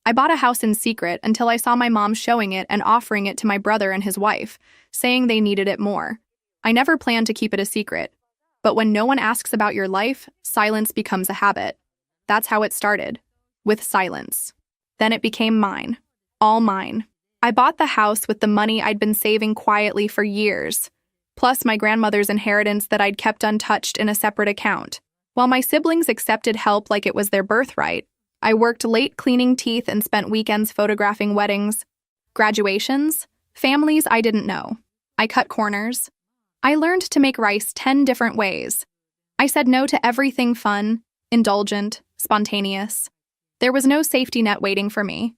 I bought a house in secret until I saw my mom showing it and offering it to my brother and his wife, saying they needed it more. I never planned to keep it a secret. But when no one asks about your life, silence becomes a habit. That's how it started, with silence. Then it became mine. All mine. I bought the house with the money I'd been saving quietly for years, plus my grandmother's inheritance that I'd kept untouched in a separate account. While my siblings accepted help like it was their birthright, I worked late cleaning teeth and spent weekends photographing weddings, graduations, families I didn't know. I cut corners. I learned to make rice 10 different ways. I said no to everything fun, indulgent, spontaneous. There was no safety net waiting for me.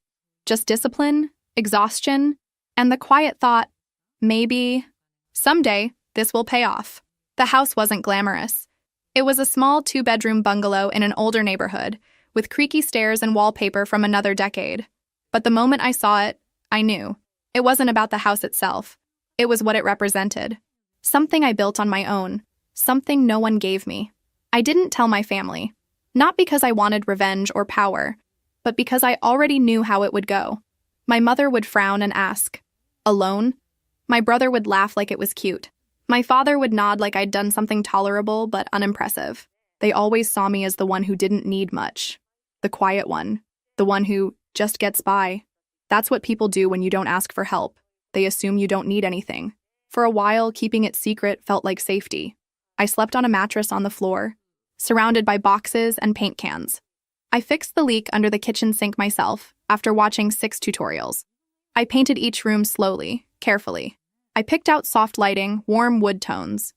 Just discipline, exhaustion, and the quiet thought, maybe, someday, this will pay off. The house wasn't glamorous. It was a small 2-bedroom bungalow in an older neighborhood, with creaky stairs and wallpaper from another decade. But the moment I saw it, I knew. It wasn't about the house itself. It was what it represented. Something I built on my own. Something no one gave me. I didn't tell my family. Not because I wanted revenge or power, but because I already knew how it would go. My mother would frown and ask, "Alone?" My brother would laugh like it was cute. My father would nod like I'd done something tolerable but unimpressive. They always saw me as the one who didn't need much. The quiet one. The one who just gets by. That's what people do when you don't ask for help. They assume you don't need anything. For a while, keeping it secret felt like safety. I slept on a mattress on the floor, surrounded by boxes and paint cans. I fixed the leak under the kitchen sink myself after watching 6 tutorials. I painted each room slowly, carefully. I picked out soft lighting, warm wood tones.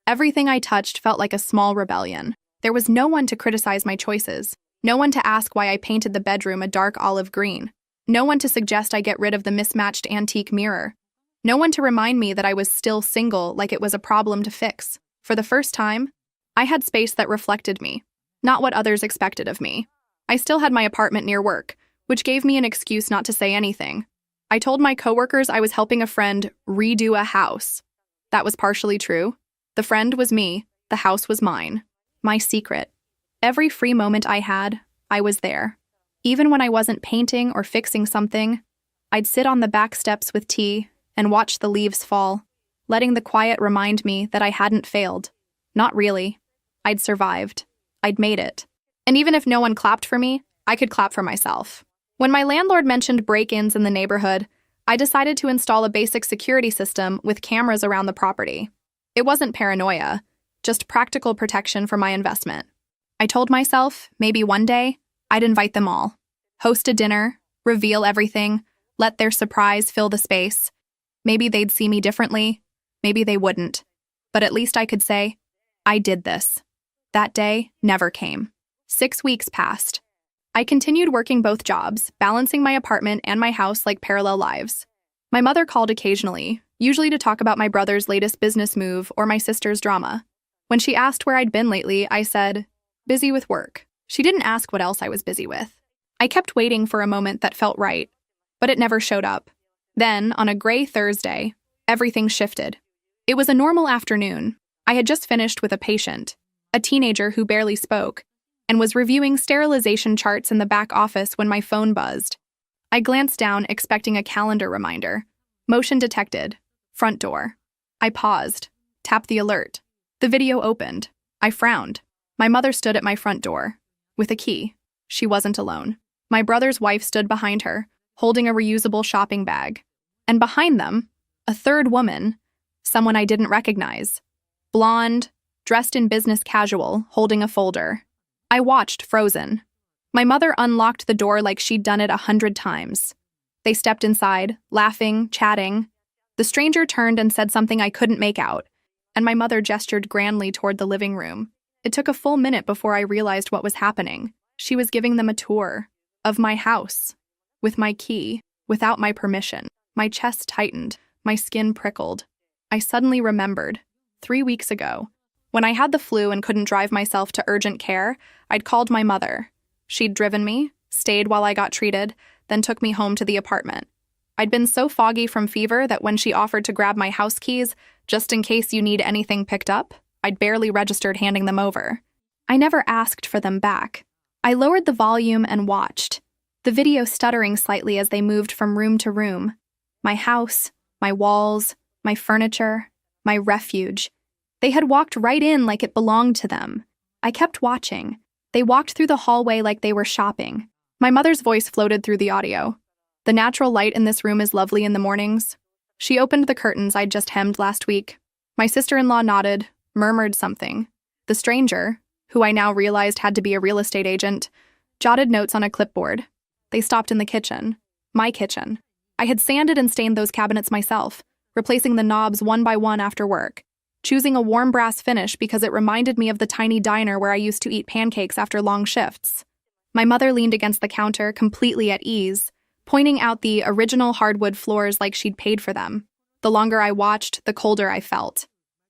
Everything I touched felt like a small rebellion. There was no one to criticize my choices, no one to ask why I painted the bedroom a dark olive green, no one to suggest I get rid of the mismatched antique mirror, no one to remind me that I was still single like it was a problem to fix. For the first time, I had space that reflected me, not what others expected of me. I still had my apartment near work, which gave me an excuse not to say anything. I told my coworkers I was helping a friend redo a house. That was partially true. The friend was me, the house was mine. My secret. Every free moment I had, I was there. Even when I wasn't painting or fixing something, I'd sit on the back steps with tea and watch the leaves fall, letting the quiet remind me that I hadn't failed. Not really. I'd survived. I'd made it. And even if no one clapped for me, I could clap for myself. When my landlord mentioned break-ins in the neighborhood, I decided to install a basic security system with cameras around the property. It wasn't paranoia, just practical protection for my investment. I told myself, maybe one day, I'd invite them all. Host a dinner, reveal everything, let their surprise fill the space. Maybe they'd see me differently, maybe they wouldn't. But at least I could say, I did this. That day never came. 6 weeks passed. I continued working both jobs, balancing my apartment and my house like parallel lives. My mother called occasionally, usually to talk about my brother's latest business move or my sister's drama. When she asked where I'd been lately, I said, busy with work. She didn't ask what else I was busy with. I kept waiting for a moment that felt right, but it never showed up. Then, on a gray Thursday, everything shifted. It was a normal afternoon. I had just finished with a patient, a teenager who barely spoke, and was reviewing sterilization charts in the back office when my phone buzzed. I glanced down, expecting a calendar reminder. Motion detected. Front door. I paused, tapped the alert. The video opened. I frowned. My mother stood at my front door, with a key. She wasn't alone. My brother's wife stood behind her, holding a reusable shopping bag. And behind them, a third woman, someone I didn't recognize. Blonde, dressed in business casual, holding a folder. I watched, frozen. My mother unlocked the door like she'd done it 100 times. They stepped inside, laughing, chatting. The stranger turned and said something I couldn't make out, and my mother gestured grandly toward the living room. It took a full minute before I realized what was happening. She was giving them a tour of my house, with my key, without my permission. My chest tightened, my skin prickled. I suddenly remembered, 3 weeks ago, when I had the flu and couldn't drive myself to urgent care, I'd called my mother. She'd driven me, stayed while I got treated, then took me home to the apartment. I'd been so foggy from fever that when she offered to grab my house keys, just in case you need anything picked up, I'd barely registered handing them over. I never asked for them back. I lowered the volume and watched. the video stuttering slightly as they moved from room to room. My house, my walls, my furniture, my refuge. They had walked right in like it belonged to them. I kept watching. They walked through the hallway like they were shopping. My mother's voice floated through the audio. The natural light in this room is lovely in the mornings. She opened the curtains I'd just hemmed last week. My sister-in-law nodded, murmured something. The stranger, who I now realized had to be a real estate agent, jotted notes on a clipboard. They stopped in the kitchen. My kitchen. I had sanded and stained those cabinets myself, replacing the knobs one by one after work, choosing a warm brass finish because it reminded me of the tiny diner where I used to eat pancakes after long shifts. My mother leaned against the counter, completely at ease, pointing out the original hardwood floors like she'd paid for them. The longer I watched, the colder I felt.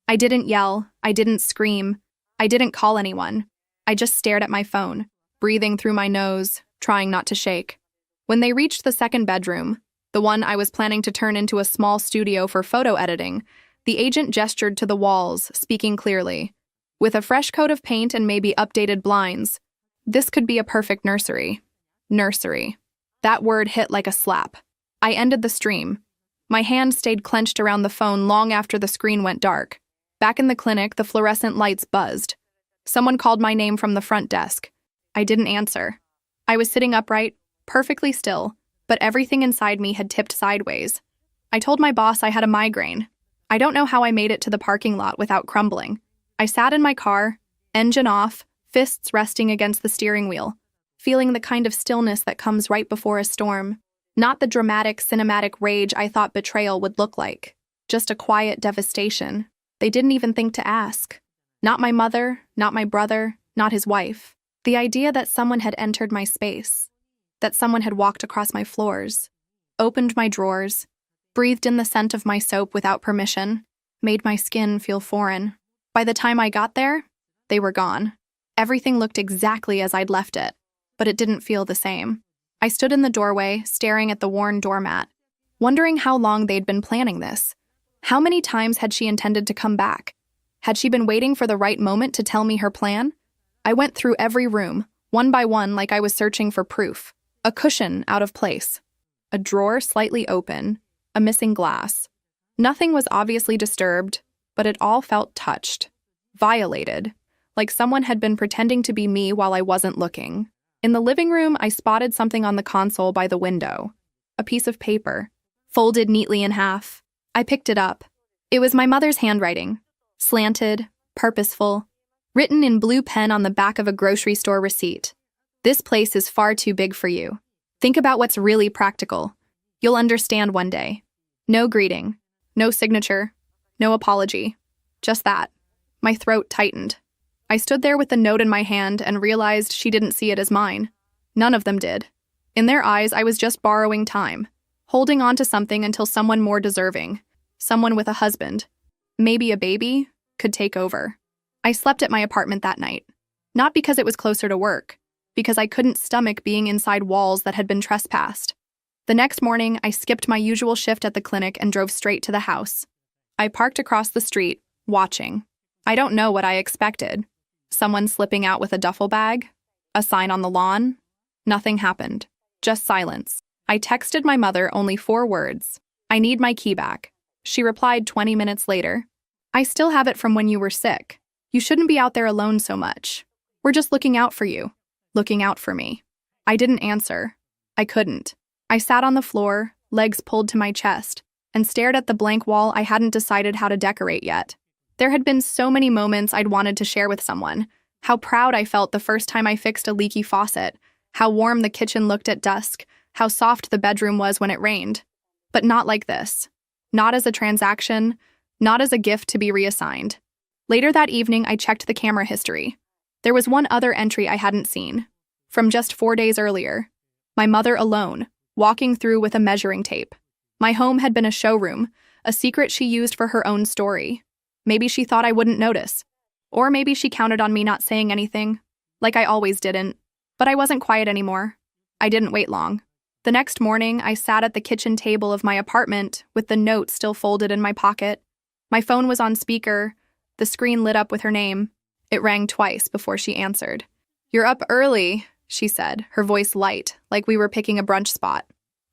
I didn't yell, I didn't scream, I didn't call anyone. I just stared at my phone, breathing through my nose, trying not to shake. When they reached the second bedroom, the one I was planning to turn into a small studio for photo editing, the agent gestured to the walls, speaking clearly. With a fresh coat of paint and maybe updated blinds, this could be a perfect nursery. Nursery. That word hit like a slap. I ended the stream. My hand stayed clenched around the phone long after the screen went dark. Back in the clinic, the fluorescent lights buzzed. Someone called my name from the front desk. I didn't answer. I was sitting upright, perfectly still, but everything inside me had tipped sideways. I told my boss I had a migraine. I don't know how I made it to the parking lot without crumbling. I sat in my car, engine off, fists resting against the steering wheel, feeling the kind of stillness that comes right before a storm. Not the dramatic, cinematic rage I thought betrayal would look like. Just a quiet devastation. They didn't even think to ask. Not my mother, not my brother, not his wife. The idea that someone had entered my space, that someone had walked across my floors, opened my drawers, breathed in the scent of my soap without permission, made my skin feel foreign. By the time I got there, they were gone. Everything looked exactly as I'd left it, but it didn't feel the same. I stood in the doorway, staring at the worn doormat, wondering how long they'd been planning this. How many times had she intended to come back? Had she been waiting for the right moment to tell me her plan? I went through every room, one by one, like I was searching for proof. A cushion out of place. A drawer slightly open. A missing glass. Nothing was obviously disturbed, but it all felt touched. Violated. Like someone had been pretending to be me while I wasn't looking. In the living room, I spotted something on the console by the window. A piece of paper, folded neatly in half. I picked it up. It was my mother's handwriting. Slanted, purposeful, written in blue pen on the back of a grocery store receipt. This place is far too big for you. Think about what's really practical. You'll understand one day. No greeting, no signature, no apology. Just that. My throat tightened. I stood there with the note in my hand and realized she didn't see it as mine. None of them did. In their eyes, I was just borrowing time, holding on to something until someone more deserving, someone with a husband, maybe a baby, could take over. I slept at my apartment that night. Not because it was closer to work, because I couldn't stomach being inside walls that had been trespassed. The next morning, I skipped my usual shift at the clinic and drove straight to the house. I parked across the street, watching. I don't know what I expected. Someone slipping out with a duffel bag? A sign on the lawn? Nothing happened. Just silence. I texted my mother only 4 words. I need my key back. She replied 20 minutes later. I still have it from when you were sick. You shouldn't be out there alone so much. We're just looking out for you. Looking out for me. I didn't answer. I couldn't. I sat on the floor, legs pulled to my chest, and stared at the blank wall I hadn't decided how to decorate yet. There had been so many moments I'd wanted to share with someone. How proud I felt the first time I fixed a leaky faucet. How warm the kitchen looked at dusk. How soft the bedroom was when it rained. But not like this. Not as a transaction. Not as a gift to be reassigned. Later that evening, I checked the camera history. There was one other entry I hadn't seen. From just 4 days earlier. My mother alone, walking through with a measuring tape. My home had been a showroom, a secret she used for her own story. Maybe she thought I wouldn't notice. Or maybe she counted on me not saying anything, like I always didn't. But I wasn't quiet anymore. I didn't wait long. The next morning, I sat at the kitchen table of my apartment with the note still folded in my pocket. My phone was on speaker. The screen lit up with her name. It rang twice before she answered. "You're up early," she said, her voice light, like we were picking a brunch spot.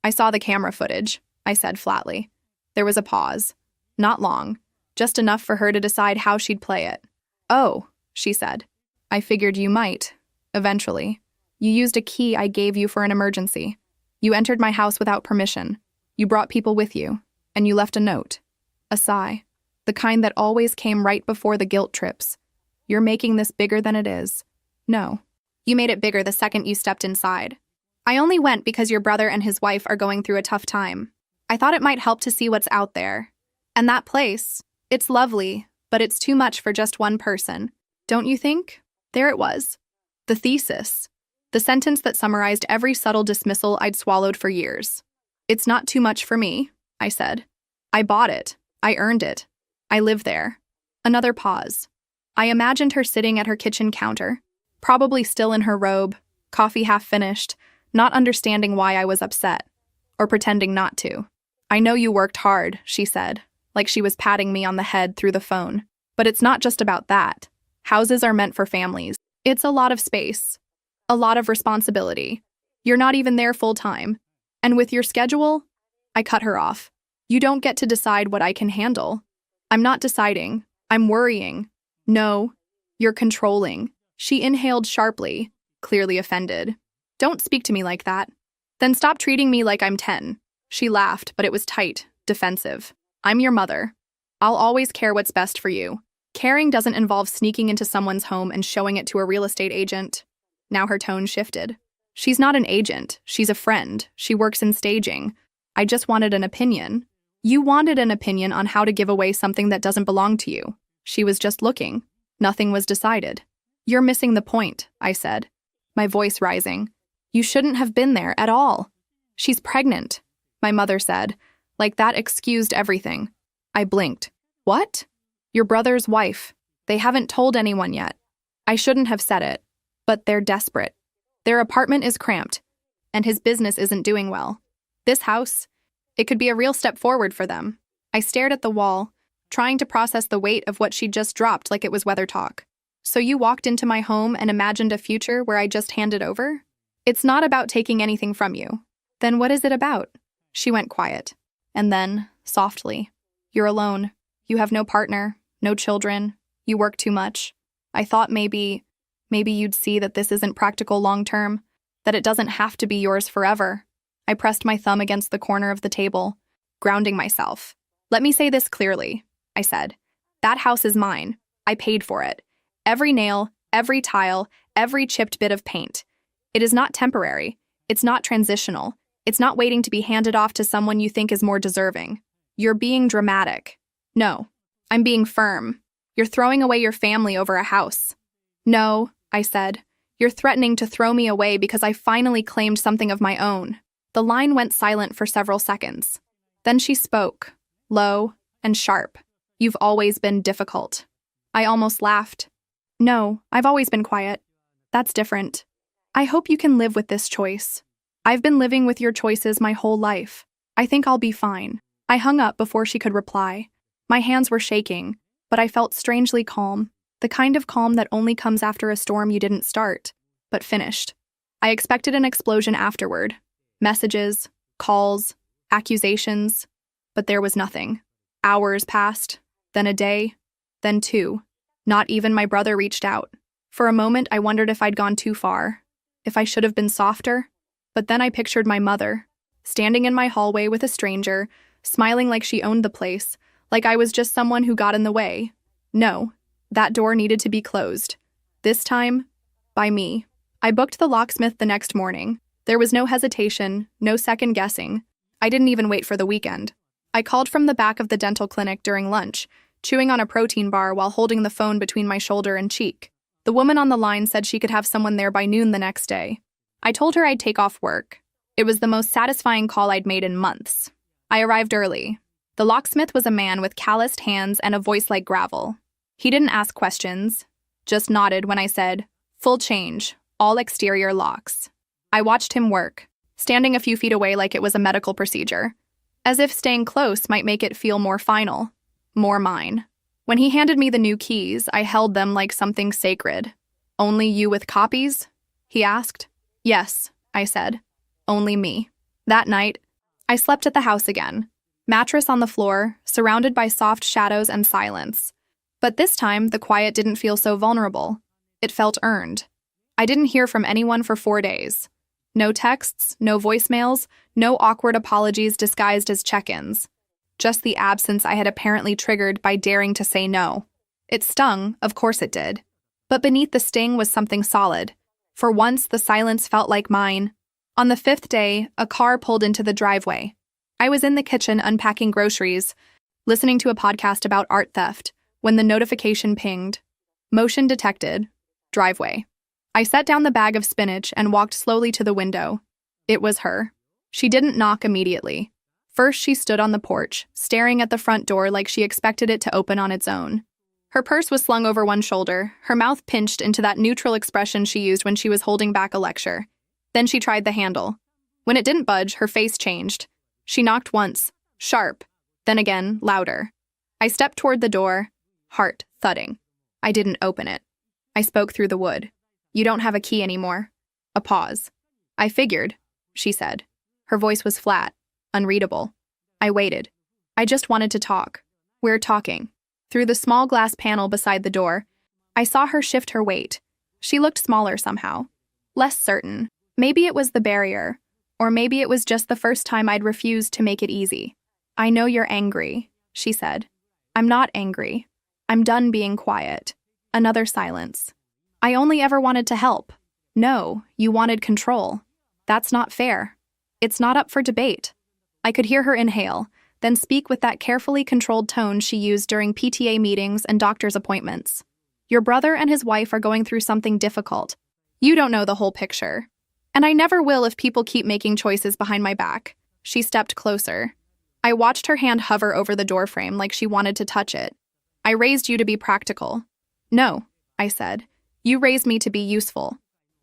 I saw the camera footage, I said flatly. There was a pause. Not long, just enough for her to decide how she'd play it. Oh, she said. I figured you might. Eventually. You used a key I gave you for an emergency. You entered my house without permission. You brought people with you. And you left a note. A sigh. The kind that always came right before the guilt trips. You're making this bigger than it is. No. You made it bigger the second you stepped inside. I only went because your brother and his wife are going through a tough time. I thought it might help to see what's out there. And that place, it's lovely, but it's too much for just one person. Don't you think? There it was. The thesis. The sentence that summarized every subtle dismissal I'd swallowed for years. It's not too much for me, I said. I bought it. I earned it. I live there. Another pause. I imagined her sitting at her kitchen counter, probably still in her robe, coffee half finished, not understanding why I was upset, or pretending not to. I know you worked hard, she said, like she was patting me on the head through the phone. But it's not just about that. Houses are meant for families. It's a lot of space. A lot of responsibility. You're not even there full time. And with your schedule, I cut her off. You don't get to decide what I can handle. I'm not deciding. I'm worrying. No, you're controlling. She inhaled sharply, clearly offended. Don't speak to me like that. Then stop treating me like I'm 10. She laughed, but it was tight, defensive. I'm your mother. I'll always care what's best for you. Caring doesn't involve sneaking into someone's home and showing it to a real estate agent. Now her tone shifted. She's not an agent. She's a friend. She works in staging. I just wanted an opinion. You wanted an opinion on how to give away something that doesn't belong to you. She was just looking. Nothing was decided. You're missing the point, I said, my voice rising. You shouldn't have been there at all. She's pregnant, my mother said, like that excused everything. I blinked. What? Your brother's wife. They haven't told anyone yet. I shouldn't have said it, but they're desperate. Their apartment is cramped, and his business isn't doing well. This house, it could be a real step forward for them. I stared at the wall, trying to process the weight of what she'd just dropped like it was weather talk. So you walked into my home and imagined a future where I just handed over? It's not about taking anything from you. Then what is it about? She went quiet. And then, softly, you're alone. You have no partner, no children. You work too much. I thought maybe you'd see that this isn't practical long-term, that it doesn't have to be yours forever. I pressed my thumb against the corner of the table, grounding myself. Let me say this clearly, I said. That house is mine. I paid for it. Every nail, every tile, every chipped bit of paint. It is not temporary. It's not transitional. It's not waiting to be handed off to someone you think is more deserving. You're being dramatic. No, I'm being firm. You're throwing away your family over a house. No, I said. You're threatening to throw me away because I finally claimed something of my own. The line went silent for several seconds. Then she spoke, low and sharp. You've always been difficult. I almost laughed. No, I've always been quiet. That's different. I hope you can live with this choice. I've been living with your choices my whole life. I think I'll be fine. I hung up before she could reply. My hands were shaking, but I felt strangely calm, the kind of calm that only comes after a storm you didn't start, but finished. I expected an explosion afterward. Messages, calls, accusations, but there was nothing. Hours passed, then a day, then two. Not even my brother reached out. For a moment, I wondered if I'd gone too far, if I should have been softer. But then I pictured my mother, standing in my hallway with a stranger, smiling like she owned the place, like I was just someone who got in the way. No, that door needed to be closed. This time, by me. I booked the locksmith the next morning. There was no hesitation, no second guessing. I didn't even wait for the weekend. I called from the back of the dental clinic during lunch, chewing on a protein bar while holding the phone between my shoulder and cheek. The woman on the line said she could have someone there by noon the next day. I told her I'd take off work. It was the most satisfying call I'd made in months. I arrived early. The locksmith was a man with calloused hands and a voice like gravel. He didn't ask questions, just nodded when I said, "Full change, all exterior locks." I watched him work, standing a few feet away like it was a medical procedure, as if staying close might make it feel more final, more mine. When he handed me the new keys, I held them like something sacred. "Only you with copies?" he asked. Yes, I said. Only me. That night, I slept at the house again. Mattress on the floor, surrounded by soft shadows and silence. But this time, the quiet didn't feel so vulnerable. It felt earned. I didn't hear from anyone for 4 days. No texts, no voicemails, no awkward apologies disguised as check-ins. Just the absence I had apparently triggered by daring to say no. It stung, of course it did. But beneath the sting was something solid. For once, the silence felt like mine. On the 5th day, a car pulled into the driveway. I was in the kitchen unpacking groceries, listening to a podcast about art theft, when the notification pinged. Motion detected. Driveway. I set down the bag of spinach and walked slowly to the window. It was her. She didn't knock immediately. First, she stood on the porch, staring at the front door like she expected it to open on its own. Her purse was slung over one shoulder, her mouth pinched into that neutral expression she used when she was holding back a lecture. Then she tried the handle. When it didn't budge, her face changed. She knocked once, sharp, then again, louder. I stepped toward the door, heart thudding. I didn't open it. I spoke through the wood. You don't have a key anymore. A pause. I figured, she said. Her voice was flat, unreadable. I waited. I just wanted to talk. We're talking. Through the small glass panel beside the door, I saw her shift her weight. She looked smaller somehow. Less certain. Maybe it was the barrier, or maybe it was just the first time I'd refused to make it easy. I know you're angry, she said. I'm not angry. I'm done being quiet. Another silence. I only ever wanted to help. No, you wanted control. That's not fair. It's not up for debate. I could hear her inhale, then speak with that carefully controlled tone she used during PTA meetings and doctor's appointments. Your brother and his wife are going through something difficult. You don't know the whole picture. And I never will if people keep making choices behind my back. She stepped closer. I watched her hand hover over the doorframe like she wanted to touch it. I raised you to be practical. No, I said. You raised me to be useful.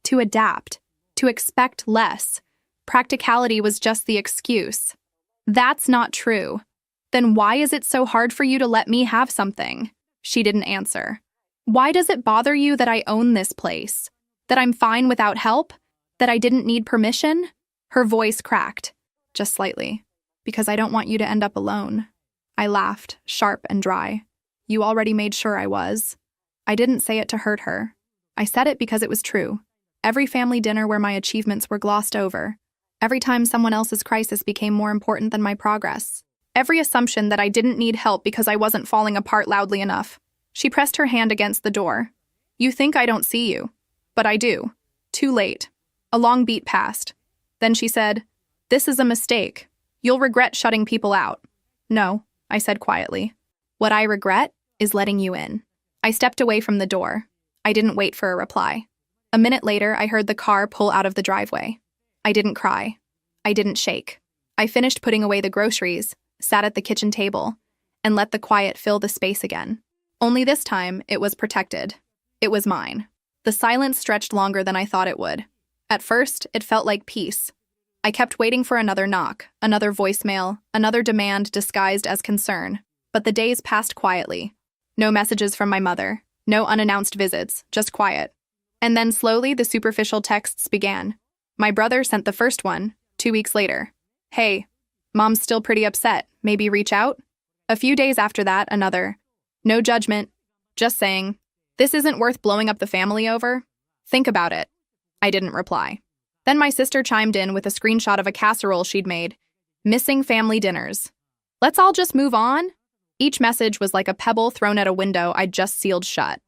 To adapt. To expect less. Practicality was just the excuse. That's not true. Then why is it so hard for you to let me have something? She didn't answer. Why does it bother you that I own this place? That I'm fine without help? That I didn't need permission? Her voice cracked, just slightly. Because I don't want you to end up alone. I laughed, sharp and dry. You already made sure I was. I didn't say it to hurt her. I said it because it was true. Every family dinner where my achievements were glossed over. Every time someone else's crisis became more important than my progress. Every assumption that I didn't need help because I wasn't falling apart loudly enough. She pressed her hand against the door. You think I don't see you. But I do. Too late. A long beat passed. Then she said, This is a mistake. You'll regret shutting people out. No, I said quietly. What I regret is letting you in. I stepped away from the door. I didn't wait for a reply. A minute later, I heard the car pull out of the driveway. I didn't cry. I didn't shake. I finished putting away the groceries, sat at the kitchen table, and let the quiet fill the space again. Only this time, it was protected. It was mine. The silence stretched longer than I thought it would. At first, it felt like peace. I kept waiting for another knock, another voicemail, another demand disguised as concern. But the days passed quietly. No messages from my mother. No unannounced visits, just quiet. And then slowly, the superficial texts began. My brother sent the first one, 2 weeks later. Hey, Mom's still pretty upset. Maybe reach out? A few days after that, another. No judgment. Just saying, this isn't worth blowing up the family over. Think about it. I didn't reply. Then my sister chimed in with a screenshot of a casserole she'd made. Missing family dinners. Let's all just move on? Each message was like a pebble thrown at a window I'd just sealed shut.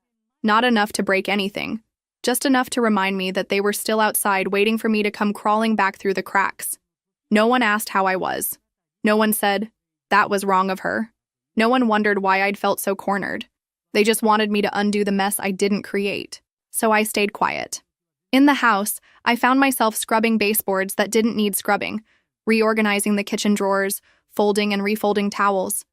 Not enough to break anything. Just enough to remind me that they were still outside waiting for me to come crawling back through the cracks. No one asked how I was. No one said, that was wrong of her. No one wondered why I'd felt so cornered. They just wanted me to undo the mess I didn't create. So I stayed quiet. In the house, I found myself scrubbing baseboards that didn't need scrubbing, reorganizing the kitchen drawers, folding and refolding towels.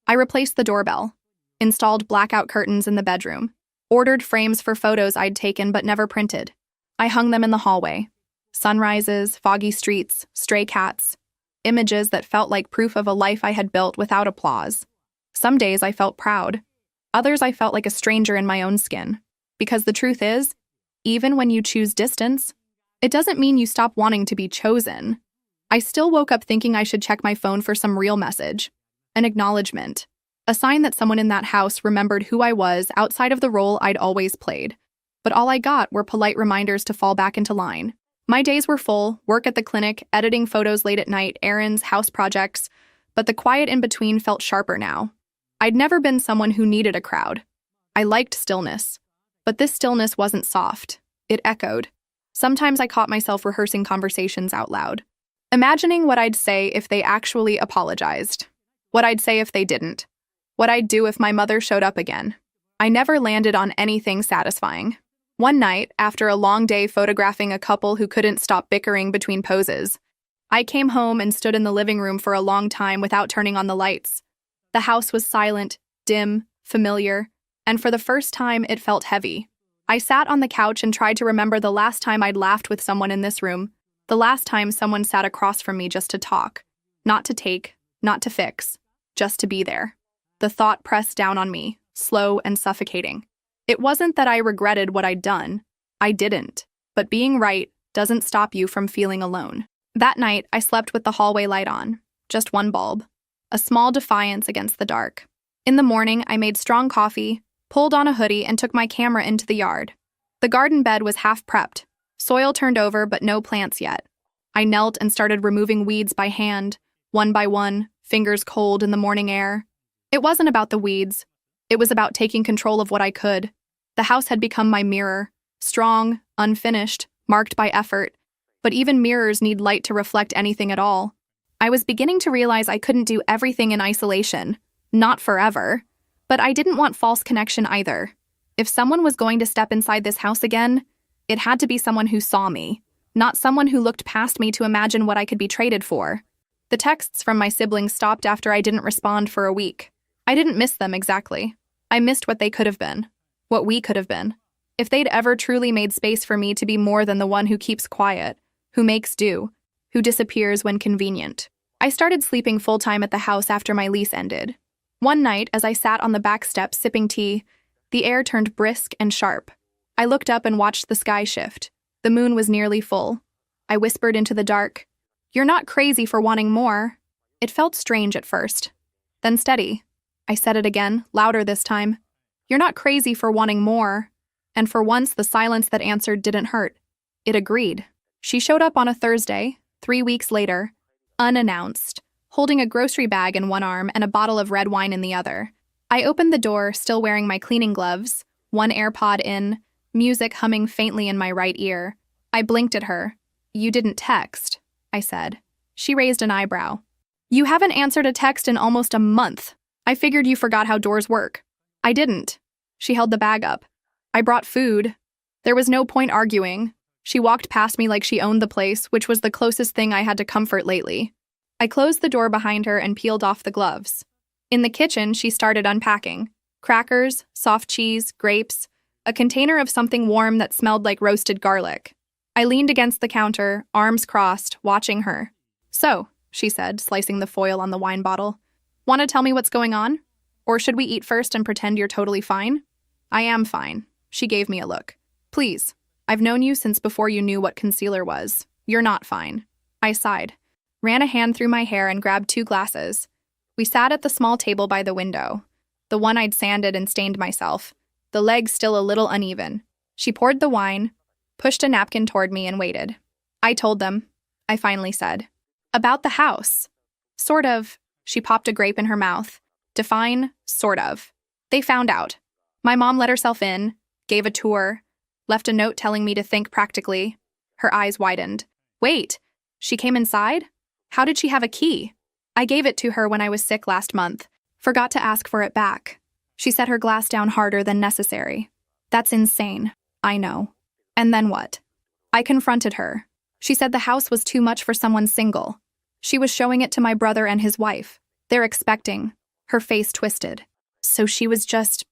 I replaced the doorbell, installed blackout curtains in the bedroom, ordered frames for photos I'd taken but never printed. I hung them in the hallway. Sunrises, foggy streets, stray cats. Images that felt like proof of a life I had built without applause. Some days I felt proud. Others I felt like a stranger in my own skin. Because the truth is, even when you choose distance, It doesn't mean you stop wanting to be chosen. I still woke up thinking I should check my phone for some real message. An acknowledgement. A sign that someone in that house remembered who I was outside of the role I'd always played. But all I got were polite reminders to fall back into line. My days were full, work at the clinic, editing photos late at night, errands, house projects, but the quiet in between felt sharper now. I'd never been someone who needed a crowd. I liked stillness. But this stillness wasn't soft. It echoed. Sometimes I caught myself rehearsing conversations out loud, imagining what I'd say if they actually apologized, what I'd say if they didn't, what I'd do if my mother showed up again. I never landed on anything satisfying. One night, after a long day photographing a couple who couldn't stop bickering between poses, I came home and stood in the living room for a long time without turning on the lights. The house was silent, dim, familiar, and for the first time it felt heavy. I sat on the couch and tried to remember the last time I'd laughed with someone in this room, the last time someone sat across from me just to talk. Not to take, not to fix, just to be there. The thought pressed down on me, slow and suffocating. It wasn't that I regretted what I'd done. I didn't. But being right doesn't stop you from feeling alone. That night, I slept with the hallway light on, just one bulb, a small defiance against the dark. In the morning, I made strong coffee, pulled on a hoodie, and took my camera into the yard. The garden bed was half prepped, soil turned over but no plants yet. I knelt and started removing weeds by hand, one by one, fingers cold in the morning air. It wasn't about the weeds. It was about taking control of what I could. The house had become my mirror, strong, unfinished, marked by effort. But even mirrors need light to reflect anything at all. I was beginning to realize I couldn't do everything in isolation. Not forever. But I didn't want false connection either. If someone was going to step inside this house again, it had to be someone who saw me, not someone who looked past me to imagine what I could be traded for. The texts from my siblings stopped after I didn't respond for a week. I didn't miss them exactly. I missed what they could have been, what we could have been. If they'd ever truly made space for me to be more than the one who keeps quiet, who makes do, who disappears when convenient. I started sleeping full-time at the house after my lease ended. One night, as I sat on the back steps sipping tea, the air turned brisk and sharp. I looked up and watched the sky shift. The moon was nearly full. I whispered into the dark, "You're not crazy for wanting more." It felt strange at first, then steady. I said it again, louder this time. "You're not crazy for wanting more." And for once, the silence that answered didn't hurt. It agreed. She showed up on a Thursday, 3 weeks later, unannounced, holding a grocery bag in one arm and a bottle of red wine in the other. I opened the door, still wearing my cleaning gloves, one AirPod in, music humming faintly in my right ear. I blinked at her. "You didn't text," I said. She raised an eyebrow. "You haven't answered a text in almost a month. I figured you forgot how doors work." "I didn't." She held the bag up. "I brought food." There was no point arguing. She walked past me like she owned the place, which was the closest thing I had to comfort lately. I closed the door behind her and peeled off the gloves. In the kitchen, she started unpacking. Crackers, soft cheese, grapes, a container of something warm that smelled like roasted garlic. I leaned against the counter, arms crossed, watching her. "So," she said, slicing the foil on the wine bottle, "want to tell me what's going on? Or should we eat first and pretend you're totally fine?" "I am fine." She gave me a look. "Please. I've known you since before you knew what concealer was. You're not fine." I sighed, ran a hand through my hair and grabbed 2 glasses. We sat at the small table by the window, the one I'd sanded and stained myself, the legs still a little uneven. She poured the wine, pushed a napkin toward me, and waited. "I told them," I finally said. "About the house." "Sort of." She popped a grape in her mouth. "Define, sort of." "They found out. My mom let herself in, gave a tour, left a note telling me to think practically." Her eyes widened. "Wait, she came inside? How did she have a key?" "I gave it to her when I was sick last month. Forgot to ask for it back." She set her glass down harder than necessary. "That's insane." "I know." "And then what?" I confronted her. She said the house was too much for someone single. She was showing it to my brother and his wife. They're expecting. Her face twisted. "So she was just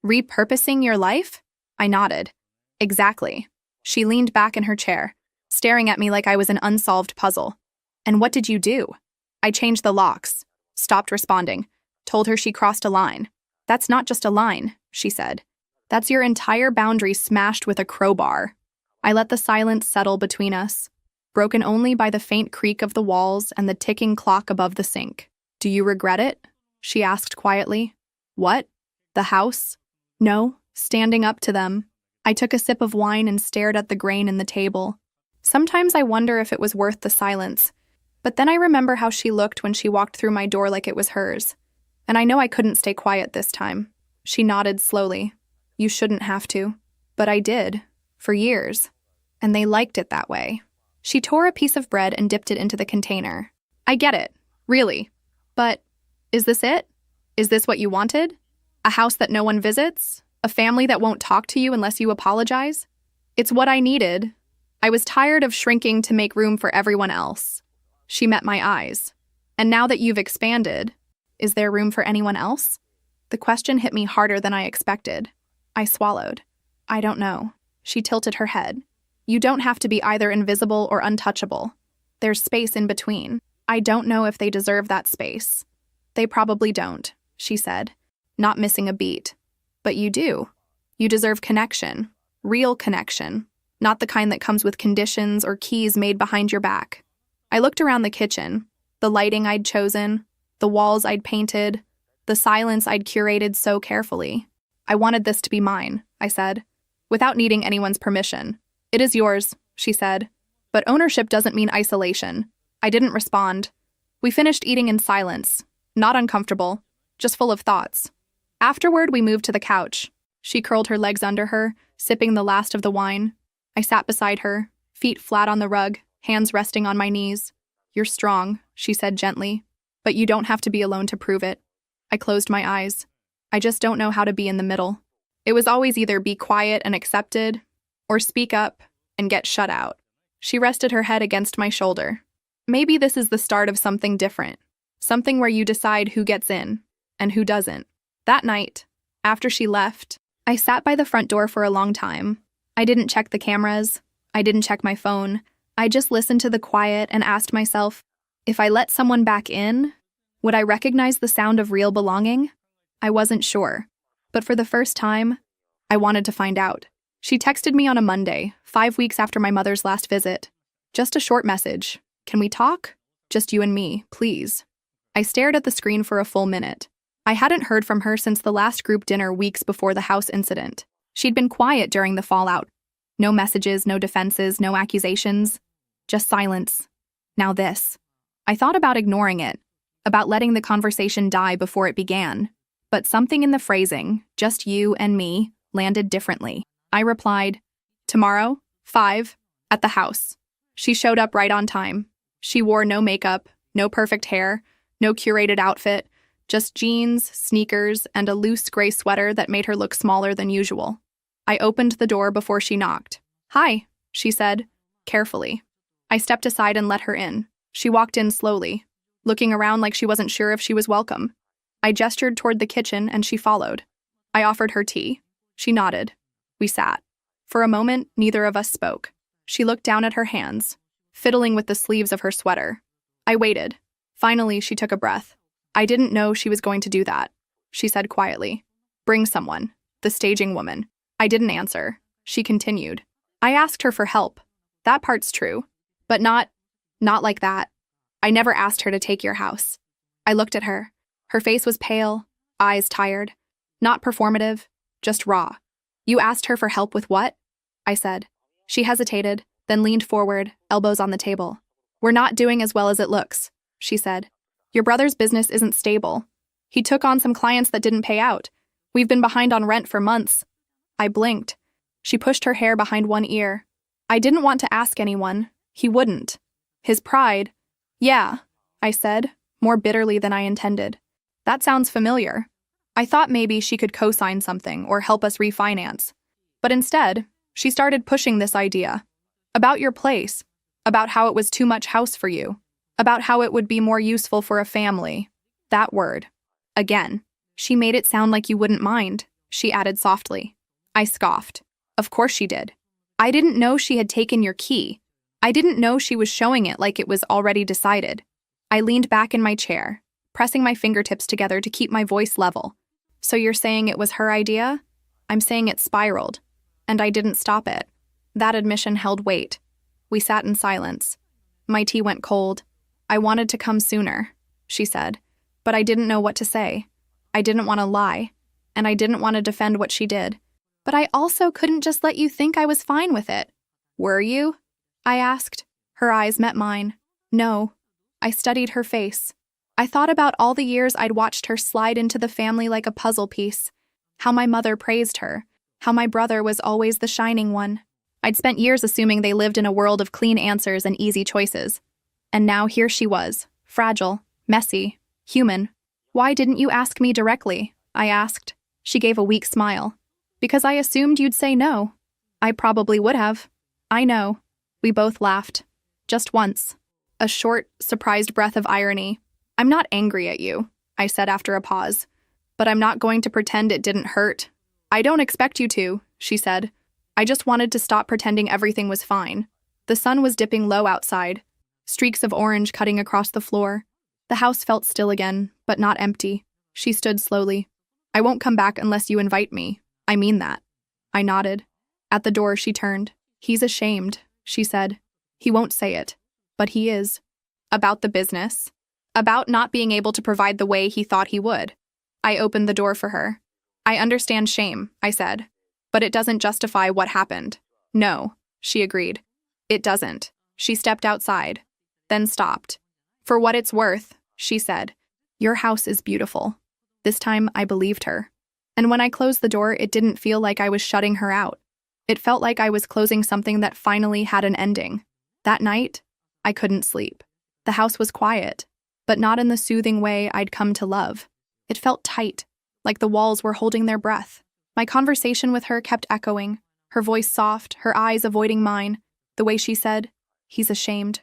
repurposing your life?" I nodded. "Exactly." She leaned back in her chair, staring at me like I was an unsolved puzzle. "And what did you do?" I changed the locks, stopped responding, told her she crossed a line. "That's not just a line," she said. "That's your entire boundary smashed with a crowbar." I let the silence settle between us, broken only by the faint creak of the walls and the ticking clock above the sink. "Do you regret it?" she asked quietly. "What? The house?" "No," standing up to them. I took a sip of wine and stared at the grain in the table. Sometimes I wonder if it was worth the silence, but then I remember how she looked when she walked through my door like it was hers. And I know I couldn't stay quiet this time. She nodded slowly. "You shouldn't have to." But I did, for years. And they liked it that way. She tore a piece of bread and dipped it into the container. "I get it, really. But is this it? Is this what you wanted? A house that no one visits? A family that won't talk to you unless you apologize? It's what I needed. I was tired of shrinking to make room for everyone else." She met my eyes. "And now that you've expanded, is there room for anyone else?" The question hit me harder than I expected. I swallowed. "I don't know." She tilted her head. "You don't have to be either invisible or untouchable. There's space in between. I don't know if they deserve that space." "They probably don't," she said, not missing a beat. "But you do. You deserve connection. Real connection. Not the kind that comes with conditions or keys made behind your back." I looked around the kitchen, the lighting I'd chosen, the walls I'd painted, the silence I'd curated so carefully. "I wanted this to be mine," I said, without needing anyone's permission. "It is yours," she said. "But ownership doesn't mean isolation." I didn't respond. We finished eating in silence, not uncomfortable, just full of thoughts. Afterward, we moved to the couch. She curled her legs under her, sipping the last of the wine. I sat beside her, feet flat on the rug, hands resting on my knees. "You're strong," she said gently, "but you don't have to be alone to prove it." I closed my eyes. I just don't know how to be in the middle. It was always either be quiet and accepted, or speak up and get shut out. She rested her head against my shoulder. "Maybe this is the start of something different, something where you decide who gets in and who doesn't." That night, after she left, I sat by the front door for a long time. I didn't check the cameras. I didn't check my phone. I just listened to the quiet and asked myself, if I let someone back in, would I recognize the sound of real belonging? I wasn't sure, but for the first time, I wanted to find out. She texted me on a Monday, 5 weeks after my mother's last visit. Just a short message. "Can we talk? Just you and me, please." I stared at the screen for a full minute. I hadn't heard from her since the last group dinner weeks before the house incident. She'd been quiet during the fallout. No messages, no defenses, no accusations. Just silence. Now this. I thought about ignoring it, about letting the conversation die before it began. But something in the phrasing, "just you and me," landed differently. I replied, "Tomorrow, 5, at the house." She showed up right on time. She wore no makeup, no perfect hair, no curated outfit, just jeans, sneakers, and a loose gray sweater that made her look smaller than usual. I opened the door before she knocked. "Hi," she said, carefully. I stepped aside and let her in. She walked in slowly, looking around like she wasn't sure if she was welcome. I gestured toward the kitchen and she followed. I offered her tea. She nodded. We sat. For a moment, neither of us spoke. She looked down at her hands, fiddling with the sleeves of her sweater. I waited. Finally, she took a breath. "I didn't know she was going to do that," she said quietly. "Bring someone, the staging woman." I didn't answer. She continued. "I asked her for help. That part's true. But not like that. I never asked her to take your house." I looked at her. Her face was pale, eyes tired. Not performative, just raw. "You asked her for help with what?" I said. She hesitated, then leaned forward, elbows on the table. "We're not doing as well as it looks," she said. "Your brother's business isn't stable. He took on some clients that didn't pay out. We've been behind on rent for months." I blinked. She pushed her hair behind one ear. "I didn't want to ask anyone. He wouldn't. His pride." "Yeah," I said, more bitterly than I intended. "That sounds familiar." I thought maybe she could co-sign something or help us refinance. But instead, she started pushing this idea. About your place. About how it was too much house for you. About how it would be more useful for a family. That word. Again. "She made it sound like you wouldn't mind," she added softly. I scoffed. Of course she did. I didn't know she had taken your key. I didn't know she was showing it like it was already decided. I leaned back in my chair, pressing my fingertips together to keep my voice level. "So you're saying it was her idea?" "I'm saying it spiraled, and I didn't stop it." That admission held weight. We sat in silence. My tea went cold. I wanted to come sooner, she said, but I didn't know what to say. I didn't want to lie, and I didn't want to defend what she did. But I also couldn't just let you think I was fine with it. Were you? I asked. Her eyes met mine. No. I studied her face. I thought about all the years I'd watched her slide into the family like a puzzle piece. How my mother praised her. How my brother was always the shining one. I'd spent years assuming they lived in a world of clean answers and easy choices. And now here she was, fragile, messy, human. Why didn't you ask me directly? I asked. She gave a weak smile. Because I assumed you'd say no. I probably would have. I know. We both laughed. Just once. A short, surprised breath of irony. I'm not angry at you, I said after a pause. But I'm not going to pretend it didn't hurt. I don't expect you to, she said. I just wanted to stop pretending everything was fine. The sun was dipping low outside, streaks of orange cutting across the floor. The house felt still again, but not empty. She stood slowly. I won't come back unless you invite me. I mean that. I nodded. At the door, she turned. He's ashamed, she said. He won't say it, but he is. About the business. About not being able to provide the way he thought he would. I opened the door for her. I understand shame, I said. But it doesn't justify what happened. No, she agreed. It doesn't. She stepped outside, then stopped. For what it's worth, she said, your house is beautiful. This time I believed her. And when I closed the door, it didn't feel like I was shutting her out. It felt like I was closing something that finally had an ending. That night, I couldn't sleep. The house was quiet, but not in the soothing way I'd come to love. It felt tight, like the walls were holding their breath. My conversation with her kept echoing, her voice soft, her eyes avoiding mine, the way she said, he's ashamed.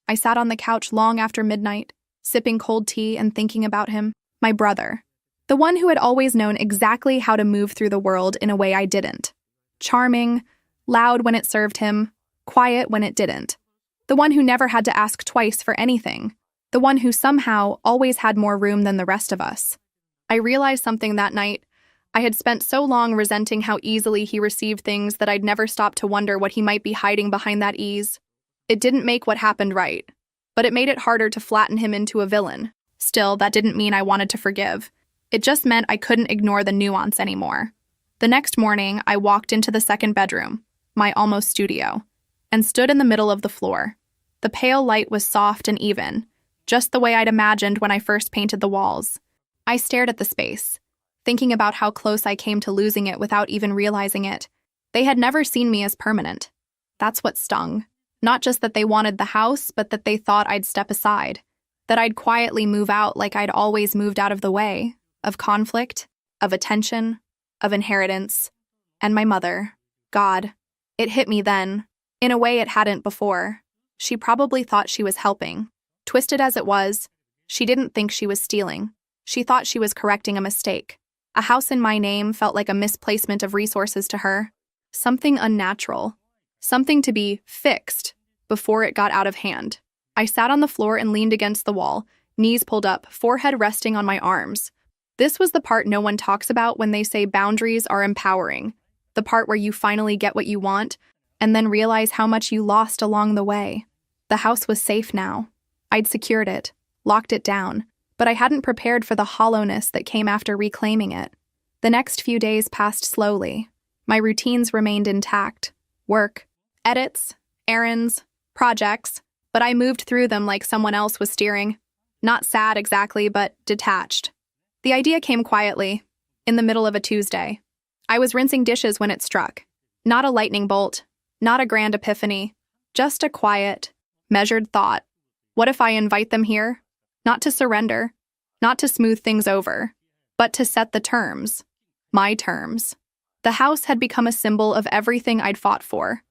I sat on the couch long after midnight, sipping cold tea and thinking about him, my brother, the one who had always known exactly how to move through the world in a way I didn't. Charming, loud when it served him, quiet when it didn't. The one who never had to ask twice for anything. The one who somehow always had more room than the rest of us. I realized something that night. I had spent so long resenting how easily he received things that I'd never stopped to wonder what he might be hiding behind that ease. It didn't make what happened right, but it made it harder to flatten him into a villain. Still, that didn't mean I wanted to forgive. It just meant I couldn't ignore the nuance anymore. The next morning, I walked into the second bedroom, my almost studio, and stood in the middle of the floor. The pale light was soft and even, just the way I'd imagined when I first painted the walls. I stared at the space, thinking about how close I came to losing it without even realizing it. They had never seen me as permanent. That's what stung. Not just that they wanted the house, but that they thought I'd step aside. That I'd quietly move out like I'd always moved out of the way. Of conflict, of attention, of inheritance. And my mother. God. It hit me then, in a way it hadn't before. She probably thought she was helping. Twisted as it was, she didn't think she was stealing. She thought she was correcting a mistake. A house in my name felt like a misplacement of resources to her. Something unnatural. Something to be fixed before it got out of hand. I sat on the floor and leaned against the wall, knees pulled up, forehead resting on my arms. This was the part no one talks about when they say boundaries are empowering. The part where you finally get what you want, and then realize how much you lost along the way. The house was safe now. I'd secured it, locked it down, but I hadn't prepared for the hollowness that came after reclaiming it. The next few days passed slowly. My routines remained intact. Work, edits, errands, projects, but I moved through them like someone else was steering. Not sad exactly, but detached. The idea came quietly, in the middle of a Tuesday. I was rinsing dishes when it struck. Not a lightning bolt, not a grand epiphany, just a quiet, measured thought. What if I invite them here? Not to surrender, not to smooth things over, but to set the terms. My terms. The house had become a symbol of everything I'd fought for.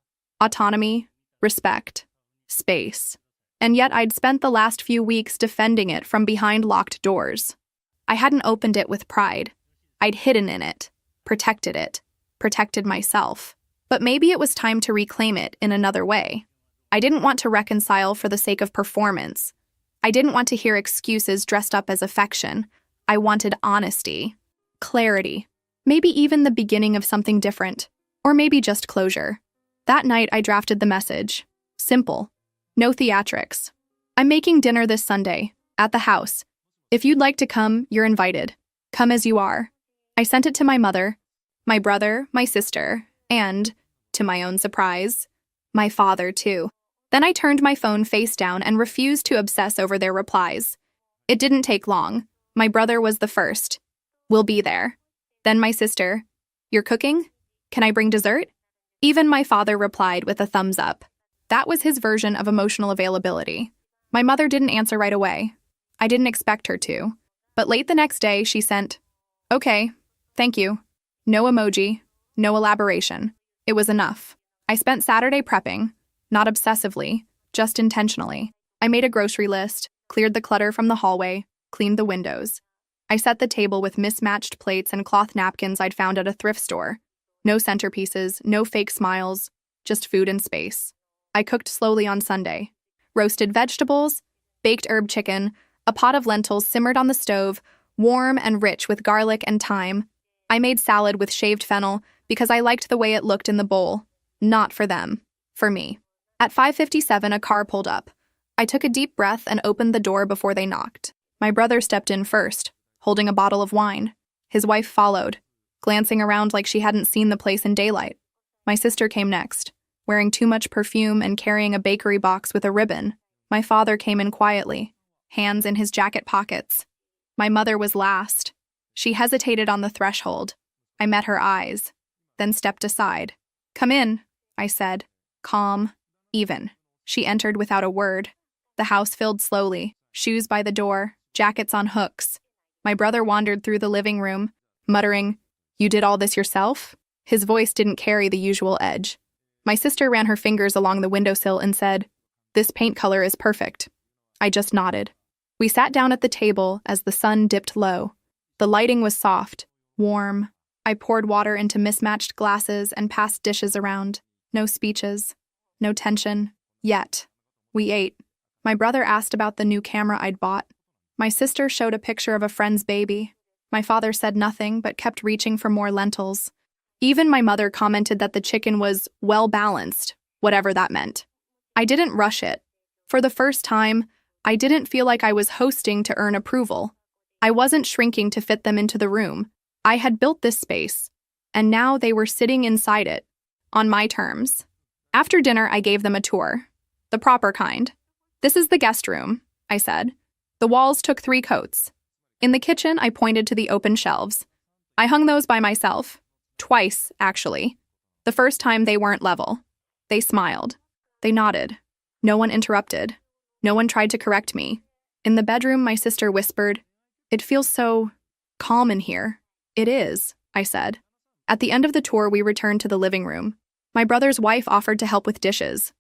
Autonomy, respect, space. And yet I'd spent the last few weeks defending it from behind locked doors. I hadn't opened it with pride. I'd hidden in it, protected myself. But maybe it was time to reclaim it in another way. I didn't want to reconcile for the sake of performance. I didn't want to hear excuses dressed up as affection. I wanted honesty, clarity, maybe even the beginning of something different, or maybe just closure. That night, I drafted the message. Simple. No theatrics. I'm making dinner this Sunday, at the house. If you'd like to come, you're invited. Come as you are. I sent it to my mother, my brother, my sister, and, to my own surprise, my father, too. Then I turned my phone face down and refused to obsess over their replies. It didn't take long. My brother was the first. We'll be there. Then my sister. You're cooking? Can I bring dessert? Even my father replied with a thumbs up. That was his version of emotional availability. My mother didn't answer right away. I didn't expect her to. But late the next day, she sent, "Okay, thank you." No emoji, no elaboration. It was enough. I spent Saturday prepping, not obsessively, just intentionally. I made a grocery list, cleared the clutter from the hallway, cleaned the windows. I set the table with mismatched plates and cloth napkins I'd found at a thrift store. No centerpieces, no fake smiles, just food and space. I cooked slowly on Sunday. Roasted vegetables, baked herb chicken, a pot of lentils simmered on the stove, warm and rich with garlic and thyme. I made salad with shaved fennel because I liked the way it looked in the bowl. Not for them. For me. At 5:57, a car pulled up. I took a deep breath and opened the door before they knocked. My brother stepped in first, holding a bottle of wine. His wife followed, glancing around like she hadn't seen the place in daylight. My sister came next, wearing too much perfume and carrying a bakery box with a ribbon. My father came in quietly, hands in his jacket pockets. My mother was last. She hesitated on the threshold. I met her eyes, then stepped aside. "Come in," I said, calm, even. She entered without a word. The house filled slowly, shoes by the door, jackets on hooks. My brother wandered through the living room, muttering, "You did all this yourself?" His voice didn't carry the usual edge. My sister ran her fingers along the windowsill and said, "This paint color is perfect." I just nodded. We sat down at the table as the sun dipped low. The lighting was soft, warm. I poured water into mismatched glasses and passed dishes around. No speeches. No tension. Yet. We ate. My brother asked about the new camera I'd bought. My sister showed a picture of a friend's baby. My father said nothing but kept reaching for more lentils. Even my mother commented that the chicken was well-balanced, whatever that meant. I didn't rush it. For the first time, I didn't feel like I was hosting to earn approval. I wasn't shrinking to fit them into the room. I had built this space, and now they were sitting inside it, on my terms. After dinner, I gave them a tour. The proper kind. "This is the guest room," I said. The walls took 3 coats. In the kitchen, I pointed to the open shelves. I hung those by myself. Twice, actually. The first time they weren't level. They smiled. They nodded. No one interrupted. No one tried to correct me. In the bedroom, my sister whispered, "It feels so calm in here." "It is," I said. At the end of the tour, we returned to the living room. My brother's wife offered to help with dishes.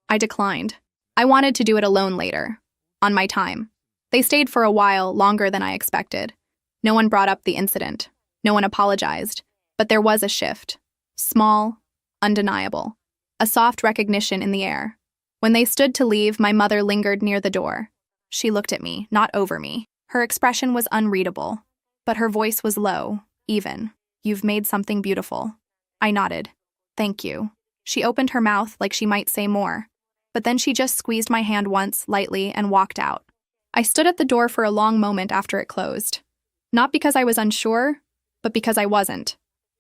I declined. I wanted to do it alone later, on my time. They stayed for a while, longer than I expected. No one brought up the incident. No one apologized. But there was a shift. Small, undeniable. A soft recognition in the air. When they stood to leave, my mother lingered near the door. She looked at me, not over me. Her expression was unreadable, but her voice was low, even. "You've made something beautiful." I nodded. "Thank you." She opened her mouth like she might say more, but then she just squeezed my hand once, lightly, and walked out. I stood at the door for a long moment after it closed. Not because I was unsure, but because I wasn't.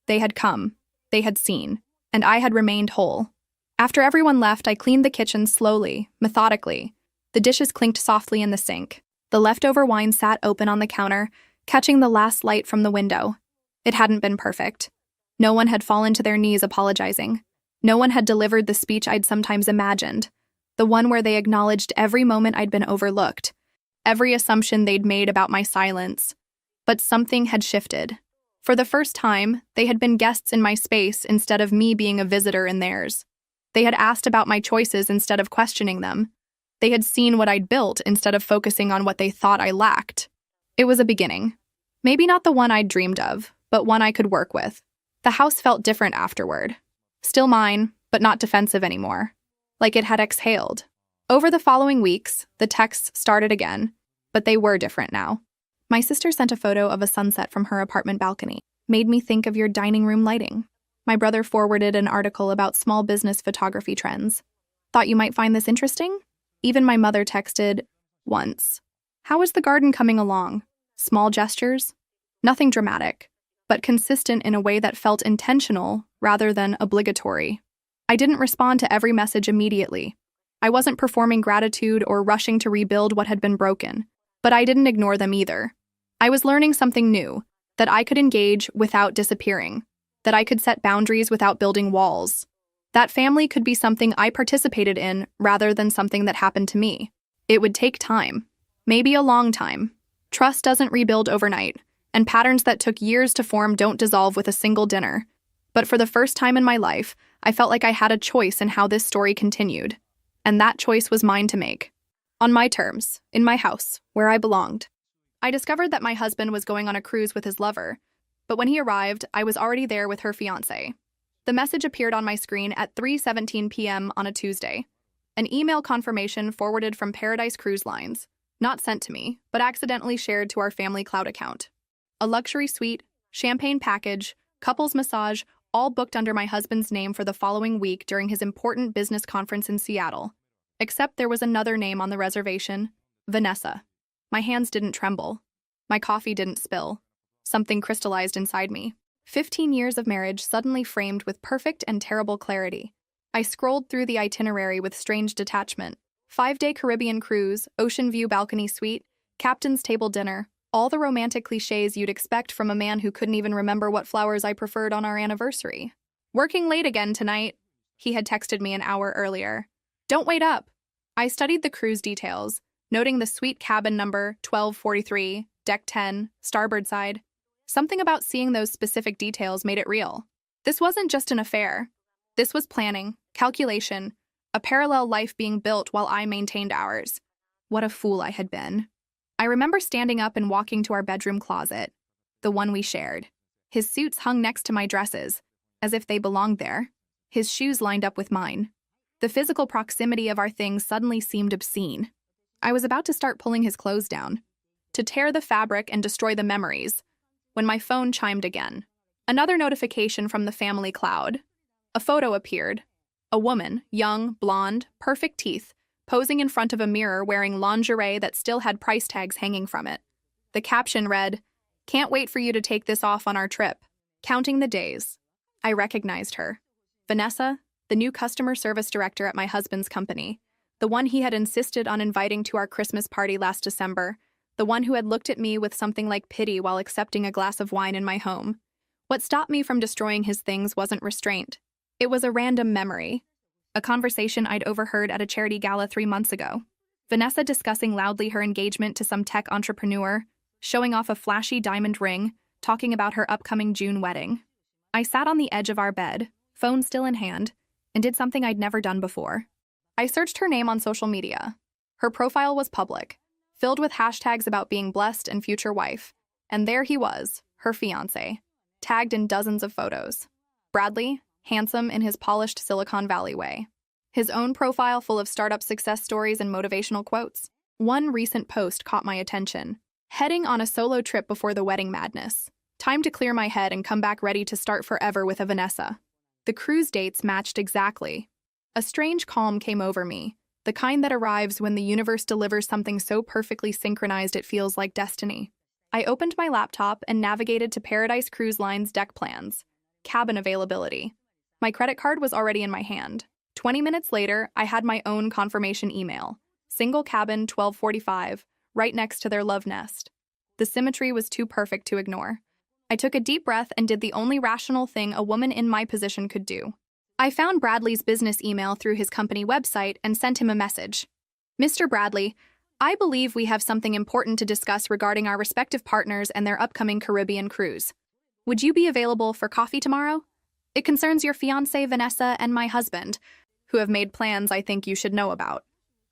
They had come, they had seen, and I had remained whole. After everyone left, I cleaned the kitchen slowly, methodically. The dishes clinked softly in the sink. The leftover wine sat open on the counter, catching the last light from the window. It hadn't been perfect. No one had fallen to their knees apologizing. No one had delivered the speech I'd sometimes imagined, the one where they acknowledged every moment I'd been overlooked, every assumption they'd made about my silence. But something had shifted. For the first time, they had been guests in my space instead of me being a visitor in theirs. They had asked about my choices instead of questioning them. They had seen what I'd built instead of focusing on what they thought I lacked. It was a beginning. Maybe not the one I'd dreamed of, but one I could work with. The house felt different afterward. Still mine, but not defensive anymore. Like it had exhaled. Over the following weeks, the texts started again, but they were different now. My sister sent a photo of a sunset from her apartment balcony. "Made me think of your dining room lighting." My brother forwarded an article about small business photography trends. Thought you might find this interesting? Even my mother texted once. How is the garden coming along? Small gestures? Nothing dramatic, but consistent in a way that felt intentional rather than obligatory. I didn't respond to every message immediately. I wasn't performing gratitude or rushing to rebuild what had been broken, but I didn't ignore them either. I was learning something new, that I could engage without disappearing, that I could set boundaries without building walls. That family could be something I participated in rather than something that happened to me. It would take time, maybe a long time. Trust doesn't rebuild overnight, and patterns that took years to form don't dissolve with a single dinner. But for the first time in my life, I felt like I had a choice in how this story continued. And that choice was mine to make. On my terms, in my house, where I belonged. I discovered that my husband was going on a cruise with his lover, but when he arrived, I was already there with her fiancé. The message appeared on my screen at 3:17 p.m. on a Tuesday. An email confirmation forwarded from Paradise Cruise Lines, not sent to me, but accidentally shared to our family cloud account. A luxury suite, champagne package, couples massage, all booked under my husband's name for the following week during his important business conference in Seattle. Except there was another name on the reservation, Vanessa. My hands didn't tremble. My coffee didn't spill. Something crystallized inside me. 15 years of marriage suddenly framed with perfect and terrible clarity. I scrolled through the itinerary with strange detachment. 5-day Caribbean cruise, ocean view balcony suite, captain's table dinner, all the romantic cliches you'd expect from a man who couldn't even remember what flowers I preferred on our anniversary. Working late again tonight, he had texted me an hour earlier. Don't wait up. I studied the cruise details, noting the suite cabin number 1243, deck 10, starboard side. Something about seeing those specific details made it real. This wasn't just an affair. This was planning, calculation, a parallel life being built while I maintained ours. What a fool I had been. I remember standing up and walking to our bedroom closet, the one we shared. His suits hung next to my dresses, as if they belonged there. His shoes lined up with mine. The physical proximity of our things suddenly seemed obscene. I was about to start pulling his clothes down, to tear the fabric and destroy the memories, when my phone chimed again. Another notification from the family cloud. A photo appeared. A woman, young, blonde, perfect teeth, posing in front of a mirror wearing lingerie that still had price tags hanging from it. The caption read, "Can't wait for you to take this off on our trip." Counting the days. I recognized her. Vanessa, the new customer service director at my husband's company, the one he had insisted on inviting to our Christmas party last December, the one who had looked at me with something like pity while accepting a glass of wine in my home. What stopped me from destroying his things wasn't restraint. It was a random memory. A conversation I'd overheard at a charity gala 3 months ago. Vanessa discussing loudly her engagement to some tech entrepreneur, showing off a flashy diamond ring, talking about her upcoming June wedding. I sat on the edge of our bed, phone still in hand, and did something I'd never done before. I searched her name on social media. Her profile was public, filled with hashtags about being blessed and future wife. And there he was, her fiancé, tagged in dozens of photos. Bradley, handsome in his polished Silicon Valley way. His own profile full of startup success stories and motivational quotes. One recent post caught my attention. Heading on a solo trip before the wedding madness. Time to clear my head and come back ready to start forever with a Vanessa. The cruise dates matched exactly. A strange calm came over me, the kind that arrives when the universe delivers something so perfectly synchronized it feels like destiny. I opened my laptop and navigated to Paradise Cruise Line's deck plans. Cabin availability. My credit card was already in my hand. 20 minutes later, I had my own confirmation email. Single cabin 1245, right next to their love nest. The symmetry was too perfect to ignore. I took a deep breath and did the only rational thing a woman in my position could do. I found Bradley's business email through his company website and sent him a message. Mr. Bradley, I believe we have something important to discuss regarding our respective partners and their upcoming Caribbean cruise. Would you be available for coffee tomorrow? It concerns your fiancée Vanessa and my husband, who have made plans I think you should know about.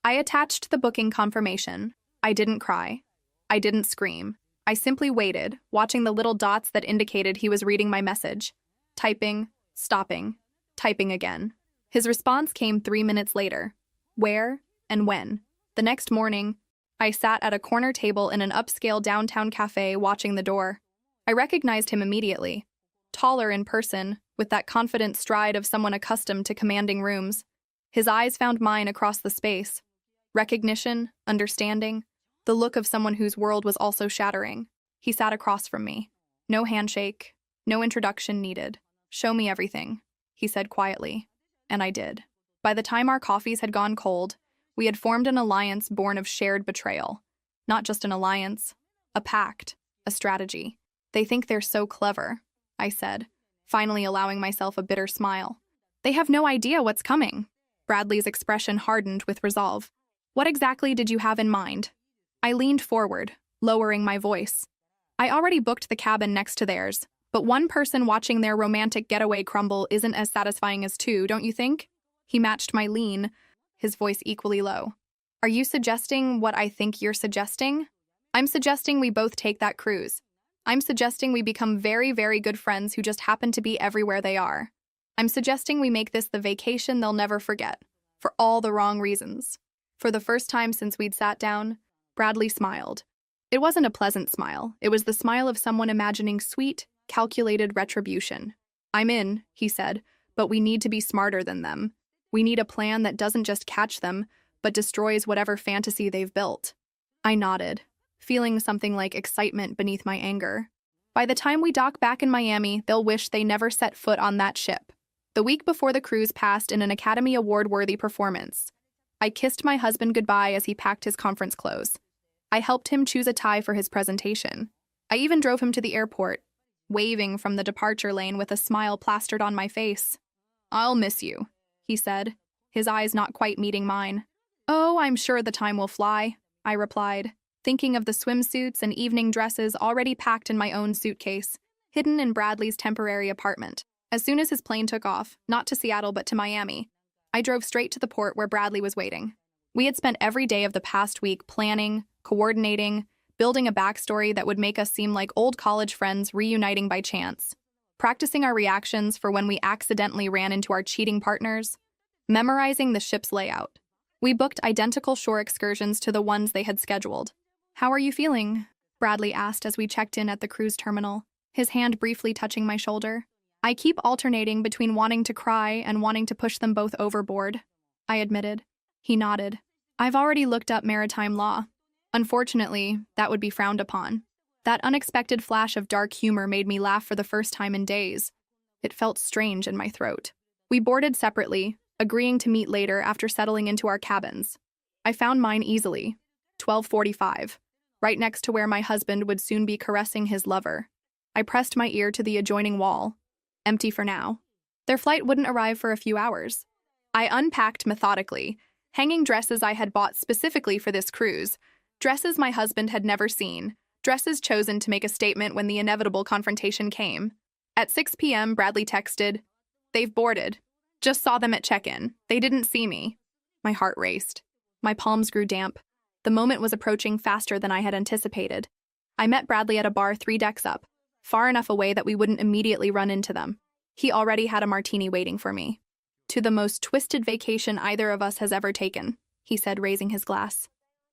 I attached the booking confirmation. I didn't cry. I didn't scream. I simply waited, watching the little dots that indicated he was reading my message. Typing, stopping, typing again. His response came 3 minutes later. Where and when? The next morning, I sat at a corner table in an upscale downtown cafe watching the door. I recognized him immediately. taller in person, with that confident stride of someone accustomed to commanding rooms. His eyes found mine across the space. Recognition, understanding, the look of someone whose world was also shattering. He sat across from me. No handshake, no introduction needed. "Show me everything," he said quietly. And I did. By the time our coffees had gone cold, we had formed an alliance born of shared betrayal. Not just an alliance, a pact, a strategy. "They think they're so clever," I said, finally allowing myself a bitter smile. "They have no idea what's coming." Bradley's expression hardened with resolve. "What exactly did you have in mind?" I leaned forward, lowering my voice. "I already booked the cabin next to theirs, but one person watching their romantic getaway crumble isn't as satisfying as two, don't you think?" He matched my lean, his voice equally low. "Are you suggesting what I think you're suggesting?" "I'm suggesting we both take that cruise. I'm suggesting we become very, very good friends who just happen to be everywhere they are. I'm suggesting we make this the vacation they'll never forget, for all the wrong reasons." For the first time since we'd sat down, Bradley smiled. It wasn't a pleasant smile. It was the smile of someone imagining sweet, calculated retribution. "I'm in," he said, "but we need to be smarter than them. We need a plan that doesn't just catch them, but destroys whatever fantasy they've built." I nodded, feeling something like excitement beneath my anger. "By the time we dock back in Miami, they'll wish they never set foot on that ship." The week before the cruise passed in an Academy Award-worthy performance. I kissed my husband goodbye as he packed his conference clothes. I helped him choose a tie for his presentation. I even drove him to the airport, waving from the departure lane with a smile plastered on my face. "I'll miss you," he said, his eyes not quite meeting mine. "Oh, I'm sure the time will fly," I replied, thinking of the swimsuits and evening dresses already packed in my own suitcase, hidden in Bradley's temporary apartment. As soon as his plane took off, not to Seattle but to Miami, I drove straight to the port where Bradley was waiting. We had spent every day of the past week planning, coordinating, building a backstory that would make us seem like old college friends reuniting by chance, practicing our reactions for when we accidentally ran into our cheating partners, memorizing the ship's layout. We booked identical shore excursions to the ones they had scheduled. "How are you feeling?" Bradley asked as we checked in at the cruise terminal, his hand briefly touching my shoulder. "I keep alternating between wanting to cry and wanting to push them both overboard," I admitted. He nodded. "I've already looked up maritime law. Unfortunately, that would be frowned upon." That unexpected flash of dark humor made me laugh for the first time in days. It felt strange in my throat. We boarded separately, agreeing to meet later after settling into our cabins. I found mine easily, 12:45, right next to where my husband would soon be caressing his lover. I pressed my ear to the adjoining wall, empty for now. Their flight wouldn't arrive for a few hours. I unpacked methodically, hanging dresses I had bought specifically for this cruise, dresses my husband had never seen, dresses chosen to make a statement when the inevitable confrontation came. At 6 p.m., Bradley texted, "They've boarded. Just saw them at check-in. They didn't see me." My heart raced. My palms grew damp. The moment was approaching faster than I had anticipated. I met Bradley at a bar 3 decks up, far enough away that we wouldn't immediately run into them. He already had a martini waiting for me. "To the most twisted vacation either of us has ever taken," he said, raising his glass.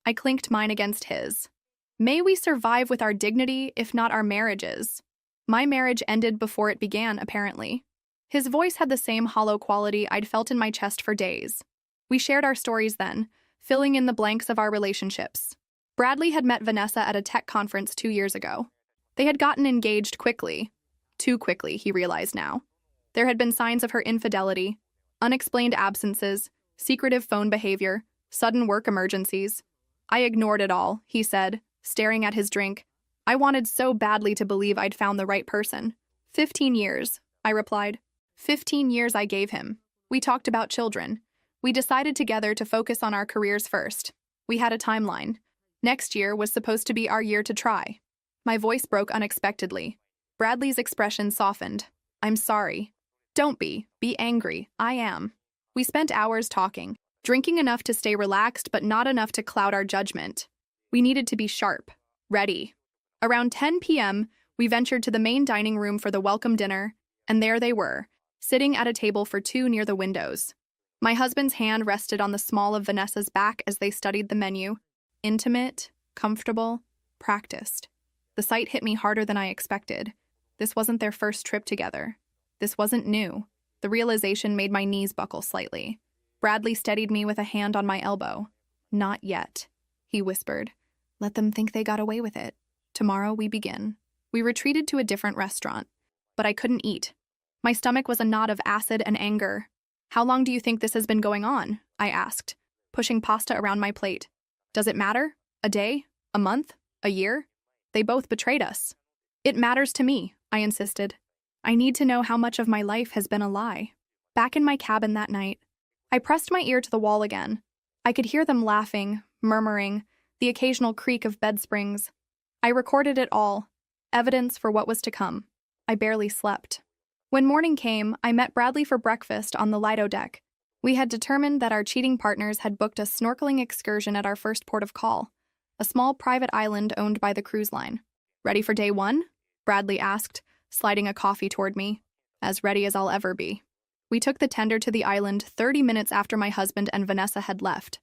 I clinked mine against his. "May we survive with our dignity, if not our marriages." My marriage ended before it began, apparently. His voice had the same hollow quality I'd felt in my chest for days. We shared our stories then, filling in the blanks of our relationships. Bradley had met Vanessa at a tech conference 2 years ago. They had gotten engaged quickly. Too quickly, he realized now. There had been signs of her infidelity, unexplained absences, secretive phone behavior, sudden work emergencies. I ignored it all, he said, staring at his drink. I wanted so badly to believe I'd found the right person. 15 years, I replied. 15 years I gave him. We talked about children. We decided together to focus on our careers first. We had a timeline. Next year was supposed to be our year to try. My voice broke unexpectedly. Bradley's expression softened. "I'm sorry." "Don't be. Be angry. I am." We spent hours talking, drinking enough to stay relaxed but not enough to cloud our judgment. We needed to be sharp, ready. Around 10 p.m., we ventured to the main dining room for the welcome dinner, and there they were, sitting at a table for 2 near the windows. My husband's hand rested on the small of Vanessa's back as they studied the menu. Intimate, comfortable, practiced. The sight hit me harder than I expected. This wasn't their first trip together. This wasn't new. The realization made my knees buckle slightly. Bradley steadied me with a hand on my elbow. "Not yet," he whispered. "Let them think they got away with it. Tomorrow we begin." We retreated to a different restaurant, but I couldn't eat. My stomach was a knot of acid and anger. "How long do you think this has been going on?" I asked, pushing pasta around my plate. "Does it matter? A day? A month? A year? They both betrayed us." "It matters to me," I insisted. "I need to know how much of my life has been a lie." Back in my cabin that night, I pressed my ear to the wall again. I could hear them laughing, murmuring, the occasional creak of bed springs. I recorded it all, evidence for what was to come. I barely slept. When morning came, I met Bradley for breakfast on the Lido deck. We had determined that our cheating partners had booked a snorkeling excursion at our first port of call, a small private island owned by the cruise line. "Ready for day one?" Bradley asked, sliding a coffee toward me. "As ready as I'll ever be." We took the tender to the island 30 minutes after my husband and Vanessa had left.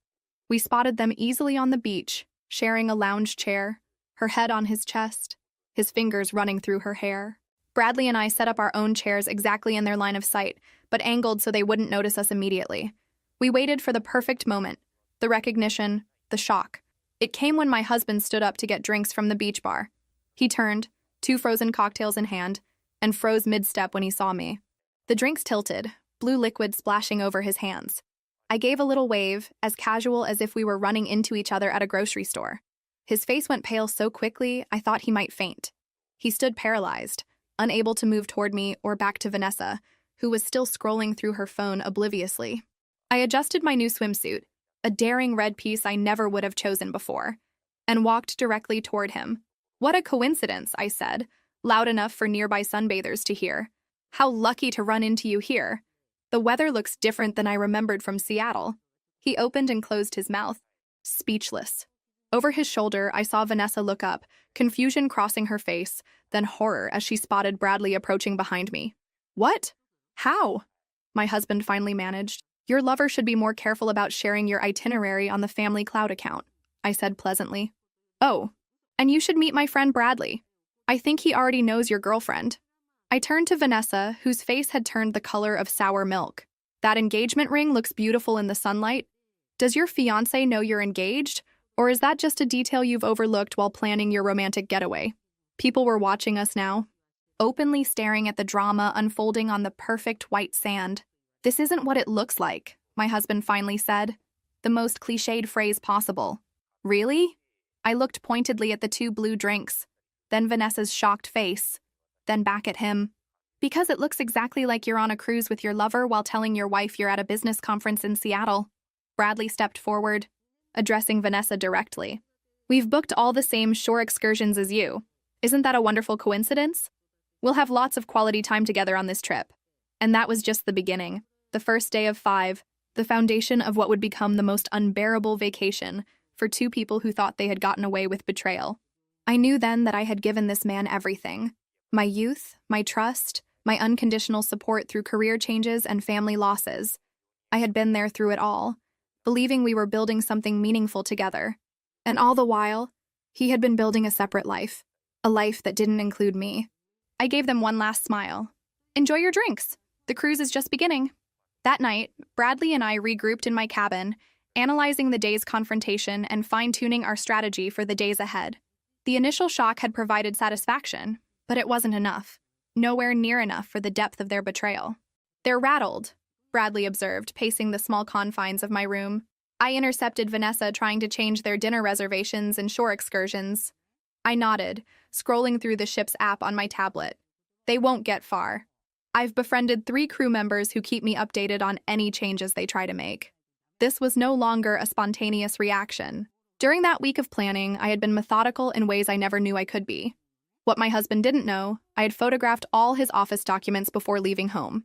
We spotted them easily on the beach, sharing a lounge chair, her head on his chest, his fingers running through her hair. Bradley and I set up our own chairs exactly in their line of sight, but angled so they wouldn't notice us immediately. We waited for the perfect moment, the recognition, the shock. It came when my husband stood up to get drinks from the beach bar. He turned, 2 frozen cocktails in hand, and froze mid-step when he saw me. The drinks tilted, blue liquid splashing over his hands. I gave a little wave, as casual as if we were running into each other at a grocery store. His face went pale so quickly I thought he might faint. He stood paralyzed, unable to move toward me or back to Vanessa, who was still scrolling through her phone obliviously. I adjusted my new swimsuit, a daring red piece I never would have chosen before, and walked directly toward him. "What a coincidence," I said, loud enough for nearby sunbathers to hear. "How lucky to run into you here. The weather looks different than I remembered from Seattle." He opened and closed his mouth, speechless. Over his shoulder, I saw Vanessa look up, confusion crossing her face, then horror as she spotted Bradley approaching behind me. "What? How?" my husband finally managed. "Your lover should be more careful about sharing your itinerary on the family cloud account," I said pleasantly. "Oh, and you should meet my friend Bradley. I think he already knows your girlfriend." I turned to Vanessa, whose face had turned the color of sour milk. "That engagement ring looks beautiful in the sunlight. Does your fiancé know you're engaged, or is that just a detail you've overlooked while planning your romantic getaway?" People were watching us now, openly staring at the drama unfolding on the perfect white sand. "This isn't what it looks like," my husband finally said, the most cliched phrase possible. "Really?" I looked pointedly at the 2 blue drinks, then Vanessa's shocked face, then back at him. "Because it looks exactly like you're on a cruise with your lover while telling your wife you're at a business conference in Seattle." Bradley stepped forward, addressing Vanessa directly. "We've booked all the same shore excursions as you. Isn't that a wonderful coincidence? We'll have lots of quality time together on this trip." And that was just the beginning, the first day of 5, the foundation of what would become the most unbearable vacation for 2 people who thought they had gotten away with betrayal. I knew then that I had given this man everything. My youth, my trust, my unconditional support through career changes and family losses. I had been there through it all, believing we were building something meaningful together. And all the while, he had been building a separate life, a life that didn't include me. I gave them one last smile. "Enjoy your drinks. The cruise is just beginning." That night, Bradley and I regrouped in my cabin, analyzing the day's confrontation and fine-tuning our strategy for the days ahead. The initial shock had provided satisfaction, but it wasn't enough. Nowhere near enough for the depth of their betrayal. "They're rattled," Bradley observed, pacing the small confines of my room. I intercepted Vanessa trying to change their dinner reservations and shore excursions. I nodded, scrolling through the ship's app on my tablet. "They won't get far. I've befriended 3 crew members who keep me updated on any changes they try to make." This was no longer a spontaneous reaction. During that week of planning, I had been methodical in ways I never knew I could be. What my husband didn't know, I had photographed all his office documents before leaving home.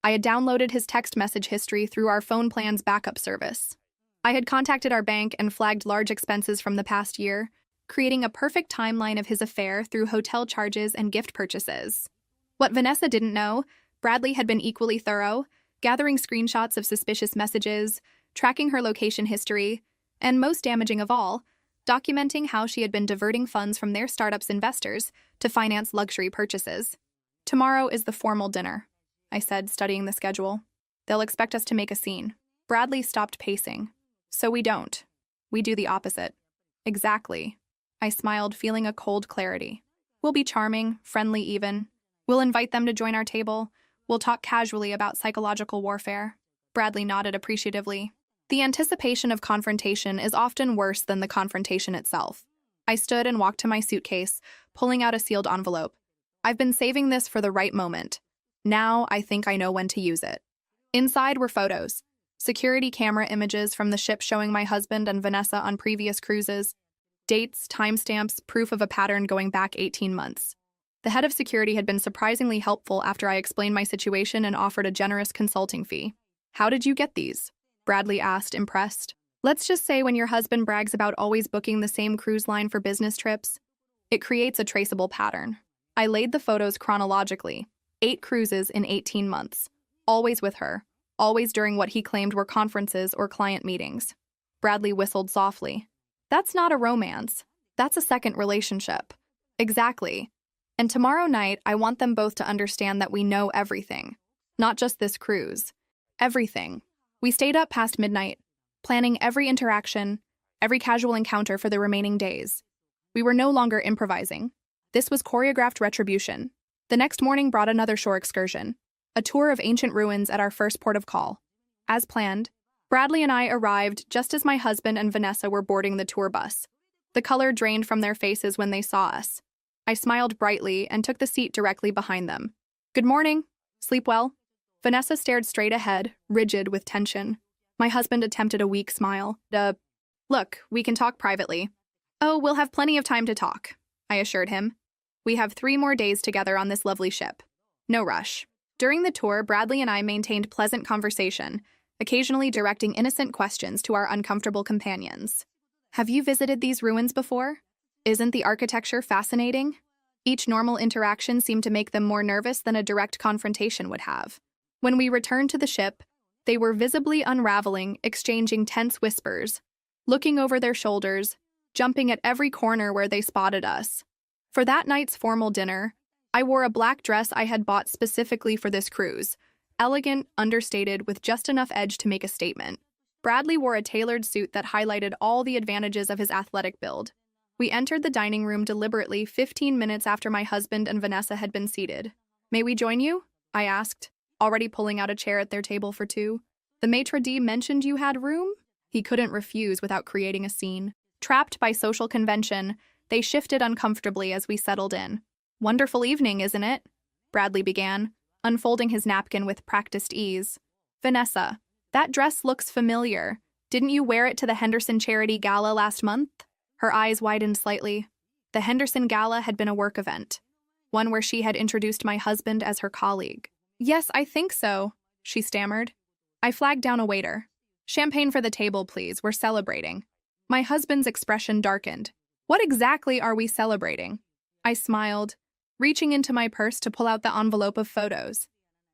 I had downloaded his text message history through our phone plan's backup service. I had contacted our bank and flagged large expenses from the past year, creating a perfect timeline of his affair through hotel charges and gift purchases. What Vanessa didn't know, Bradley had been equally thorough, gathering screenshots of suspicious messages, tracking her location history, and most damaging of all, documenting how she had been diverting funds from their startup's investors to finance luxury purchases. Tomorrow is the formal dinner, I said, studying the schedule. They'll expect us to make a scene. Bradley stopped pacing. So we don't. We do the opposite. Exactly. I smiled, feeling a cold clarity. We'll be charming, friendly even. We'll invite them to join our table. We'll talk casually about psychological warfare. Bradley nodded appreciatively. The anticipation of confrontation is often worse than the confrontation itself. I stood and walked to my suitcase, pulling out a sealed envelope. I've been saving this for the right moment. Now I think I know when to use it. Inside were photos. Security camera images from the ship showing my husband and Vanessa on previous cruises. Dates, timestamps, proof of a pattern going back 18 months. The head of security had been surprisingly helpful after I explained my situation and offered a generous consulting fee. How did you get these? Bradley asked, impressed. Let's just say when your husband brags about always booking the same cruise line for business trips, it creates a traceable pattern. I laid the photos chronologically. 8 cruises in 18 months. Always with her. Always during what he claimed were conferences or client meetings. Bradley whistled softly. That's not a romance. That's a second relationship. Exactly. And tomorrow night, I want them both to understand that we know everything. Not just this cruise. Everything. We stayed up past midnight, planning every interaction, every casual encounter for the remaining days. We were no longer improvising. This was choreographed retribution. The next morning brought another shore excursion, a tour of ancient ruins at our first port of call. As planned, Bradley and I arrived just as my husband and Vanessa were boarding the tour bus. The color drained from their faces when they saw us. I smiled brightly and took the seat directly behind them. Good morning. Sleep well? Vanessa stared straight ahead, rigid with tension. My husband attempted a weak smile. Look, we can talk privately. Oh, we'll have plenty of time to talk, I assured him. We have 3 more days together on this lovely ship. No rush. During the tour, Bradley and I maintained pleasant conversation, occasionally directing innocent questions to our uncomfortable companions. Have you visited these ruins before? Isn't the architecture fascinating? Each normal interaction seemed to make them more nervous than a direct confrontation would have. When we returned to the ship, they were visibly unraveling, exchanging tense whispers, looking over their shoulders, jumping at every corner where they spotted us. For that night's formal dinner, I wore a black dress I had bought specifically for this cruise, elegant, understated, with just enough edge to make a statement. Bradley wore a tailored suit that highlighted all the advantages of his athletic build. We entered the dining room deliberately 15 minutes after my husband and Vanessa had been seated. May we join you? I asked, already pulling out a chair at their table for 2. The maitre d' mentioned you had room? He couldn't refuse without creating a scene. Trapped by social convention, they shifted uncomfortably as we settled in. Wonderful evening, isn't it? Bradley began, unfolding his napkin with practiced ease. Vanessa, that dress looks familiar. Didn't you wear it to the Henderson Charity Gala last month? Her eyes widened slightly. The Henderson Gala had been a work event, one where she had introduced my husband as her colleague. Yes, I think so, she stammered. I flagged down a waiter. Champagne for the table, please. We're celebrating. My husband's expression darkened. What exactly are we celebrating? I smiled, reaching into my purse to pull out the envelope of photos.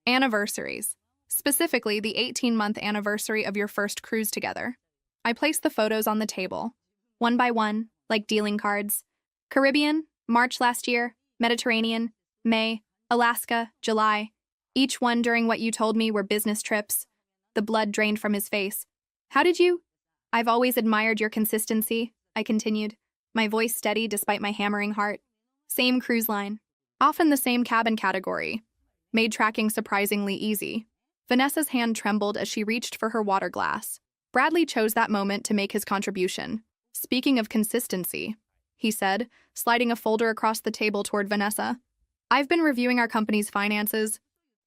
Anniversaries. Specifically, the 18-month anniversary of your first cruise together. I placed the photos on the table, one by one, like dealing cards. Caribbean, March last year. Mediterranean, May. Alaska, July. Each one during what you told me were business trips. The blood drained from his face. How did you? I've always admired your consistency, I continued, my voice steady despite my hammering heart. Same cruise line. Often the same cabin category. Made tracking surprisingly easy. Vanessa's hand trembled as she reached for her water glass. Bradley chose that moment to make his contribution. Speaking of consistency, he said, sliding a folder across the table toward Vanessa. I've been reviewing our company's finances.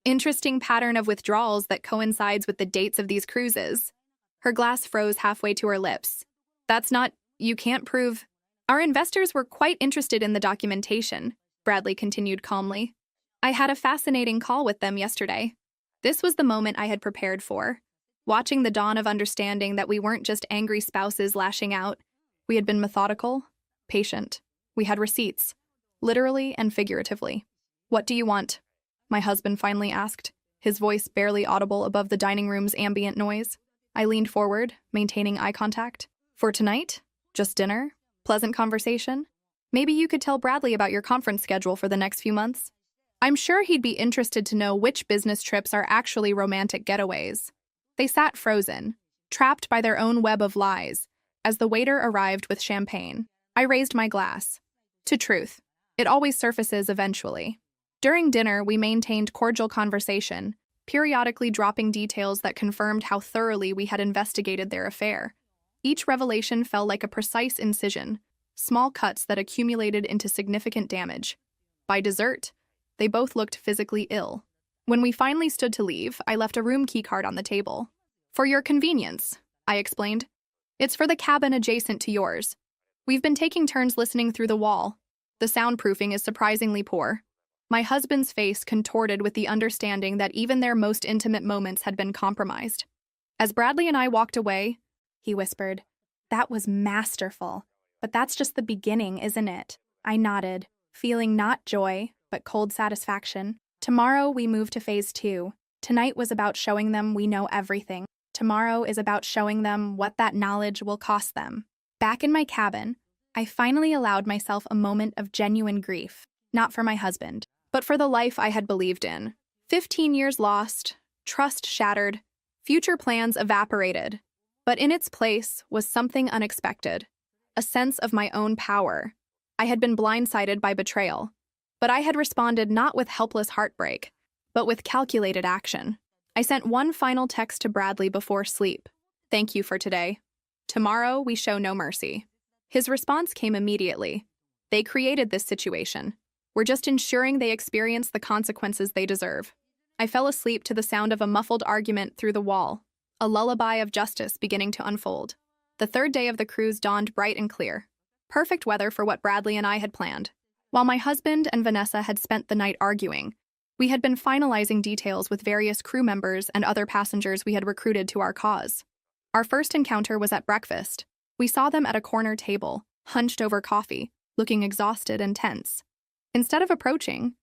Interesting pattern of withdrawals that coincides with the dates of these cruises. Her glass froze halfway to her lips. That's not, you can't prove. Our investors were quite interested in the documentation, Bradley continued calmly. I had a fascinating call with them yesterday. This was the moment I had prepared for. Watching the dawn of understanding that we weren't just angry spouses lashing out. We had been methodical, patient. We had receipts, literally and figuratively. What do you want? My husband finally asked, his voice barely audible above the dining room's ambient noise. I leaned forward, maintaining eye contact. For tonight? Just dinner? Pleasant conversation? Maybe you could tell Bradley about your conference schedule for the next few months? I'm sure he'd be interested to know which business trips are actually romantic getaways. They sat frozen, trapped by their own web of lies, as the waiter arrived with champagne. I raised my glass. To truth. It always surfaces eventually. During dinner, we maintained cordial conversation, periodically dropping details that confirmed how thoroughly we had investigated their affair. Each revelation fell like a precise incision, small cuts that accumulated into significant damage. By dessert, they both looked physically ill. When we finally stood to leave, I left a room keycard on the table. For your convenience, I explained. It's for the cabin adjacent to yours. We've been taking turns listening through the wall. The soundproofing is surprisingly poor. My husband's face contorted with the understanding that even their most intimate moments had been compromised. As Bradley and I walked away, he whispered, "That was masterful. But that's just the beginning, isn't it?" I nodded, feeling not joy, but cold satisfaction. Tomorrow we move to phase 2. Tonight was about showing them we know everything. Tomorrow is about showing them what that knowledge will cost them. Back in my cabin, I finally allowed myself a moment of genuine grief, not for my husband, but for the life I had believed in. 15 years lost, trust shattered, future plans evaporated. But in its place was something unexpected, a sense of my own power. I had been blindsided by betrayal, but I had responded not with helpless heartbreak, but with calculated action. I sent one final text to Bradley before sleep. "Thank you for today. Tomorrow we show no mercy." His response came immediately. "They created this situation. We're just ensuring they experience the consequences they deserve." I fell asleep to the sound of a muffled argument through the wall, a lullaby of justice beginning to unfold. The third day of the cruise dawned bright and clear. Perfect weather for what Bradley and I had planned. While my husband and Vanessa had spent the night arguing, we had been finalizing details with various crew members and other passengers we had recruited to our cause. Our first encounter was at breakfast. We saw them at a corner table, hunched over coffee, looking exhausted and tense. Instead of approaching,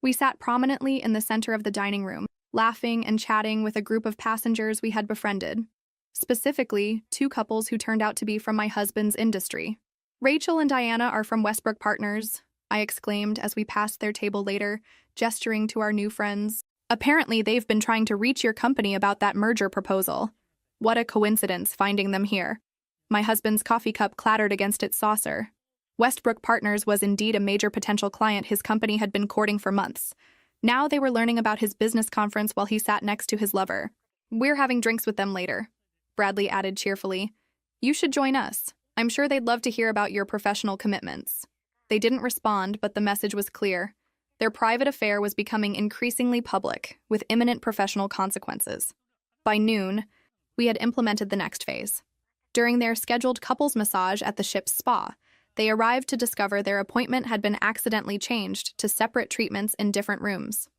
we sat prominently in the center of the dining room, laughing and chatting with a group of passengers we had befriended. Specifically, 2 couples who turned out to be from my husband's industry. "Rachel and Diana are from Westbrook Partners," I exclaimed as we passed their table later, gesturing to our new friends. "Apparently, they've been trying to reach your company about that merger proposal. What a coincidence finding them here." My husband's coffee cup clattered against its saucer. Westbrook Partners was indeed a major potential client his company had been courting for months. Now they were learning about his business conference while he sat next to his lover. "We're having drinks with them later," Bradley added cheerfully. "You should join us. I'm sure they'd love to hear about your professional commitments." They didn't respond, but the message was clear. Their private affair was becoming increasingly public, with imminent professional consequences. By noon, we had implemented the next phase. During their scheduled couples massage at the ship's spa, they arrived to discover their appointment had been accidentally changed to separate treatments in different rooms.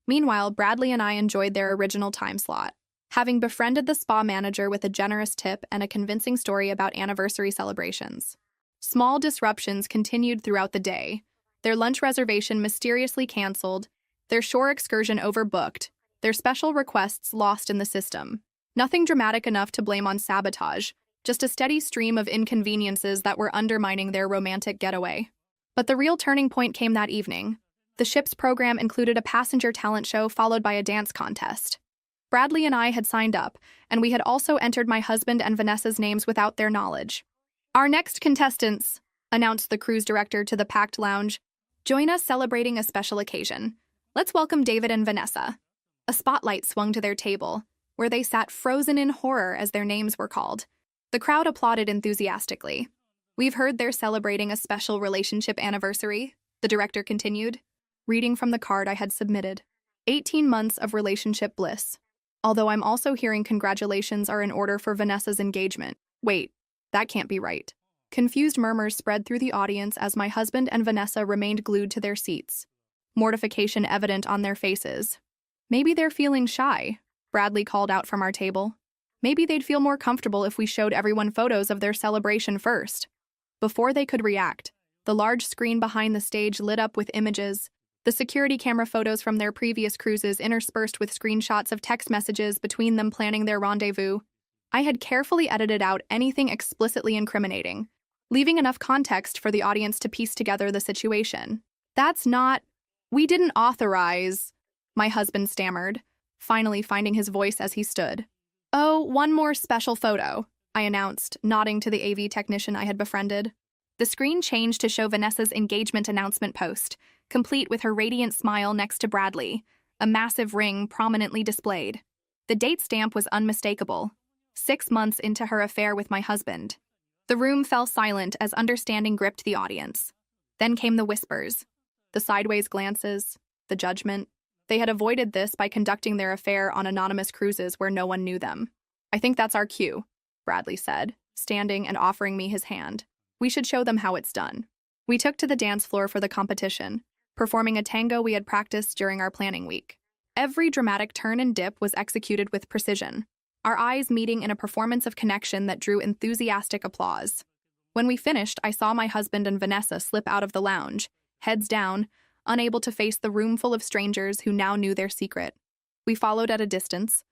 Meanwhile, Bradley and I enjoyed their original time slot, having befriended the spa manager with a generous tip and a convincing story about anniversary celebrations. Small disruptions continued throughout the day. Their lunch reservation mysteriously canceled, their shore excursion overbooked, their special requests lost in the system. Nothing dramatic enough to blame on sabotage, just a steady stream of inconveniences that were undermining their romantic getaway. But the real turning point came that evening. The ship's program included a passenger talent show followed by a dance contest. Bradley and I had signed up, and we had also entered my husband and Vanessa's names without their knowledge. "Our next contestants," announced the cruise director to the packed lounge, "join us celebrating a special occasion. Let's welcome David and Vanessa." A spotlight swung to their table, where they sat frozen in horror as their names were called. The crowd applauded enthusiastically. "We've heard they're celebrating a special relationship anniversary," the director continued, reading from the card I had submitted. 18 months of relationship bliss. Although I'm also hearing congratulations are in order for Vanessa's engagement. Wait, that can't be right. Confused murmurs spread through the audience as my husband and Vanessa remained glued to their seats, mortification evident on their faces. "Maybe they're feeling shy," Bradley called out from our table. "Maybe they'd feel more comfortable if we showed everyone photos of their celebration first." Before they could react, the large screen behind the stage lit up with images, the security camera photos from their previous cruises interspersed with screenshots of text messages between them planning their rendezvous. I had carefully edited out anything explicitly incriminating, leaving enough context for the audience to piece together the situation. "That's not..." We didn't authorize, my husband stammered, finally finding his voice as he stood. Oh, one more special photo, I announced, nodding to the AV technician I had befriended. The screen changed to show Vanessa's engagement announcement post, complete with her radiant smile next to Bradley, a massive ring prominently displayed. The date stamp was unmistakable, 6 months into her affair with my husband. The room fell silent as understanding gripped the audience. Then came the whispers, the sideways glances, the judgment. They had avoided this by conducting their affair on anonymous cruises where no one knew them. I think that's our cue, Bradley said, standing and offering me his hand. We should show them how it's done. We took to the dance floor for the competition, performing a tango we had practiced during our planning week. Every dramatic turn and dip was executed with precision, our eyes meeting in a performance of connection that drew enthusiastic applause. When we finished, I saw my husband and Vanessa slip out of the lounge, heads down, unable to face the room full of strangers who now knew their secret. We followed at a distance,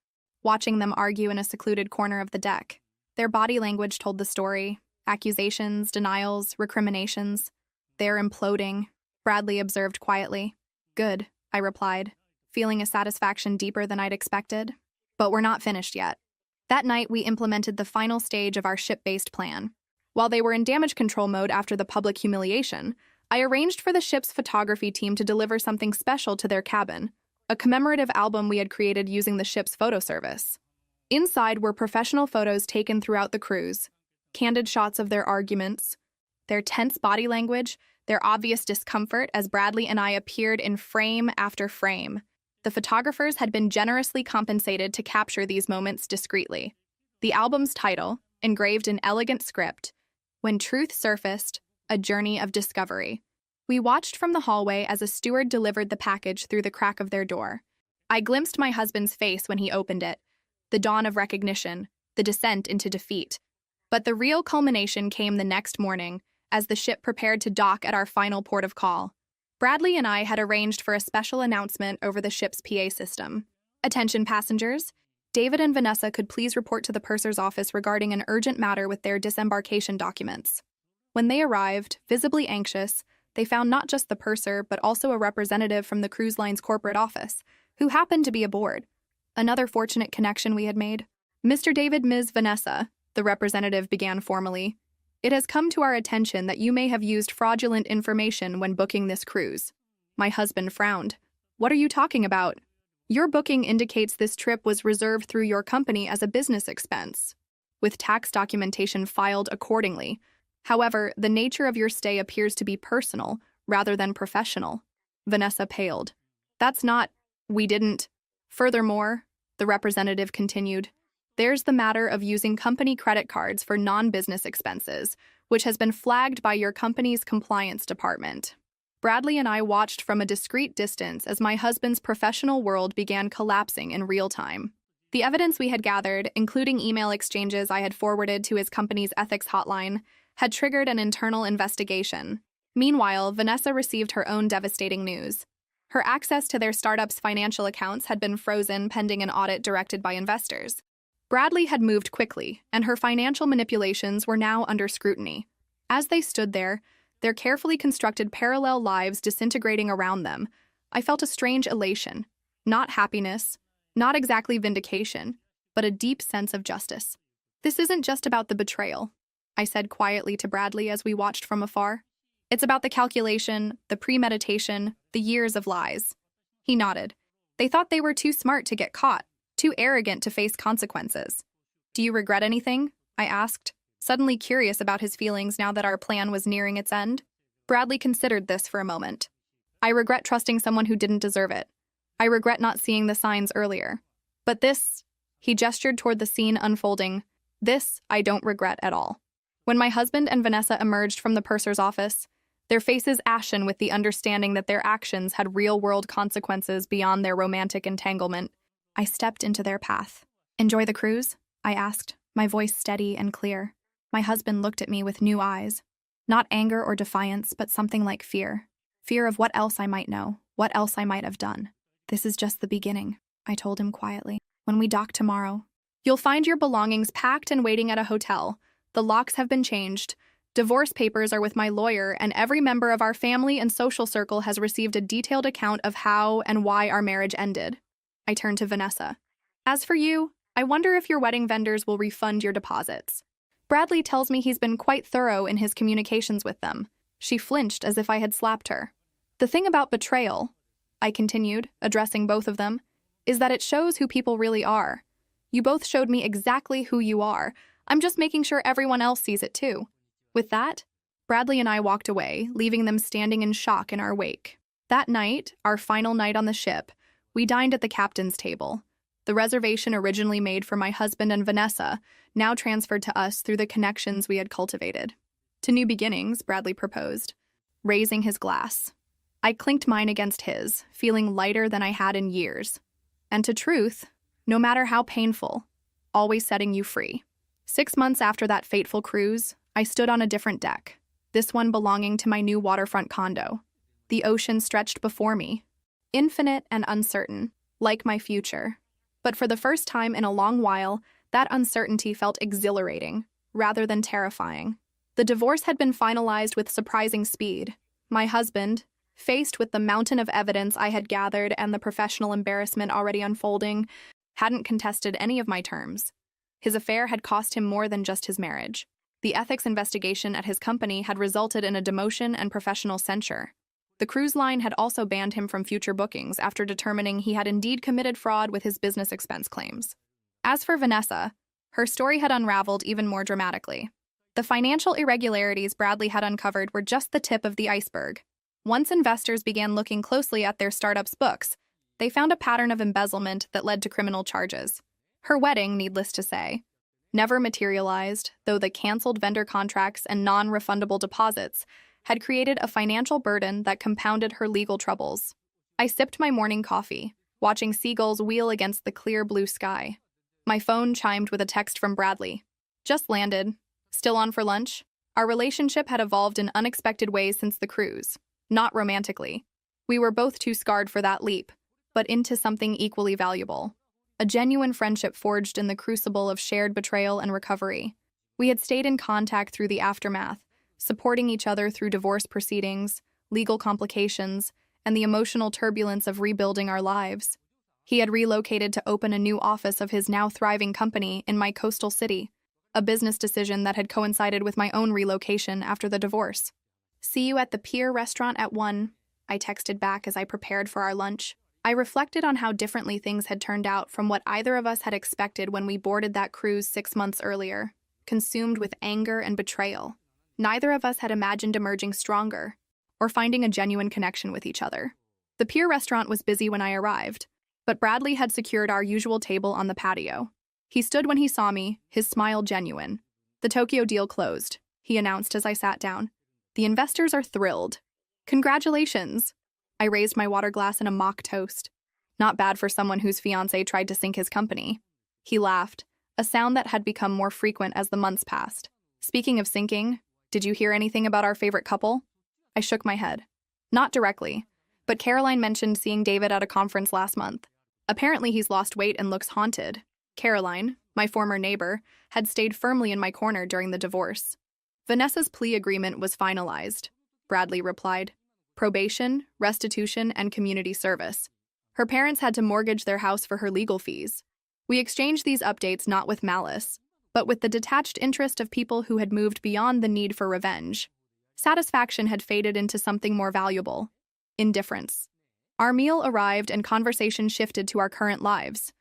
watching them argue in a secluded corner of the deck. Their body language told the story. Accusations, denials, recriminations. They're imploding, Bradley observed quietly. Good, I replied, feeling a satisfaction deeper than I'd expected. But we're not finished yet. That night, we implemented the final stage of our ship-based plan. While they were in damage control mode after the public humiliation, I arranged for the ship's photography team to deliver something special to their cabin, a commemorative album we had created using the ship's photo service. Inside were professional photos taken throughout the cruise, candid shots of their arguments, their tense body language, their obvious discomfort as Bradley and I appeared in frame after frame. The photographers had been generously compensated to capture these moments discreetly. The album's title, engraved in elegant script, When Truth Surfaced, A Journey of Discovery. We watched from the hallway as a steward delivered the package through the crack of their door. I glimpsed my husband's face when he opened it, the dawn of recognition, the descent into defeat. But the real culmination came the next morning, as the ship prepared to dock at our final port of call. Bradley and I had arranged for a special announcement over the ship's PA system. Attention passengers, David and Vanessa could please report to the purser's office regarding an urgent matter with their disembarkation documents. When they arrived, visibly anxious, they found not just the purser, but also a representative from the cruise line's corporate office, who happened to be aboard. Another fortunate connection we had made. Mr. David, Ms. Vanessa, the representative began formally. It has come to our attention that you may have used fraudulent information when booking this cruise. My husband frowned. What are you talking about? Your booking indicates this trip was reserved through your company as a business expense, with tax documentation filed accordingly. However, the nature of your stay appears to be personal rather than professional. Vanessa paled. That's not... We didn't... Furthermore, the representative continued, there's the matter of using company credit cards for non-business expenses, which has been flagged by your company's compliance department. Bradley and I watched from a discreet distance as my husband's professional world began collapsing in real time. The evidence we had gathered, including email exchanges I had forwarded to his company's ethics hotline, had triggered an internal investigation. Meanwhile, Vanessa received her own devastating news. Her access to their startup's financial accounts had been frozen pending an audit directed by investors. Bradley had moved quickly, and her financial manipulations were now under scrutiny. As they stood there, their carefully constructed parallel lives disintegrating around them, I felt a strange elation. Not happiness, not exactly vindication, but a deep sense of justice. This isn't just about the betrayal, I said quietly to Bradley as we watched from afar. It's about the calculation, the premeditation, the years of lies. He nodded. They thought they were too smart to get caught, too arrogant to face consequences. Do you regret anything? I asked, suddenly curious about his feelings now that our plan was nearing its end. Bradley considered this for a moment. I regret trusting someone who didn't deserve it. I regret not seeing the signs earlier. But this, he gestured toward the scene unfolding, this I don't regret at all. When my husband and Vanessa emerged from the purser's office, their faces ashen with the understanding that their actions had real-world consequences beyond their romantic entanglement, I stepped into their path. Enjoy the cruise? I asked, my voice steady and clear. My husband looked at me with new eyes. Not anger or defiance, but something like fear. Fear of what else I might know, what else I might have done. This is just the beginning, I told him quietly. When we dock tomorrow, you'll find your belongings packed and waiting at a hotel. The locks have been changed. Divorce papers are with my lawyer, and every member of our family and social circle has received a detailed account of how and why our marriage ended. I turned to Vanessa. As for you, I wonder if your wedding vendors will refund your deposits. Bradley tells me he's been quite thorough in his communications with them. She flinched as if I had slapped her. The thing about betrayal, I continued, addressing both of them, is that it shows who people really are. You both showed me exactly who you are. I'm just making sure everyone else sees it too. With that, Bradley and I walked away, leaving them standing in shock in our wake. That night, our final night on the ship, we dined at the captain's table. The reservation originally made for my husband and Vanessa, now transferred to us through the connections we had cultivated. To new beginnings, Bradley proposed, raising his glass. I clinked mine against his, feeling lighter than I had in years. And to truth, no matter how painful, always setting you free. 6 months after that fateful cruise, I stood on a different deck, this one belonging to my new waterfront condo. The ocean stretched before me, infinite and uncertain, like my future. But for the first time in a long while, that uncertainty felt exhilarating, rather than terrifying. The divorce had been finalized with surprising speed. My husband, faced with the mountain of evidence I had gathered and the professional embarrassment already unfolding, hadn't contested any of my terms. His affair had cost him more than just his marriage. The ethics investigation at his company had resulted in a demotion and professional censure. The cruise line had also banned him from future bookings after determining he had indeed committed fraud with his business expense claims. As for Vanessa, her story had unraveled even more dramatically. The financial irregularities Bradley had uncovered were just the tip of the iceberg. Once investors began looking closely at their startup's books, they found a pattern of embezzlement that led to criminal charges. Her wedding, needless to say, never materialized, though the canceled vendor contracts and non-refundable deposits had created a financial burden that compounded her legal troubles. I sipped my morning coffee, watching seagulls wheel against the clear blue sky. My phone chimed with a text from Bradley. Just landed. Still on for lunch? Our relationship had evolved in unexpected ways since the cruise. Not romantically. We were both too scarred for that leap, but into something equally valuable. A genuine friendship forged in the crucible of shared betrayal and recovery. We had stayed in contact through the aftermath, supporting each other through divorce proceedings, legal complications, and the emotional turbulence of rebuilding our lives. He had relocated to open a new office of his now thriving company in my coastal city, a business decision that had coincided with my own relocation after the divorce. "See you at the Pier restaurant at 1, I texted back as I prepared for our lunch. I reflected on how differently things had turned out from what either of us had expected when we boarded that cruise 6 months earlier, consumed with anger and betrayal. Neither of us had imagined emerging stronger, or finding a genuine connection with each other. The Pier restaurant was busy when I arrived, but Bradley had secured our usual table on the patio. He stood when he saw me, his smile genuine. "The Tokyo deal closed," he announced as I sat down. "The investors are thrilled. Congratulations." I raised my water glass in a mock toast. Not bad for someone whose fiancé tried to sink his company. He laughed, a sound that had become more frequent as the months passed. "Speaking of sinking, did you hear anything about our favorite couple?" I shook my head. "Not directly, but Caroline mentioned seeing David at a conference last month. Apparently he's lost weight and looks haunted." Caroline, my former neighbor, had stayed firmly in my corner during the divorce. "Vanessa's plea agreement was finalized," Bradley replied. "Probation, restitution, and community service. Her parents had to mortgage their house for her legal fees. We exchanged these updates not with malice, but with the detached interest of people who had moved beyond the need for revenge. Satisfaction had faded into something more valuable: indifference. Our meal arrived and conversation shifted to our current lives.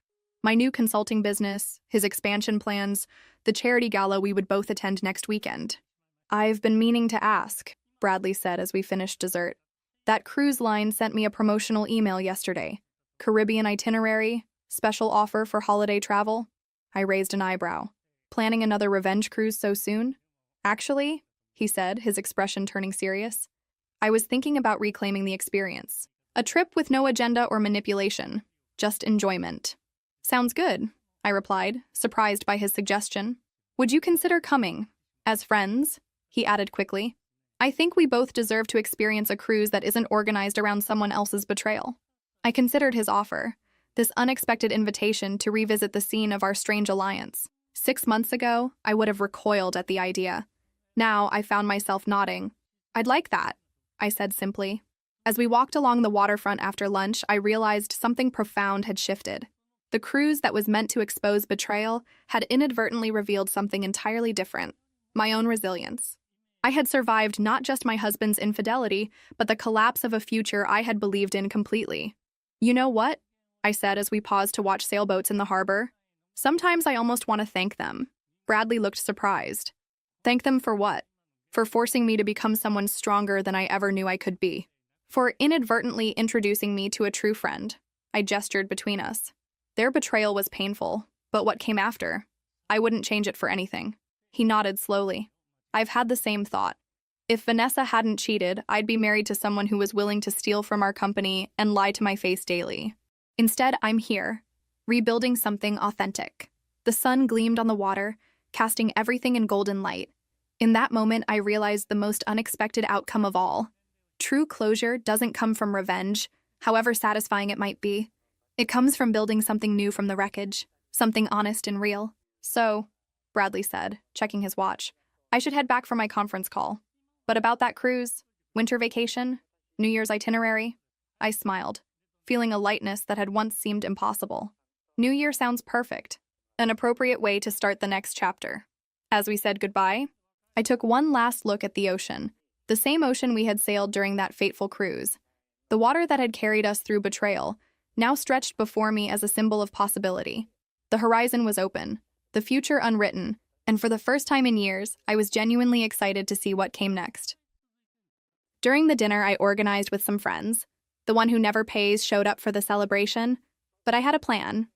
My new consulting business, his expansion plans, the charity gala we would both attend next weekend. "I've been meaning to ask," Bradley said as we finished dessert. "That cruise line sent me a promotional email yesterday. Caribbean itinerary, special offer for holiday travel." I raised an eyebrow. "Planning another revenge cruise so soon?" "Actually," he said, his expression turning serious, "I was thinking about reclaiming the experience. A trip with no agenda or manipulation, just enjoyment." "Sounds good," I replied, surprised by his suggestion. "Would you consider coming? As friends?" he added quickly. "I think we both deserve to experience a cruise that isn't organized around someone else's betrayal." I considered his offer, this unexpected invitation to revisit the scene of our strange alliance. 6 months ago, I would have recoiled at the idea. Now I found myself nodding. I'd like that, I said simply. As we walked along the waterfront after lunch, I realized something profound had shifted. The cruise that was meant to expose betrayal had inadvertently revealed something entirely different: my own resilience. I had survived not just my husband's infidelity, but the collapse of a future I had believed in completely. You know what? I said as we paused to watch sailboats in the harbor. Sometimes I almost want to thank them. Bradley looked surprised. Thank them for what? For forcing me to become someone stronger than I ever knew I could be. For inadvertently introducing me to a true friend. I gestured between us. Their betrayal was painful, but what came after? I wouldn't change it for anything. He nodded slowly. I've had the same thought. If Vanessa hadn't cheated, I'd be married to someone who was willing to steal from our company and lie to my face daily. Instead, I'm here, rebuilding something authentic. The sun gleamed on the water, casting everything in golden light. In that moment, I realized the most unexpected outcome of all. True closure doesn't come from revenge, however satisfying it might be. It comes from building something new from the wreckage, something honest and real. So, Bradley said, checking his watch, I should head back for my conference call. But about that cruise, winter vacation, New Year's itinerary, I smiled, feeling a lightness that had once seemed impossible. New Year sounds perfect, an appropriate way to start the next chapter. As we said goodbye, I took one last look at the ocean, the same ocean we had sailed during that fateful cruise. The water that had carried us through betrayal now stretched before me as a symbol of possibility. The horizon was open, the future unwritten, and for the first time in years, I was genuinely excited to see what came next. During the dinner I organized with some friends, the one who never pays showed up for the celebration, but I had a plan.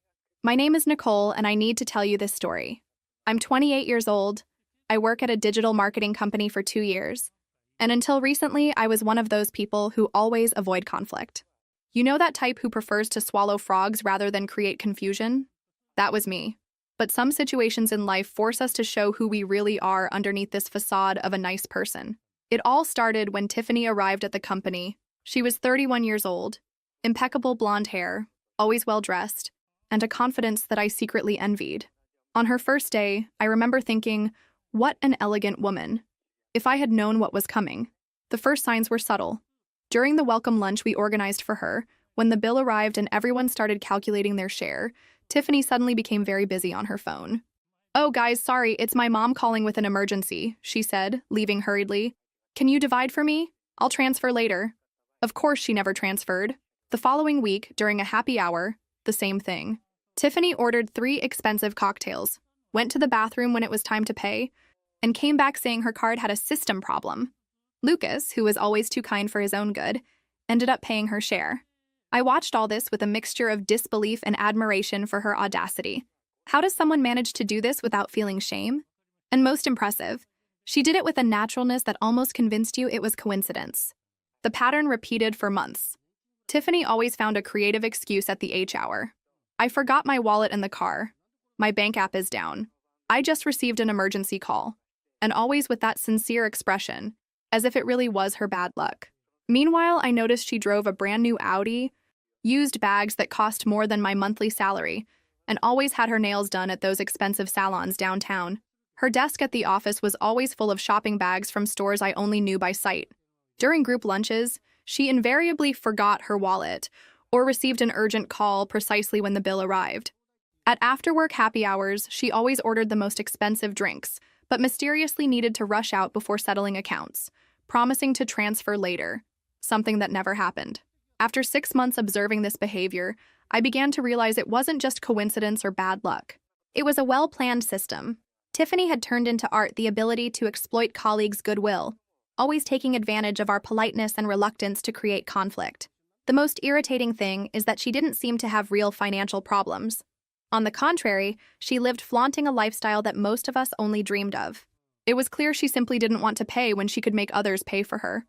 My name is Nicole, and I need to tell you this story. I'm 28 years old. I work at a digital marketing company for 2 years, and until recently, I was one of those people who always avoid conflict. You know that type who prefers to swallow frogs rather than create confusion? That was me. But some situations in life force us to show who we really are underneath this facade of a nice person. It all started when Tiffany arrived at the company. She was 31 years old, impeccable blonde hair, always well-dressed, and a confidence that I secretly envied. On her first day, I remember thinking, what an elegant woman. If I had known what was coming. The first signs were subtle. During the welcome lunch we organized for her, when the bill arrived and everyone started calculating their share, Tiffany suddenly became very busy on her phone. Oh, guys, sorry, it's my mom calling with an emergency, she said, leaving hurriedly. Can you divide for me? I'll transfer later. Of course she never transferred. The following week, during a happy hour, the same thing. Tiffany ordered 3 expensive cocktails, went to the bathroom when it was time to pay, and came back saying her card had a system problem. Lucas, who was always too kind for his own good, ended up paying her share. I watched all this with a mixture of disbelief and admiration for her audacity. How does someone manage to do this without feeling shame? And most impressive, she did it with a naturalness that almost convinced you it was coincidence. The pattern repeated for months. Tiffany always found a creative excuse at the H hour. I forgot my wallet in the car. My bank app is down. I just received an emergency call. And always with that sincere expression, as if it really was her bad luck. Meanwhile, I noticed she drove a brand new Audi, used bags that cost more than my monthly salary, and always had her nails done at those expensive salons downtown. Her desk at the office was always full of shopping bags from stores I only knew by sight. During group lunches, she invariably forgot her wallet or received an urgent call precisely when the bill arrived. At after-work happy hours, she always ordered the most expensive drinks, but mysteriously needed to rush out before settling accounts, promising to transfer later, something that never happened. After 6 months observing this behavior, I began to realize it wasn't just coincidence or bad luck. It was a well-planned system. Tiffany had turned into art the ability to exploit colleagues' goodwill, always taking advantage of our politeness and reluctance to create conflict. The most irritating thing is that she didn't seem to have real financial problems. On the contrary, she lived flaunting a lifestyle that most of us only dreamed of. It was clear she simply didn't want to pay when she could make others pay for her.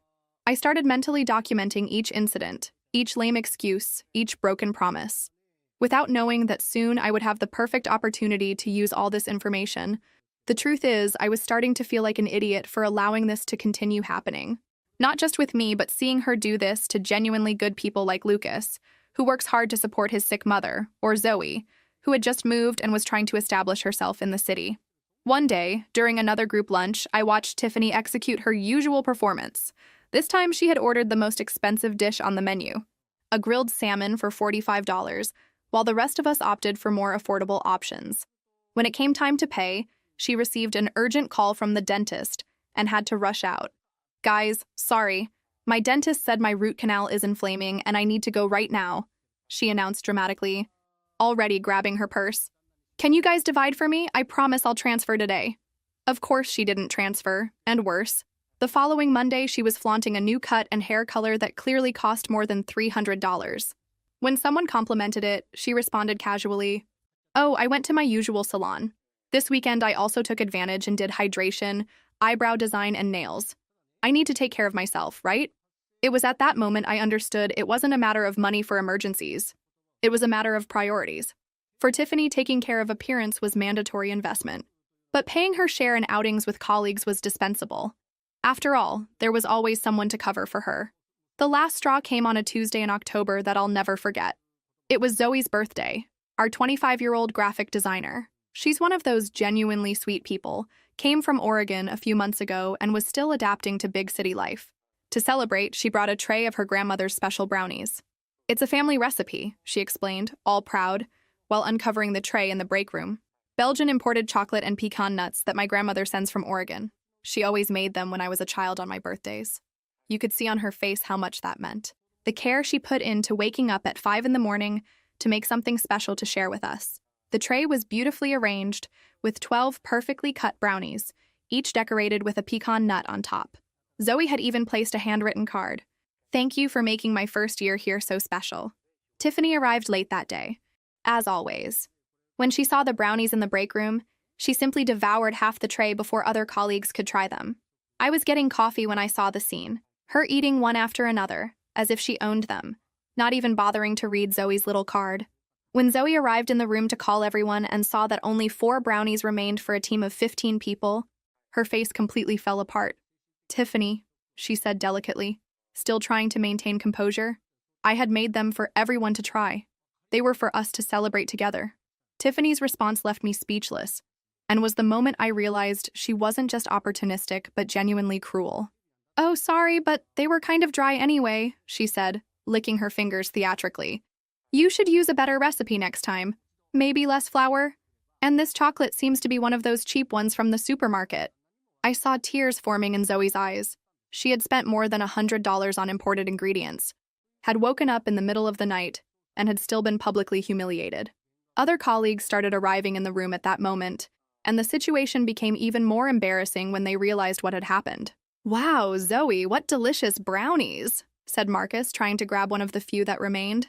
I started mentally documenting each incident, each lame excuse, each broken promise. Without knowing that soon I would have the perfect opportunity to use all this information, the truth is I was starting to feel like an idiot for allowing this to continue happening. Not just with me, but seeing her do this to genuinely good people like Lucas, who works hard to support his sick mother, or Zoe, who had just moved and was trying to establish herself in the city. One day, during another group lunch, I watched Tiffany execute her usual performance. This time, she had ordered the most expensive dish on the menu, a grilled salmon for $45, while the rest of us opted for more affordable options. When it came time to pay, she received an urgent call from the dentist and had to rush out. Guys, sorry. My dentist said my root canal is inflaming and I need to go right now, she announced dramatically, already grabbing her purse. Can you guys divide for me? I promise I'll transfer today. Of course she didn't transfer, and worse. The following Monday, she was flaunting a new cut and hair color that clearly cost more than $300. When someone complimented it, she responded casually, "Oh, I went to my usual salon. This weekend I also took advantage and did hydration, eyebrow design, and nails. I need to take care of myself, right?" It was at that moment I understood it wasn't a matter of money for emergencies. It was a matter of priorities. For Tiffany, taking care of appearance was mandatory investment. But paying her share in outings with colleagues was dispensable. After all, there was always someone to cover for her. The last straw came on a Tuesday in October that I'll never forget. It was Zoe's birthday, our 25-year-old graphic designer. She's one of those genuinely sweet people, came from Oregon a few months ago and was still adapting to big city life. To celebrate, she brought a tray of her grandmother's special brownies. "It's a family recipe," she explained, all proud, while uncovering the tray in the break room. "Belgian imported chocolate and pecan nuts that my grandmother sends from Oregon. She always made them when I was a child on my birthdays." You could see on her face how much that meant. The care she put into waking up at 5 in the morning to make something special to share with us. The tray was beautifully arranged with 12 perfectly cut brownies, each decorated with a pecan nut on top. Zoe had even placed a handwritten card. "Thank you for making my first year here so special." Tiffany arrived late that day, as always. When she saw the brownies in the break room, she simply devoured half the tray before other colleagues could try them. I was getting coffee when I saw the scene, her eating one after another, as if she owned them, not even bothering to read Zoe's little card. When Zoe arrived in the room to call everyone and saw that only 4 brownies remained for a team of 15 people, her face completely fell apart. "Tiffany," she said delicately, still trying to maintain composure, "I had made them for everyone to try. They were for us to celebrate together." Tiffany's response left me speechless, and was the moment I realized she wasn't just opportunistic, but genuinely cruel. "Oh, sorry, but they were kind of dry anyway," she said, licking her fingers theatrically. "You should use a better recipe next time. Maybe less flour. And this chocolate seems to be one of those cheap ones from the supermarket." I saw tears forming in Zoe's eyes. She had spent more than $100 on imported ingredients, had woken up in the middle of the night, and had still been publicly humiliated. Other colleagues started arriving in the room at that moment, and the situation became even more embarrassing when they realized what had happened. "Wow, Zoe, what delicious brownies," said Marcus, trying to grab one of the few that remained.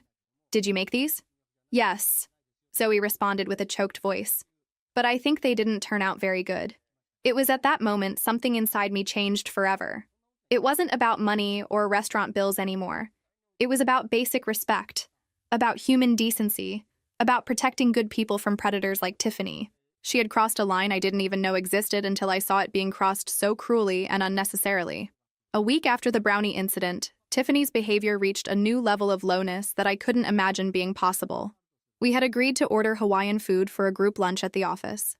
"Did you make these?" "Yes," Zoe responded with a choked voice. "But I think they didn't turn out very good." It was at that moment something inside me changed forever. It wasn't about money or restaurant bills anymore. It was about basic respect, about human decency, about protecting good people from predators like Tiffany. She had crossed a line I didn't even know existed until I saw it being crossed so cruelly and unnecessarily. A week after the brownie incident, Tiffany's behavior reached a new level of lowness that I couldn't imagine being possible. We had agreed to order Hawaiian food for a group lunch at the office.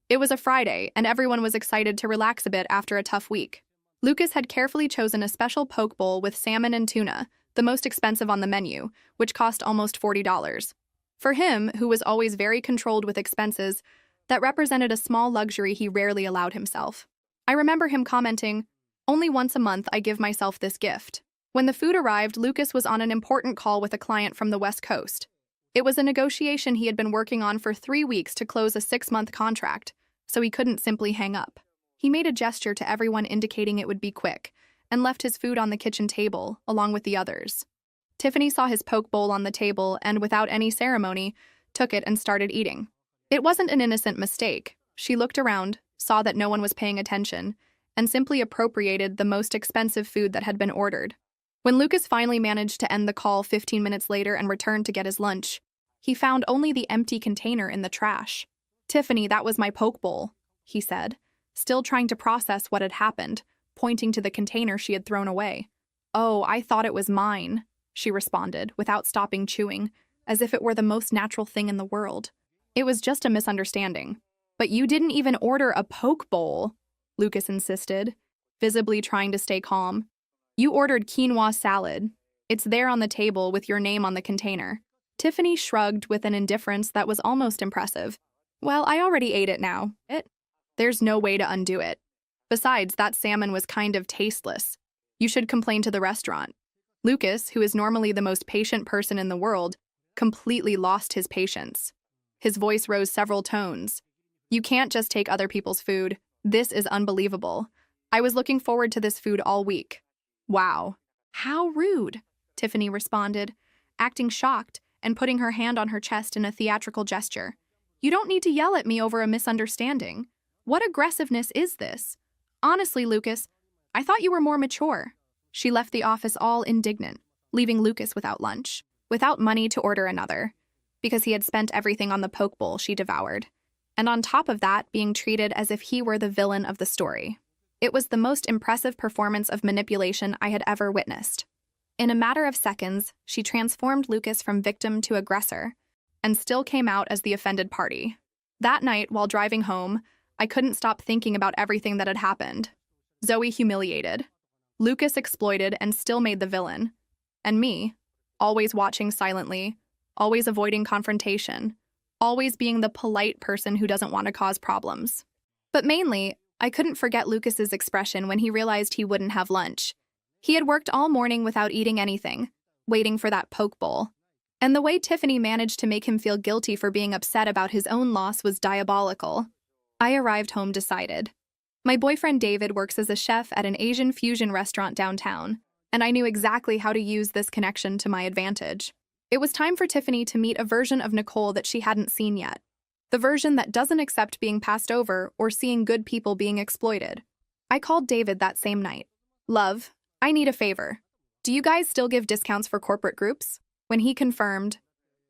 It was a Friday, and everyone was excited to relax a bit after a tough week. Lucas had carefully chosen a special poke bowl with salmon and tuna, the most expensive on the menu, which cost almost $40. For him, who was always very controlled with expenses, that represented a small luxury he rarely allowed himself. I remember him commenting, "Only once a month I give myself this gift." When the food arrived, Lucas was on an important call with a client from the West Coast. It was a negotiation he had been working on for 3 weeks to close a 6-month contract, so he couldn't simply hang up. He made a gesture to everyone indicating it would be quick, and left his food on the kitchen table, along with the others. Tiffany saw his poke bowl on the table and, without any ceremony, took it and started eating. It wasn't an innocent mistake. She looked around, saw that no one was paying attention, and simply appropriated the most expensive food that had been ordered. When Lucas finally managed to end the call 15 minutes later and returned to get his lunch, he found only the empty container in the trash. "Tiffany, that was my poke bowl," he said, still trying to process what had happened, pointing to the container she had thrown away. "Oh, I thought it was mine," she responded, without stopping chewing, as if it were the most natural thing in the world. "It was just a misunderstanding." But you didn't even order a poke bowl, Lucas insisted, visibly trying to stay calm. You ordered quinoa salad. It's there on the table with your name on the container. Tiffany shrugged with an indifference that was almost impressive. Well, I already ate it now. There's no way to undo it. Besides, that salmon was kind of tasteless. You should complain to the restaurant. Lucas, who is normally the most patient person in the world, completely lost his patience. His voice rose several tones. You can't just take other people's food. This is unbelievable. I was looking forward to this food all week. Wow. How rude, Tiffany responded, acting shocked and putting her hand on her chest in a theatrical gesture. You don't need to yell at me over a misunderstanding. What aggressiveness is this? Honestly, Lucas, I thought you were more mature. She left the office all indignant, leaving Lucas without lunch, without money to order another, because he had spent everything on the poke bowl she devoured. And on top of that, being treated as if he were the villain of the story. It was the most impressive performance of manipulation I had ever witnessed. In a matter of seconds, she transformed Lucas from victim to aggressor, and still came out as the offended party. That night, while driving home, I couldn't stop thinking about everything that had happened. Zoe humiliated. Lucas exploited and still made the villain. And me, always watching silently, always avoiding confrontation, always being the polite person who doesn't want to cause problems. But mainly, I couldn't forget Lucas's expression when he realized he wouldn't have lunch. He had worked all morning without eating anything, waiting for that poke bowl. And the way Tiffany managed to make him feel guilty for being upset about his own loss was diabolical. I arrived home decided. My boyfriend David works as a chef at an Asian fusion restaurant downtown, and I knew exactly how to use this connection to my advantage. It was time for Tiffany to meet a version of Nicole that she hadn't seen yet. The version that doesn't accept being passed over or seeing good people being exploited. I called David that same night. Love, I need a favor. Do you guys still give discounts for corporate groups? When he confirmed,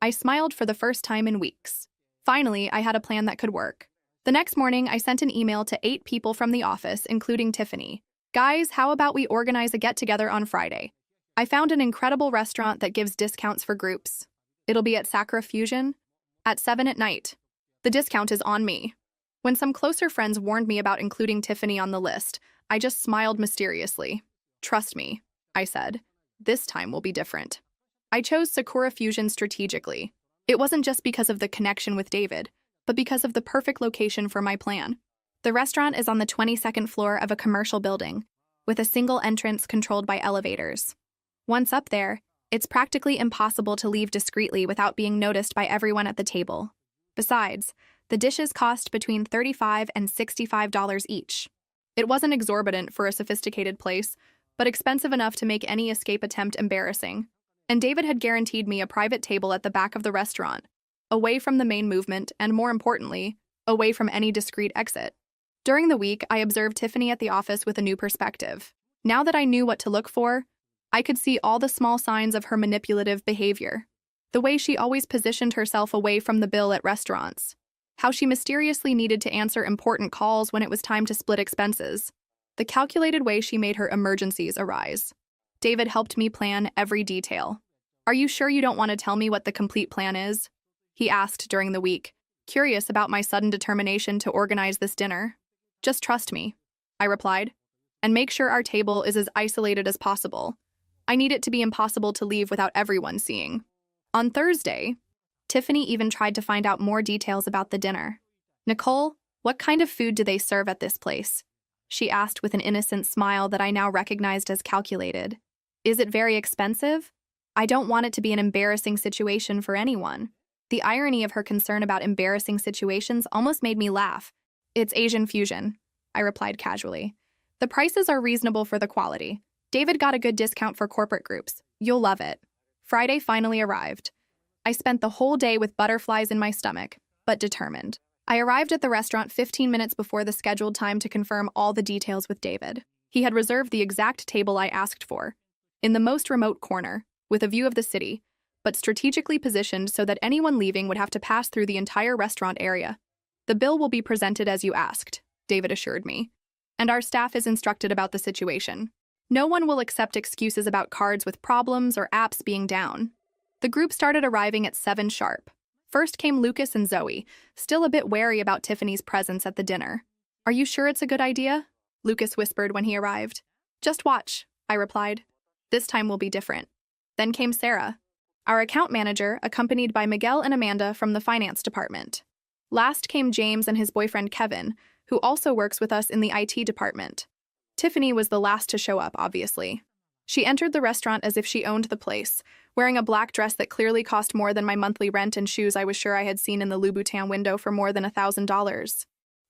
I smiled for the first time in weeks. Finally, I had a plan that could work. The next morning, I sent an email to 8 people from the office, including Tiffany. Guys, how about we organize a get-together on Friday? I found an incredible restaurant that gives discounts for groups. It'll be at Sakura Fusion at 7 at night. The discount is on me. When some closer friends warned me about including Tiffany on the list, I just smiled mysteriously. Trust me, I said. This time will be different. I chose Sakura Fusion strategically. It wasn't just because of the connection with David, but because of the perfect location for my plan. The restaurant is on the 22nd floor of a commercial building, with a single entrance controlled by elevators. Once up there, it's practically impossible to leave discreetly without being noticed by everyone at the table. Besides, the dishes cost between $35 and $65 each. It wasn't exorbitant for a sophisticated place, but expensive enough to make any escape attempt embarrassing. And David had guaranteed me a private table at the back of the restaurant, away from the main movement, and more importantly, away from any discreet exit. During the week, I observed Tiffany at the office with a new perspective. Now that I knew what to look for, I could see all the small signs of her manipulative behavior. The way she always positioned herself away from the bill at restaurants. How she mysteriously needed to answer important calls when it was time to split expenses. The calculated way she made her emergencies arise. David helped me plan every detail. Are you sure you don't want to tell me what the complete plan is? He asked during the week, curious about my sudden determination to organize this dinner. Just trust me, I replied, and make sure our table is as isolated as possible. I need it to be impossible to leave without everyone seeing. On Thursday, Tiffany even tried to find out more details about the dinner. Nicole, what kind of food do they serve at this place? She asked with an innocent smile that I now recognized as calculated. Is it very expensive? I don't want it to be an embarrassing situation for anyone. The irony of her concern about embarrassing situations almost made me laugh. It's Asian fusion, I replied casually. The prices are reasonable for the quality. David got a good discount for corporate groups. You'll love it. Friday finally arrived. I spent the whole day with butterflies in my stomach, but determined. I arrived at the restaurant 15 minutes before the scheduled time to confirm all the details with David. He had reserved the exact table I asked for, in the most remote corner, with a view of the city, but strategically positioned so that anyone leaving would have to pass through the entire restaurant area. The bill will be presented as you asked, David assured me, and our staff is instructed about the situation. No one will accept excuses about cards with problems or apps being down. The group started arriving at 7 sharp. First came Lucas and Zoe, still a bit wary about Tiffany's presence at the dinner. "Are you sure it's a good idea?" Lucas whispered when he arrived. "Just watch," I replied. "This time will be different." Then came Sarah, our account manager, accompanied by Miguel and Amanda from the finance department. Last came James and his boyfriend Kevin, who also works with us in the IT department. Tiffany was the last to show up, obviously. She entered the restaurant as if she owned the place, wearing a black dress that clearly cost more than my monthly rent and shoes I was sure I had seen in the Louboutin window for more than $1,000.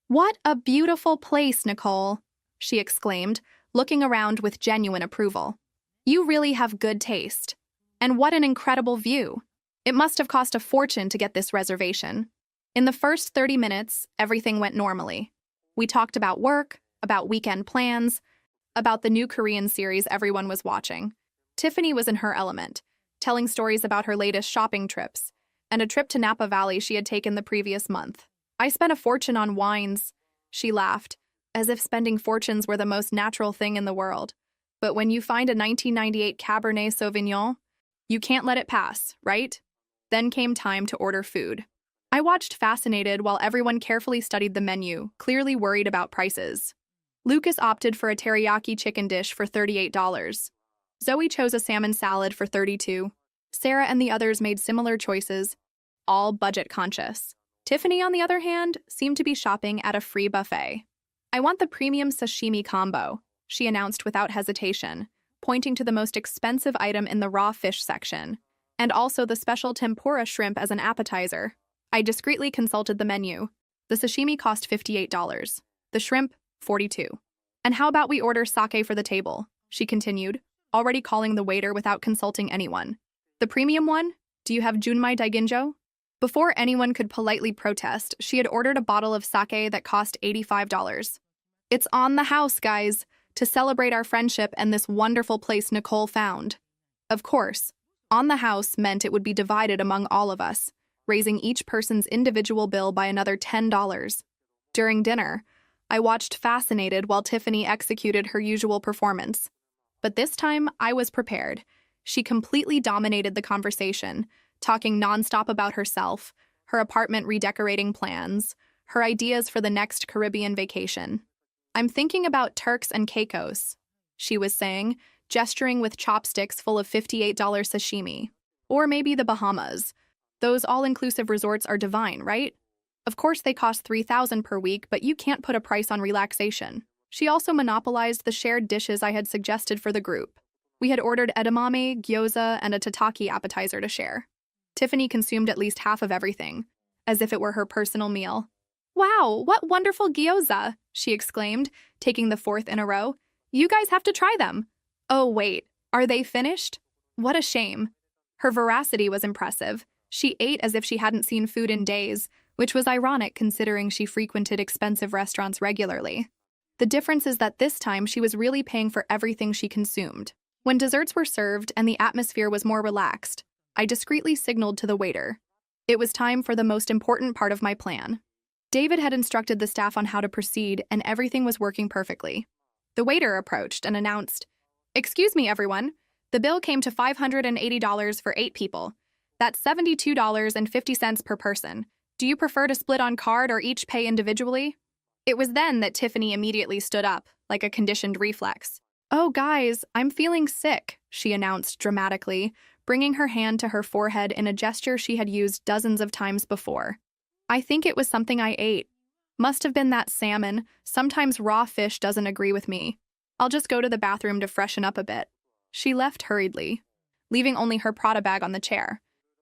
"What a beautiful place, Nicole," she exclaimed, looking around with genuine approval. "You really have good taste. And what an incredible view. It must have cost a fortune to get this reservation." In the first 30 minutes, everything went normally. We talked about work, about weekend plans, about the new Korean series everyone was watching. Tiffany was in her element, telling stories about her latest shopping trips and a trip to Napa Valley she had taken the previous month. "I spent a fortune on wines," she laughed, as if spending fortunes were the most natural thing in the world. "But when you find a 1998 Cabernet Sauvignon, you can't let it pass, right?" Then came time to order food. I watched fascinated while everyone carefully studied the menu, clearly worried about prices. Lucas opted for a teriyaki chicken dish for $38. Zoe chose a salmon salad for $32. Sarah and the others made similar choices, all budget-conscious. Tiffany, on the other hand, seemed to be shopping at a free buffet. "I want the premium sashimi combo," she announced without hesitation, pointing to the most expensive item in the raw fish section, and also the special tempura shrimp as an appetizer. I discreetly consulted the menu. The sashimi cost $58. The shrimp, $42. "And how about we order sake for the table?" she continued, already calling the waiter without consulting anyone. "The premium one? Do you have Junmai Daiginjo?" Before anyone could politely protest, she had ordered a bottle of sake that cost $85. "It's on the house, guys, to celebrate our friendship and this wonderful place Nicole found." Of course, on the house meant it would be divided among all of us, raising each person's individual bill by another $10. During dinner, I watched fascinated while Tiffany executed her usual performance. But this time, I was prepared. She completely dominated the conversation, talking nonstop about herself, her apartment redecorating plans, her ideas for the next Caribbean vacation. "I'm thinking about Turks and Caicos," she was saying, gesturing with chopsticks full of $58 sashimi. "Or maybe the Bahamas. Those all-inclusive resorts are divine, right? Of course they cost $3,000 per week, but you can't put a price on relaxation." She also monopolized the shared dishes I had suggested for the group. We had ordered edamame, gyoza, and a tataki appetizer to share. Tiffany consumed at least half of everything, as if it were her personal meal. "Wow, what wonderful gyoza!" she exclaimed, taking the fourth in a row. "You guys have to try them." "Oh, wait, are they finished?" What a shame. Her veracity was impressive. She ate as if she hadn't seen food in days, which was ironic considering she frequented expensive restaurants regularly. The difference is that this time she was really paying for everything she consumed. When desserts were served and the atmosphere was more relaxed, I discreetly signaled to the waiter. It was time for the most important part of my plan. David had instructed the staff on how to proceed, and everything was working perfectly. The waiter approached and announced, "Excuse me, everyone. The bill came to $580 for 8 people. That's $72.50 per person. Do you prefer to split on card or each pay individually?" It was then that Tiffany immediately stood up, like a conditioned reflex. "Oh, guys, I'm feeling sick," she announced dramatically, bringing her hand to her forehead in a gesture she had used dozens of times before. "I think it was something I ate. Must have been that salmon. Sometimes raw fish doesn't agree with me. I'll just go to the bathroom to freshen up a bit." She left hurriedly, leaving only her Prada bag on the chair,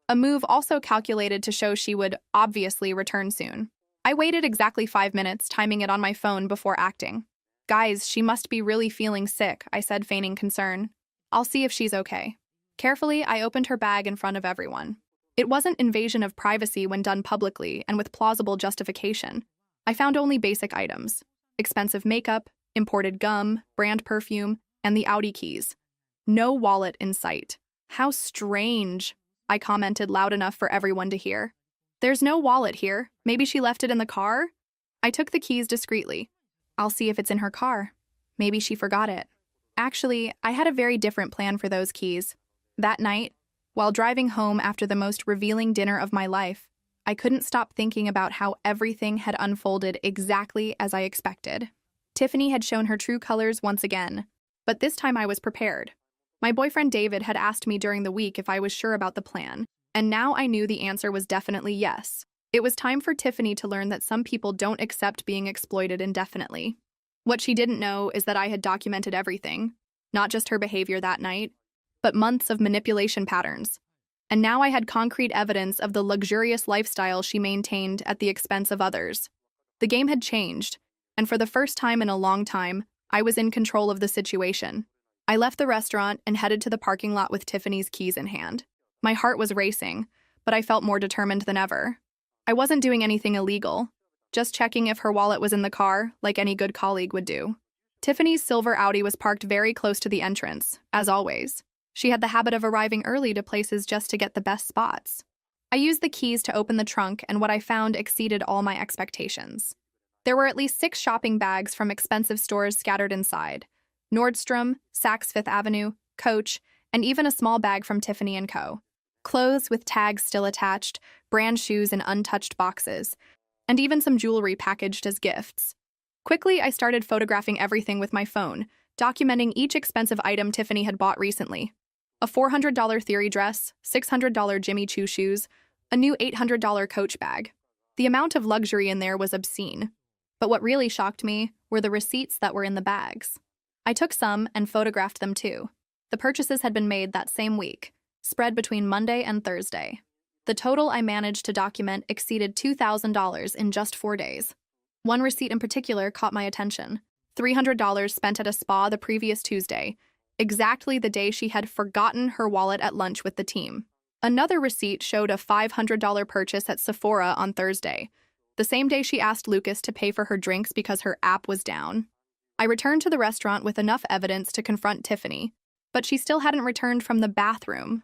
a move also calculated to show she would obviously return soon. I waited exactly 5 minutes, timing it on my phone before acting. "Guys, she must be really feeling sick," I said, feigning concern. "I'll see if she's okay." Carefully, I opened her bag in front of everyone. It wasn't invasion of privacy when done publicly and with plausible justification. I found only basic items: expensive makeup, imported gum, brand perfume, and the Audi keys. No wallet in sight. "How strange," I commented loud enough for everyone to hear. "There's no wallet here. Maybe she left it in the car?" I took the keys discreetly. "I'll see if it's in her car. Maybe she forgot it." Actually, I had a very different plan for those keys. That night, while driving home after the most revealing dinner of my life, I couldn't stop thinking about how everything had unfolded exactly as I expected. Tiffany had shown her true colors once again, but this time I was prepared. My boyfriend David had asked me during the week if I was sure about the plan, and now I knew the answer was definitely yes. It was time for Tiffany to learn that some people don't accept being exploited indefinitely. What she didn't know is that I had documented everything, not just her behavior that night, but months of manipulation patterns. And now I had concrete evidence of the luxurious lifestyle she maintained at the expense of others. The game had changed, and for the first time in a long time, I was in control of the situation. I left the restaurant and headed to the parking lot with Tiffany's keys in hand. My heart was racing, but I felt more determined than ever. I wasn't doing anything illegal, just checking if her wallet was in the car, like any good colleague would do. Tiffany's silver Audi was parked very close to the entrance, as always. She had the habit of arriving early to places just to get the best spots. I used the keys to open the trunk, and what I found exceeded all my expectations. There were at least 6 shopping bags from expensive stores scattered inside: Nordstrom, Saks Fifth Avenue, Coach, and even a small bag from Tiffany & Co. Clothes with tags still attached, brand shoes in untouched boxes, and even some jewelry packaged as gifts. Quickly, I started photographing everything with my phone, documenting each expensive item Tiffany had bought recently. A $400 Theory dress, $600 Jimmy Choo shoes, a new $800 Coach bag. The amount of luxury in there was obscene. But what really shocked me were the receipts that were in the bags. I took some and photographed them too. The purchases had been made that same week, spread between Monday and Thursday. The total I managed to document exceeded $2,000 in just 4 days. One receipt in particular caught my attention: $300 spent at a spa the previous Tuesday, exactly the day she had forgotten her wallet at lunch with the team. Another receipt showed a $500 purchase at Sephora on Thursday, the same day she asked Lucas to pay for her drinks because her app was down. I returned to the restaurant with enough evidence to confront Tiffany, but she still hadn't returned from the bathroom.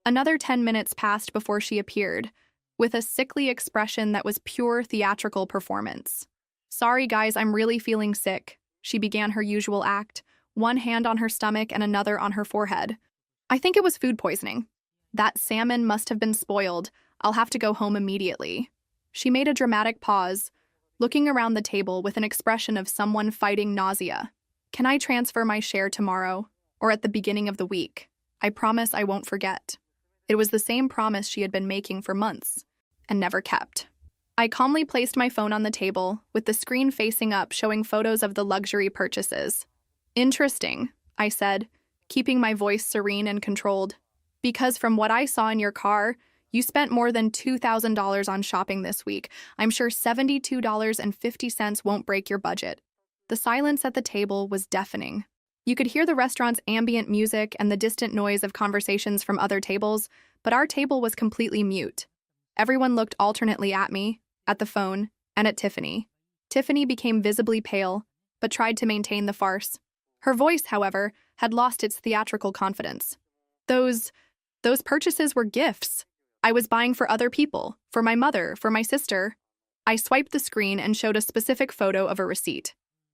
Another 10 minutes passed before she appeared, with a sickly expression that was pure theatrical performance. "Sorry guys, I'm really feeling sick," she began her usual act, one hand on her stomach and another on her forehead. "I think it was food poisoning. That salmon must have been spoiled. I'll have to go home immediately." She made a dramatic pause, looking around the table with an expression of someone fighting nausea. "Can I transfer my share tomorrow, or at the beginning of the week? I promise I won't forget." It was the same promise she had been making for months, and never kept. I calmly placed my phone on the table, with the screen facing up showing photos of the luxury purchases. "Interesting," I said, keeping my voice serene and controlled. "Because from what I saw in your car, you spent more than $2,000 on shopping this week. I'm sure $72.50 won't break your budget." The silence at the table was deafening. You could hear the restaurant's ambient music and the distant noise of conversations from other tables, but our table was completely mute. Everyone looked alternately at me, at the phone, and at Tiffany. Tiffany became visibly pale, but tried to maintain the farce. Her voice, however, had lost its theatrical confidence. Those purchases were gifts. I was buying for other people, for my mother, for my sister. I swiped the screen and showed a specific photo of a receipt.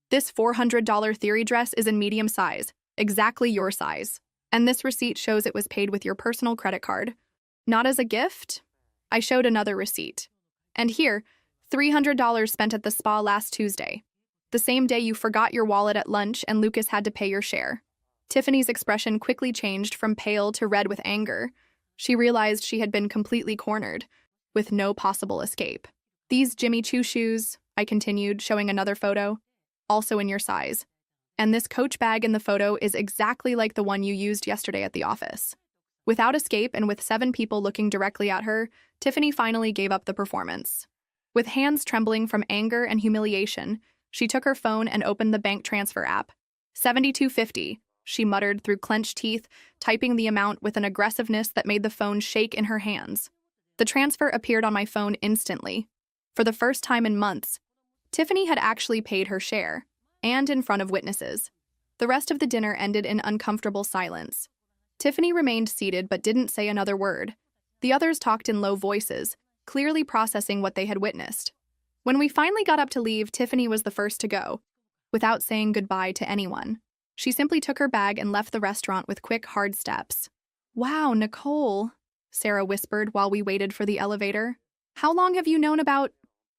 "This $400 Theory dress is in medium size, exactly your size. And this receipt shows it was paid with your personal credit card. Not as a gift?" I showed another receipt. "And here, $300 spent at the spa last Tuesday, the same day you forgot your wallet at lunch and Lucas had to pay your share." Tiffany's expression quickly changed from pale to red with anger. She realized she had been completely cornered, with no possible escape. "These Jimmy Choo shoes," I continued, showing another photo, "also in your size. And this Coach bag in the photo is exactly like the one you used yesterday at the office." Without escape and with 7 people looking directly at her, Tiffany finally gave up the performance. With hands trembling from anger and humiliation, she took her phone and opened the bank transfer app. $72.50, she muttered through clenched teeth, typing the amount with an aggressiveness that made the phone shake in her hands. The transfer appeared on my phone instantly. For the first time in months, Tiffany had actually paid her share, and in front of witnesses. The rest of the dinner ended in uncomfortable silence. Tiffany remained seated but didn't say another word. The others talked in low voices, clearly processing what they had witnessed. When we finally got up to leave, Tiffany was the first to go, without saying goodbye to anyone. She simply took her bag and left the restaurant with quick, hard steps. "Wow, Nicole," Sarah whispered while we waited for the elevator. How long have you known about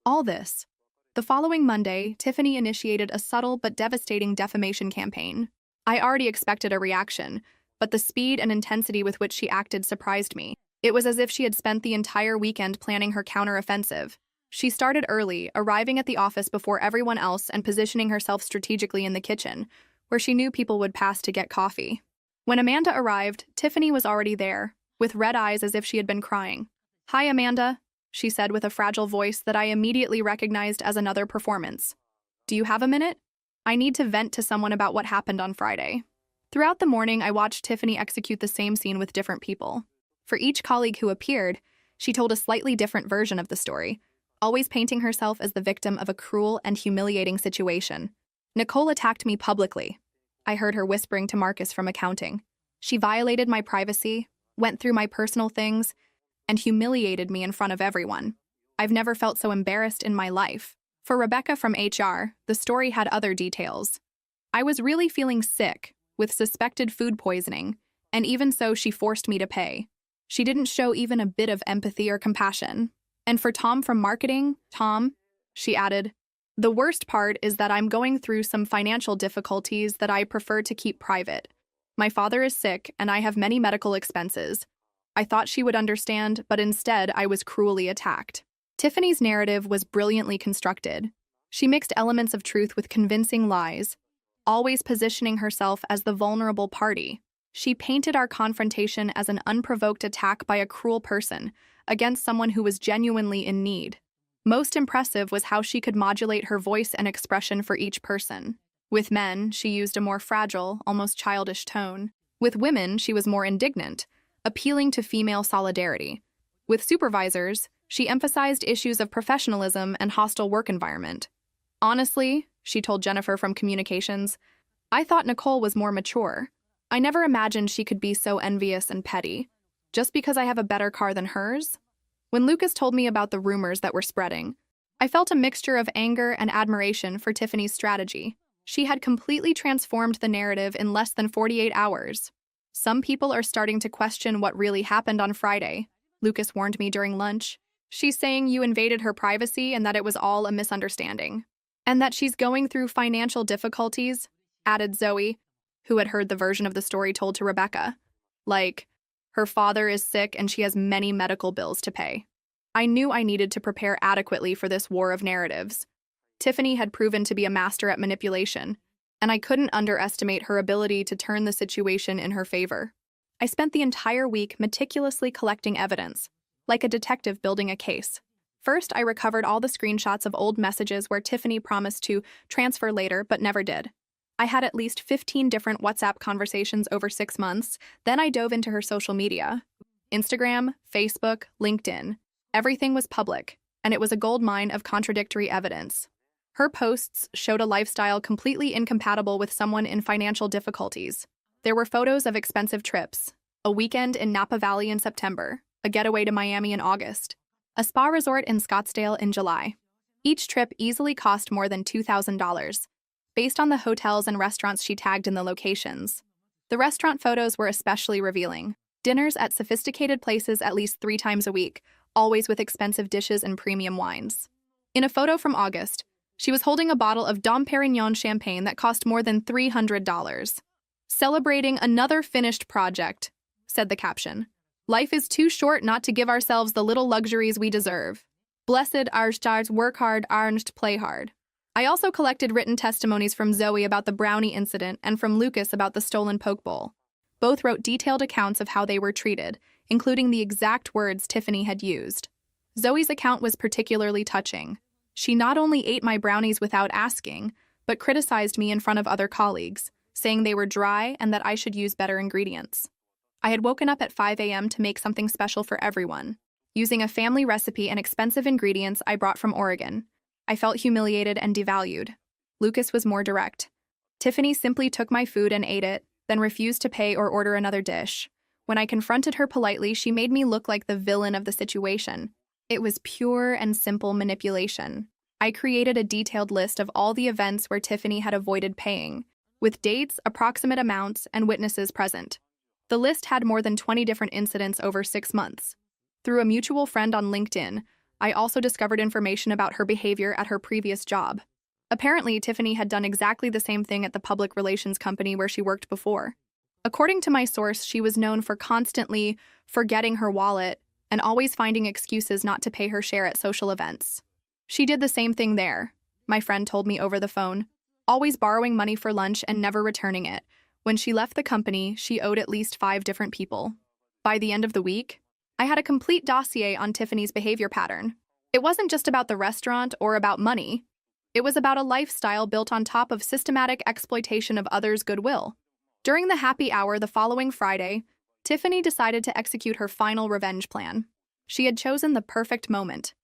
all this? The following Monday, Tiffany initiated a subtle but devastating defamation campaign. I already expected a reaction, but the speed and intensity with which she acted surprised me. It was as if she had spent the entire weekend planning her counteroffensive. She started early, arriving at the office before everyone else and positioning herself strategically in the kitchen, where she knew people would pass to get coffee. When Amanda arrived, Tiffany was already there, with red eyes as if she had been crying. "Hi, Amanda," she said with a fragile voice that I immediately recognized as another performance. "Do you have a minute? I need to vent to someone about what happened on Friday." Throughout the morning, I watched Tiffany execute the same scene with different people. For each colleague who appeared, she told a slightly different version of the story, always painting herself as the victim of a cruel and humiliating situation. Nicole attacked me publicly. I heard her whispering to Marcus from accounting. She violated my privacy, went through my personal things, and humiliated me in front of everyone. I've never felt so embarrassed in my life. For Rebecca from HR, the story had other details. I was really feeling sick, with suspected food poisoning, and even so she forced me to pay. She didn't show even a bit of empathy or compassion. And for Tom from marketing, Tom, she added, "The worst part is that I'm going through some financial difficulties that I prefer to keep private. My father is sick, and I have many medical expenses. I thought she would understand, but instead I was cruelly attacked." Tiffany's narrative was brilliantly constructed. She mixed elements of truth with convincing lies, always positioning herself as the vulnerable party. She painted our confrontation as an unprovoked attack by a cruel person against someone who was genuinely in need. Most impressive was how she could modulate her voice and expression for each person. With men, she used a more fragile, almost childish tone. With women, she was more indignant, appealing to female solidarity. With supervisors, she emphasized issues of professionalism and hostile work environment. "Honestly," she told Jennifer from communications, "I thought Nicole was more mature. I never imagined she could be so envious and petty. Just because I have a better car than hers?" When Lucas told me about the rumors that were spreading, I felt a mixture of anger and admiration for Tiffany's strategy. She had completely transformed the narrative in less than 48 hours. "Some people are starting to question what really happened on Friday," Lucas warned me during lunch. "She's saying you invaded her privacy and that it was all a misunderstanding. And that she's going through financial difficulties," added Zoe, who had heard the version of the story told to Rebecca. Like, her father is sick and she has many medical bills to pay. I knew I needed to prepare adequately for this war of narratives. Tiffany had proven to be a master at manipulation, and I couldn't underestimate her ability to turn the situation in her favor. I spent the entire week meticulously collecting evidence, like a detective building a case. First, I recovered all the screenshots of old messages where Tiffany promised to transfer later but never did. I had at least 15 different WhatsApp conversations over 6 months. Then I dove into her social media. Instagram, Facebook, LinkedIn. Everything was public, and it was a goldmine of contradictory evidence. Her posts showed a lifestyle completely incompatible with someone in financial difficulties. There were photos of expensive trips, a weekend in Napa Valley in September, a getaway to Miami in August, a spa resort in Scottsdale in July. Each trip easily cost more than $2,000. Based on the hotels and restaurants she tagged in the locations. The restaurant photos were especially revealing. Dinners at sophisticated places at least 3 times a week, always with expensive dishes and premium wines. In a photo from August, she was holding a bottle of Dom Perignon champagne that cost more than $300. "Celebrating another finished project," said the caption. "Life is too short not to give ourselves the little luxuries we deserve. Blessed our stars work hard, arnst play hard." I also collected written testimonies from Zoe about the brownie incident and from Lucas about the stolen poke bowl. Both wrote detailed accounts of how they were treated, including the exact words Tiffany had used. Zoe's account was particularly touching. She not only ate my brownies without asking, but criticized me in front of other colleagues, saying they were dry and that I should use better ingredients. I had woken up at 5 a.m. to make something special for everyone, using a family recipe and expensive ingredients I brought from Oregon. I felt humiliated and devalued. Lucas was more direct. Tiffany simply took my food and ate it, then refused to pay or order another dish. When I confronted her politely, she made me look like the villain of the situation. It was pure and simple manipulation. I created a detailed list of all the events where Tiffany had avoided paying, with dates, approximate amounts, and witnesses present. The list had more than 20 different incidents over 6 months. Through a mutual friend on LinkedIn, I also discovered information about her behavior at her previous job. Apparently, Tiffany had done exactly the same thing at the public relations company where she worked before. According to my source, she was known for constantly forgetting her wallet and always finding excuses not to pay her share at social events. She did the same thing there, my friend told me over the phone, always borrowing money for lunch and never returning it. When she left the company, she owed at least 5 different people. By the end of the week, I had a complete dossier on Tiffany's behavior pattern. It wasn't just about the restaurant or about money. It was about a lifestyle built on top of systematic exploitation of others' goodwill. During the happy hour the following Friday, Tiffany decided to execute her final revenge plan. She had chosen the perfect moment.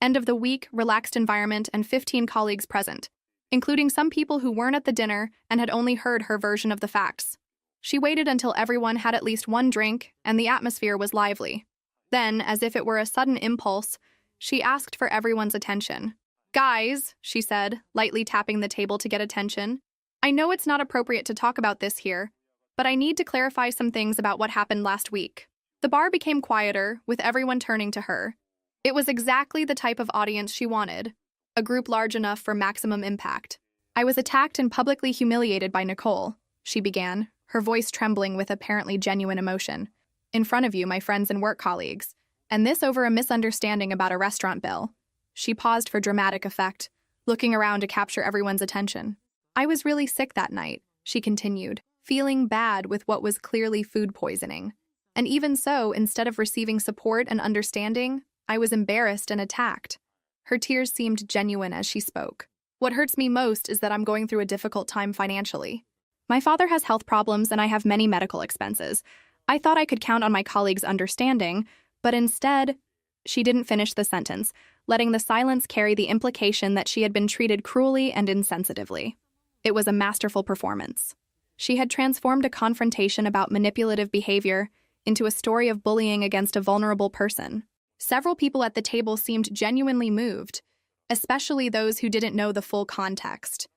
End of the week, relaxed environment, and 15 colleagues present, including some people who weren't at the dinner and had only heard her version of the facts. She waited until everyone had at least one drink and the atmosphere was lively. Then, as if it were a sudden impulse, she asked for everyone's attention. "Guys," she said, lightly tapping the table to get attention, "I know it's not appropriate to talk about this here, but I need to clarify some things about what happened last week." The bar became quieter, with everyone turning to her. It was exactly the type of audience she wanted, a group large enough for maximum impact. "I was attacked and publicly humiliated by Nicole," she began, her voice trembling with apparently genuine emotion. "In front of you, my friends and work colleagues, and this over a misunderstanding about a restaurant bill." She paused for dramatic effect, looking around to capture everyone's attention. "I was really sick that night," she continued, feeling bad with what was clearly food poisoning. "And even so, instead of receiving support and understanding, I was embarrassed and attacked." Her tears seemed genuine as she spoke. "What hurts me most is that I'm going through a difficult time financially. My father has health problems and I have many medical expenses. I thought I could count on my colleagues' understanding, but instead..." She didn't finish the sentence, letting the silence carry the implication that she had been treated cruelly and insensitively. It was a masterful performance. She had transformed a confrontation about manipulative behavior into a story of bullying against a vulnerable person. Several people at the table seemed genuinely moved, especially those who didn't know the full context.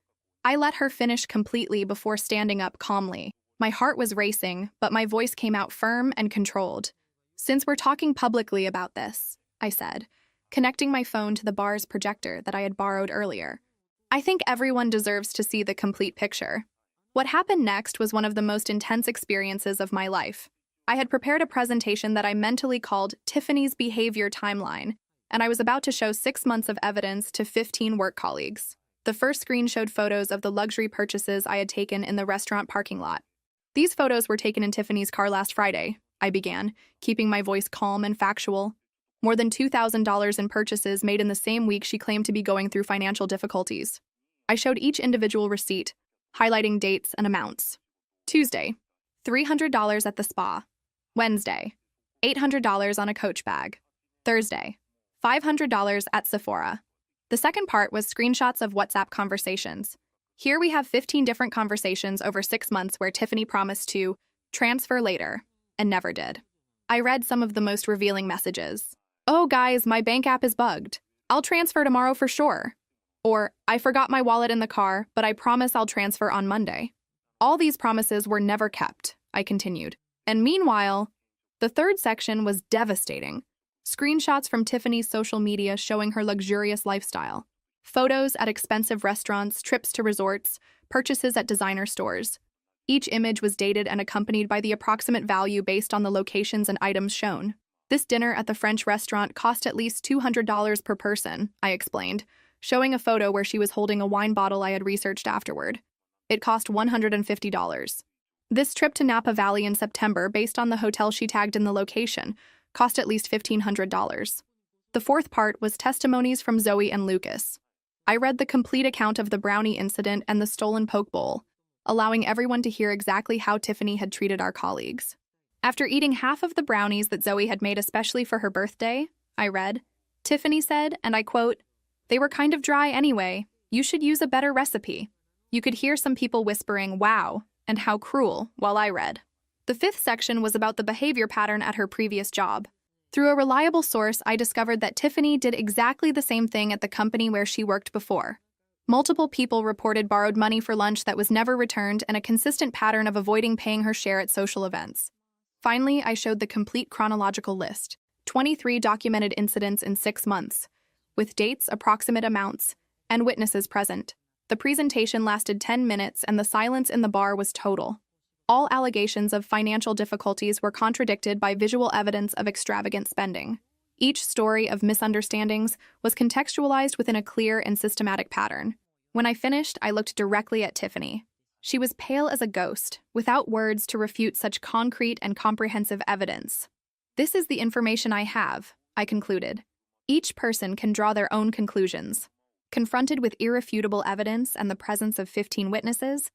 I let her finish completely before standing up calmly. My heart was racing, but my voice came out firm and controlled. "Since we're talking publicly about this," I said, connecting my phone to the bar's projector that I had borrowed earlier, "I think everyone deserves to see the complete picture." What happened next was one of the most intense experiences of my life. I had prepared a presentation that I mentally called Tiffany's Behavior Timeline, and I was about to show 6 months of evidence to 15 work colleagues. The first screen showed photos of the luxury purchases I had taken in the restaurant parking lot. "These photos were taken in Tiffany's car last Friday," I began, keeping my voice calm and factual. "More than $2,000 in purchases made in the same week she claimed to be going through financial difficulties." I showed each individual receipt, highlighting dates and amounts. Tuesday, $300 at the spa. Wednesday, $800 on a Coach bag. Thursday, $500 at Sephora. The second part was screenshots of WhatsApp conversations. Here we have 15 different conversations over 6 months where Tiffany promised to transfer later and never did. I read some of the most revealing messages. "Oh guys, my bank app is bugged. I'll transfer tomorrow for sure." Or, "I forgot my wallet in the car, but I promise I'll transfer on Monday." All these promises were never kept, I continued. And meanwhile, the third section was devastating. Screenshots from Tiffany's social media showing her luxurious lifestyle. Photos at expensive restaurants, trips to resorts, purchases at designer stores. Each image was dated and accompanied by the approximate value based on the locations and items shown. "This dinner at the French restaurant cost at least $200 per person," I explained, showing a photo where she was holding a wine bottle I had researched afterward. "It cost $150. This trip to Napa Valley in September, based on the hotel she tagged in the location, cost at least $1,500. The fourth part was testimonies from Zoe and Lucas. I read the complete account of the brownie incident and the stolen poke bowl, allowing everyone to hear exactly how Tiffany had treated our colleagues. After eating half of the brownies that Zoe had made especially for her birthday, I read, Tiffany said, and I quote, "They were kind of dry anyway. You should use a better recipe." You could hear some people whispering, "Wow," and "How cruel," while I read. The fifth section was about the behavior pattern at her previous job. Through a reliable source, I discovered that Tiffany did exactly the same thing at the company where she worked before. Multiple people reported borrowed money for lunch that was never returned and a consistent pattern of avoiding paying her share at social events. Finally, I showed the complete chronological list. 23 documented incidents in 6 months, with dates, approximate amounts, and witnesses present. The presentation lasted 10 minutes and the silence in the bar was total. All allegations of financial difficulties were contradicted by visual evidence of extravagant spending. Each story of misunderstandings was contextualized within a clear and systematic pattern. When I finished, I looked directly at Tiffany. She was pale as a ghost, without words to refute such concrete and comprehensive evidence. "This is the information I have," I concluded. "Each person can draw their own conclusions." Confronted with irrefutable evidence and the presence of 15 witnesses,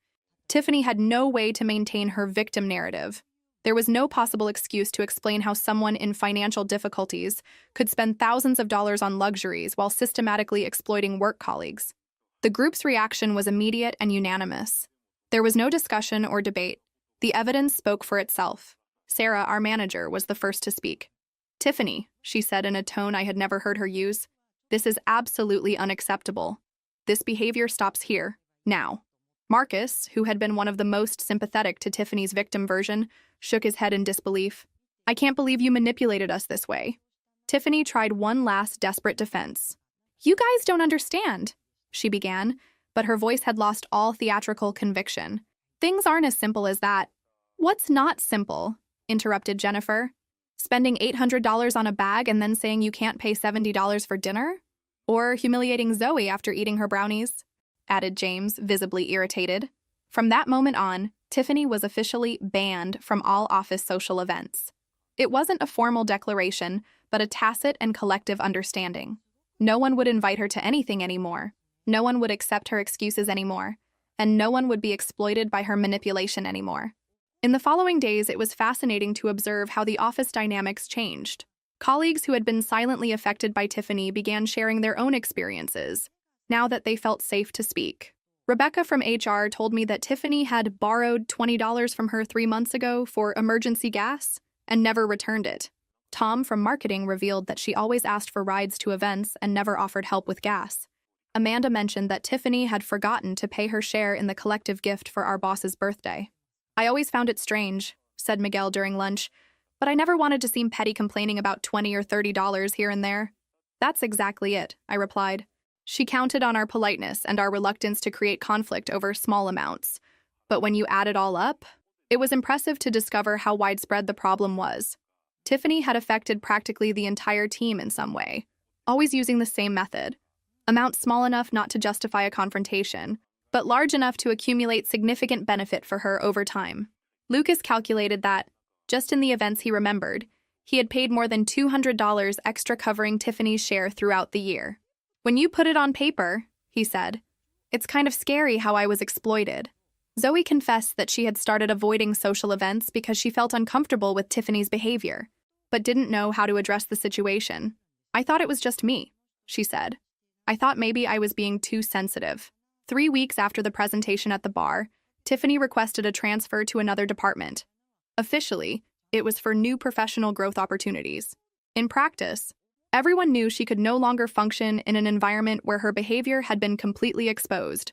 Tiffany had no way to maintain her victim narrative. There was no possible excuse to explain how someone in financial difficulties could spend thousands of dollars on luxuries while systematically exploiting work colleagues. The group's reaction was immediate and unanimous. There was no discussion or debate. The evidence spoke for itself. Sarah, our manager, was the first to speak. "Tiffany," she said in a tone I had never heard her use, "this is absolutely unacceptable. This behavior stops here, now." Marcus, who had been one of the most sympathetic to Tiffany's victim version, shook his head in disbelief. "I can't believe you manipulated us this way." Tiffany tried one last desperate defense. "You guys don't understand," she began, but her voice had lost all theatrical conviction. "Things aren't as simple as that." "What's not simple?" interrupted Jennifer. "Spending $800 on a bag and then saying you can't pay $70 for dinner? Or humiliating Zoe after eating her brownies?" added James, visibly irritated. From that moment on, Tiffany was officially banned from all office social events. It wasn't a formal declaration, but a tacit and collective understanding. No one would invite her to anything anymore. No one would accept her excuses anymore. And no one would be exploited by her manipulation anymore. In the following days, it was fascinating to observe how the office dynamics changed. Colleagues who had been silently affected by Tiffany began sharing their own experiences, now that they felt safe to speak. Rebecca from HR told me that Tiffany had borrowed $20 from her 3 months ago for emergency gas and never returned it. Tom from marketing revealed that she always asked for rides to events and never offered help with gas. Amanda mentioned that Tiffany had forgotten to pay her share in the collective gift for our boss's birthday. "I always found it strange," said Miguel during lunch, "but I never wanted to seem petty complaining about $20 or $30 here and there." "That's exactly it," I replied. She counted on our politeness and our reluctance to create conflict over small amounts. But when you add it all up, it was impressive to discover how widespread the problem was. Tiffany had affected practically the entire team in some way, always using the same method. Amounts small enough not to justify a confrontation, but large enough to accumulate significant benefit for her over time. Lucas calculated that, just in the events he remembered, he had paid more than $200 extra covering Tiffany's share throughout the year. "When you put it on paper," he said, "it's kind of scary how I was exploited." Zoe confessed that she had started avoiding social events because she felt uncomfortable with Tiffany's behavior, but didn't know how to address the situation. "I thought it was just me," she said. "I thought maybe I was being too sensitive." 3 weeks after the presentation at the bar, Tiffany requested a transfer to another department. Officially, it was for new professional growth opportunities. In practice, everyone knew she could no longer function in an environment where her behavior had been completely exposed.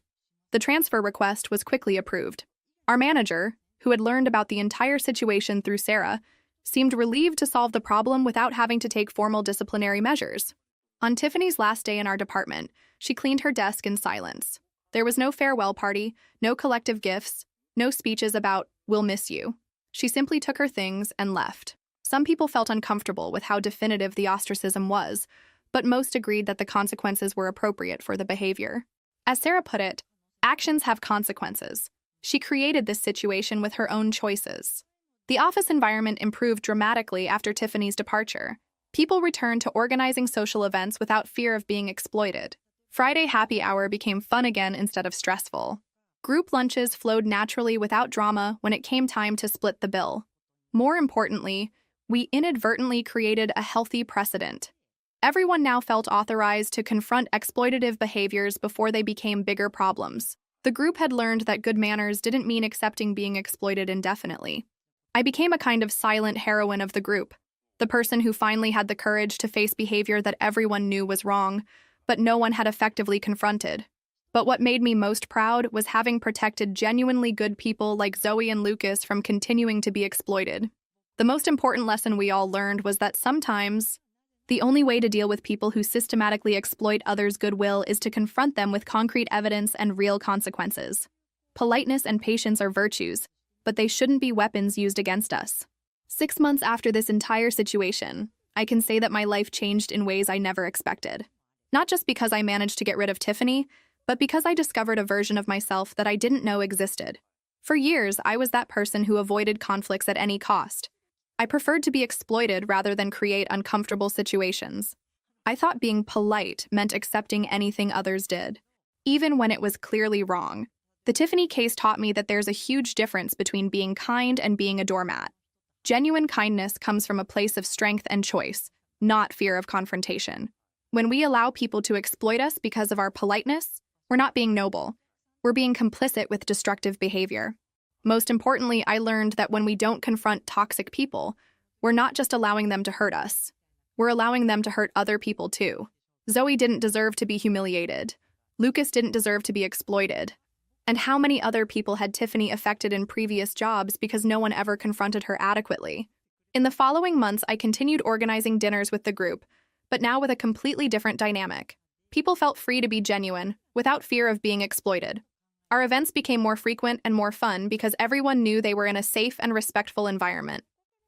The transfer request was quickly approved. Our manager, who had learned about the entire situation through Sarah, seemed relieved to solve the problem without having to take formal disciplinary measures. On Tiffany's last day in our department, she cleaned her desk in silence. There was no farewell party, no collective gifts, no speeches about, "We'll miss you." She simply took her things and left. Some people felt uncomfortable with how definitive the ostracism was, but most agreed that the consequences were appropriate for the behavior. As Sarah put it, actions have consequences. She created this situation with her own choices. The office environment improved dramatically after Tiffany's departure. People returned to organizing social events without fear of being exploited. Friday happy hour became fun again instead of stressful. Group lunches flowed naturally without drama when it came time to split the bill. More importantly, we inadvertently created a healthy precedent. Everyone now felt authorized to confront exploitative behaviors before they became bigger problems. The group had learned that good manners didn't mean accepting being exploited indefinitely. I became a kind of silent heroine of the group, the person who finally had the courage to face behavior that everyone knew was wrong, but no one had effectively confronted. But what made me most proud was having protected genuinely good people like Zoe and Lucas from continuing to be exploited. The most important lesson we all learned was that sometimes The only way to deal with people who systematically exploit others' goodwill is to confront them with concrete evidence and real consequences. Politeness and patience are virtues, but they shouldn't be weapons used against us. 6 months after this entire situation, I can say that my life changed in ways I never expected. Not just because I managed to get rid of Tiffany, but because I discovered a version of myself that I didn't know existed. For years, I was that person who avoided conflicts at any cost. I preferred to be exploited rather than create uncomfortable situations. I thought being polite meant accepting anything others did, even when it was clearly wrong. The Tiffany case taught me that there's a huge difference between being kind and being a doormat. Genuine kindness comes from a place of strength and choice, not fear of confrontation. When we allow people to exploit us because of our politeness, we're not being noble. We're being complicit with destructive behavior. Most importantly, I learned that when we don't confront toxic people, we're not just allowing them to hurt us. We're allowing them to hurt other people too. Zoe didn't deserve to be humiliated. Lucas didn't deserve to be exploited. And how many other people had Tiffany affected in previous jobs because no one ever confronted her adequately? In the following months, I continued organizing dinners with the group, but now with a completely different dynamic. People felt free to be genuine, without fear of being exploited. Our events became more frequent and more fun because everyone knew they were in a safe and respectful environment.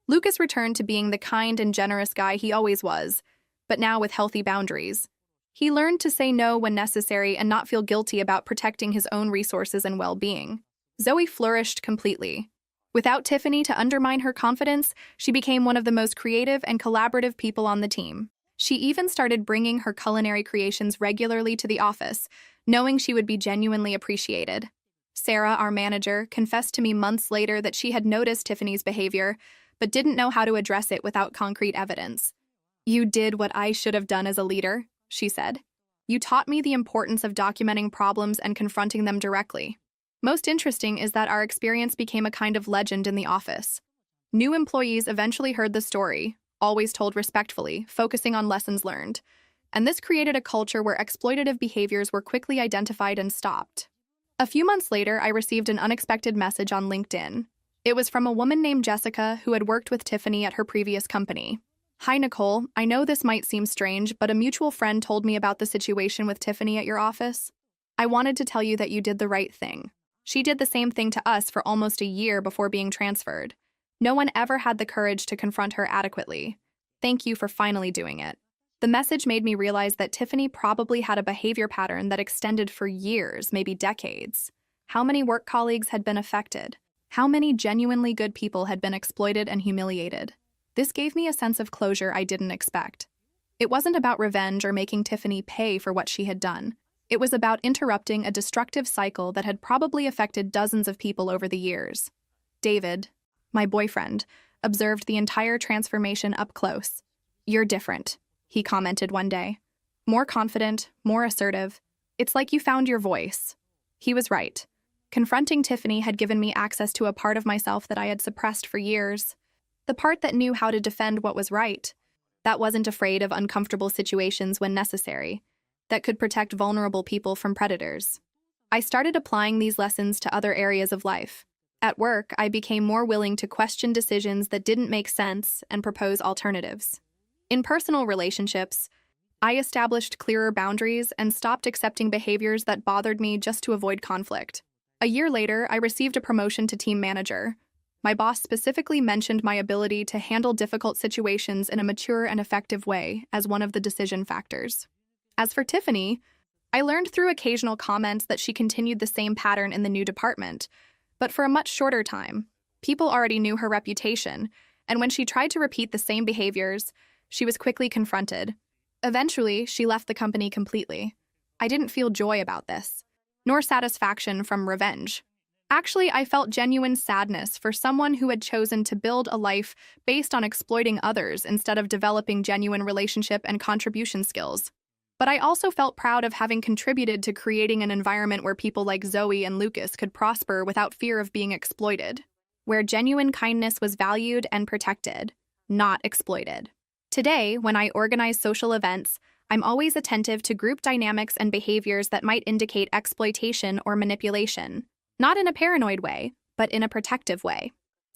Lucas returned to being the kind and generous guy he always was, but now with healthy boundaries. He learned to say no when necessary and not feel guilty about protecting his own resources and well-being. Zoe flourished completely. Without Tiffany to undermine her confidence, she became one of the most creative and collaborative people on the team. She even started bringing her culinary creations regularly to the office, knowing she would be genuinely appreciated. Sarah, our manager, confessed to me months later that she had noticed Tiffany's behavior, but didn't know how to address it without concrete evidence. "You did what I should have done as a leader," she said. "You taught me the importance of documenting problems and confronting them directly." Most interesting is that our experience became a kind of legend in the office. New employees eventually heard the story, always told respectfully, focusing on lessons learned. And this created a culture where exploitative behaviors were quickly identified and stopped. A few months later, I received an unexpected message on LinkedIn. It was from a woman named Jessica who had worked with Tiffany at her previous company. "Hi, Nicole. I know this might seem strange, but a mutual friend told me about the situation with Tiffany at your office. I wanted to tell you that you did the right thing. She did the same thing to us for almost a year before being transferred. No one ever had the courage to confront her adequately. Thank you for finally doing it." The message made me realize that Tiffany probably had a behavior pattern that extended for years, maybe decades. How many work colleagues had been affected? How many genuinely good people had been exploited and humiliated? This gave me a sense of closure I didn't expect. It wasn't about revenge or making Tiffany pay for what she had done. It was about interrupting a destructive cycle that had probably affected dozens of people over the years. David, my boyfriend, observed the entire transformation up close. "You're different," he commented one day. "More confident, more assertive. It's like you found your voice." He was right. Confronting Tiffany had given me access to a part of myself that I had suppressed for years. The part that knew how to defend what was right. That wasn't afraid of uncomfortable situations when necessary. That could protect vulnerable people from predators. I started applying these lessons to other areas of life. At work, I became more willing to question decisions that didn't make sense and propose alternatives. In personal relationships, I established clearer boundaries and stopped accepting behaviors that bothered me just to avoid conflict. A year later, I received a promotion to team manager. My boss specifically mentioned my ability to handle difficult situations in a mature and effective way as one of the decision factors. As for Tiffany, I learned through occasional comments that she continued the same pattern in the new department, but for a much shorter time. People already knew her reputation, and when she tried to repeat the same behaviors, she was quickly confronted. Eventually, she left the company completely. I didn't feel joy about this, nor satisfaction from revenge. Actually, I felt genuine sadness for someone who had chosen to build a life based on exploiting others instead of developing genuine relationship and contribution skills. But I also felt proud of having contributed to creating an environment where people like Zoe and Lucas could prosper without fear of being exploited, where genuine kindness was valued and protected, not exploited. Today, when I organize social events, I'm always attentive to group dynamics and behaviors that might indicate exploitation or manipulation, not in a paranoid way, but in a protective way.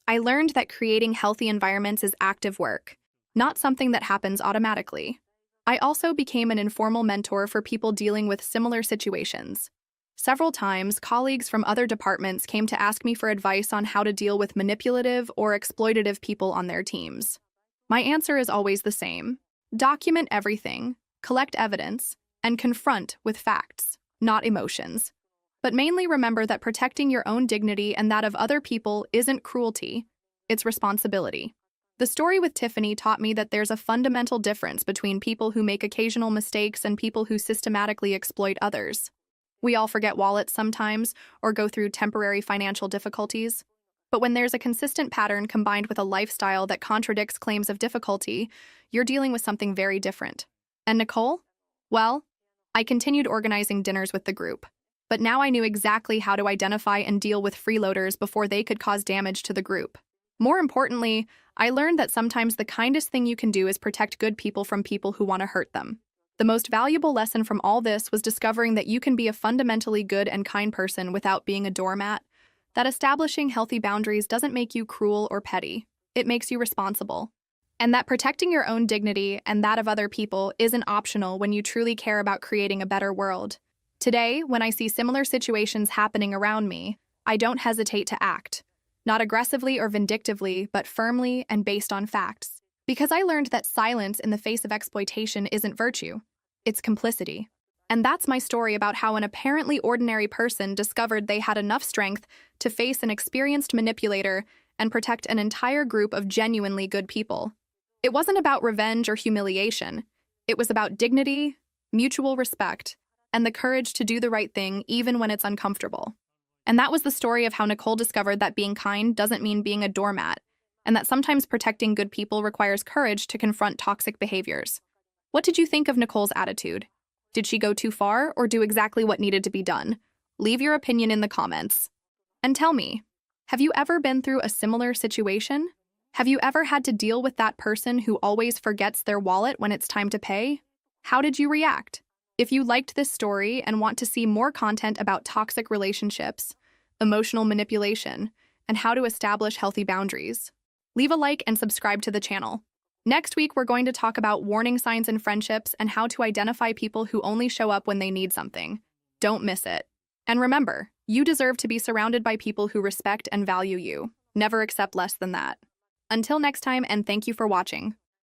I learned that creating healthy environments is active work. not something that happens automatically. I also became an informal mentor for people dealing with similar situations. Several times, colleagues from other departments came to ask me for advice on how to deal with manipulative or exploitative people on their teams. My answer is always the same: document everything, collect evidence, and confront with facts, not emotions. But mainly remember that protecting your own dignity and that of other people isn't cruelty, it's responsibility. The story with Tiffany taught me that there's a fundamental difference between people who make occasional mistakes and people who systematically exploit others. We all forget wallets sometimes or go through temporary financial difficulties. But when there's a consistent pattern combined with a lifestyle that contradicts claims of difficulty, you're dealing with something very different. And Nicole? Well, I continued organizing dinners with the group. But now I knew exactly how to identify and deal with freeloaders before they could cause damage to the group. More importantly, I learned that sometimes the kindest thing you can do is protect good people from people who want to hurt them. The most valuable lesson from all this was discovering that you can be a fundamentally good and kind person without being a doormat, that establishing healthy boundaries doesn't make you cruel or petty, it makes you responsible, and that protecting your own dignity and that of other people isn't optional when you truly care about creating a better world. Today, when I see similar situations happening around me, I don't hesitate to act, not aggressively or vindictively, but firmly and based on facts. Because I learned that silence in the face of exploitation isn't virtue, it's complicity. And that's my story about how an apparently ordinary person discovered they had enough strength to face an experienced manipulator and protect an entire group of genuinely good people. It wasn't about revenge or humiliation. It was about dignity, mutual respect, and the courage to do the right thing even when it's uncomfortable. And that was the story of how Nicole discovered that being kind doesn't mean being a doormat, and that sometimes protecting good people requires courage to confront toxic behaviors. What did you think of Nicole's attitude? Did she go too far or do exactly what needed to be done? Leave your opinion in the comments. And tell me, have you ever been through a similar situation? Have you ever had to deal with that person who always forgets their wallet when it's time to pay? How did you react? If you liked this story and want to see more content about toxic relationships, emotional manipulation, and how to establish healthy boundaries, leave a like and subscribe to the channel. Next week, we're going to talk about warning signs in friendships and how to identify people who only show up when they need something. Don't miss it. And remember, you deserve to be surrounded by people who respect and value you. Never accept less than that. Until next time, and thank you for watching.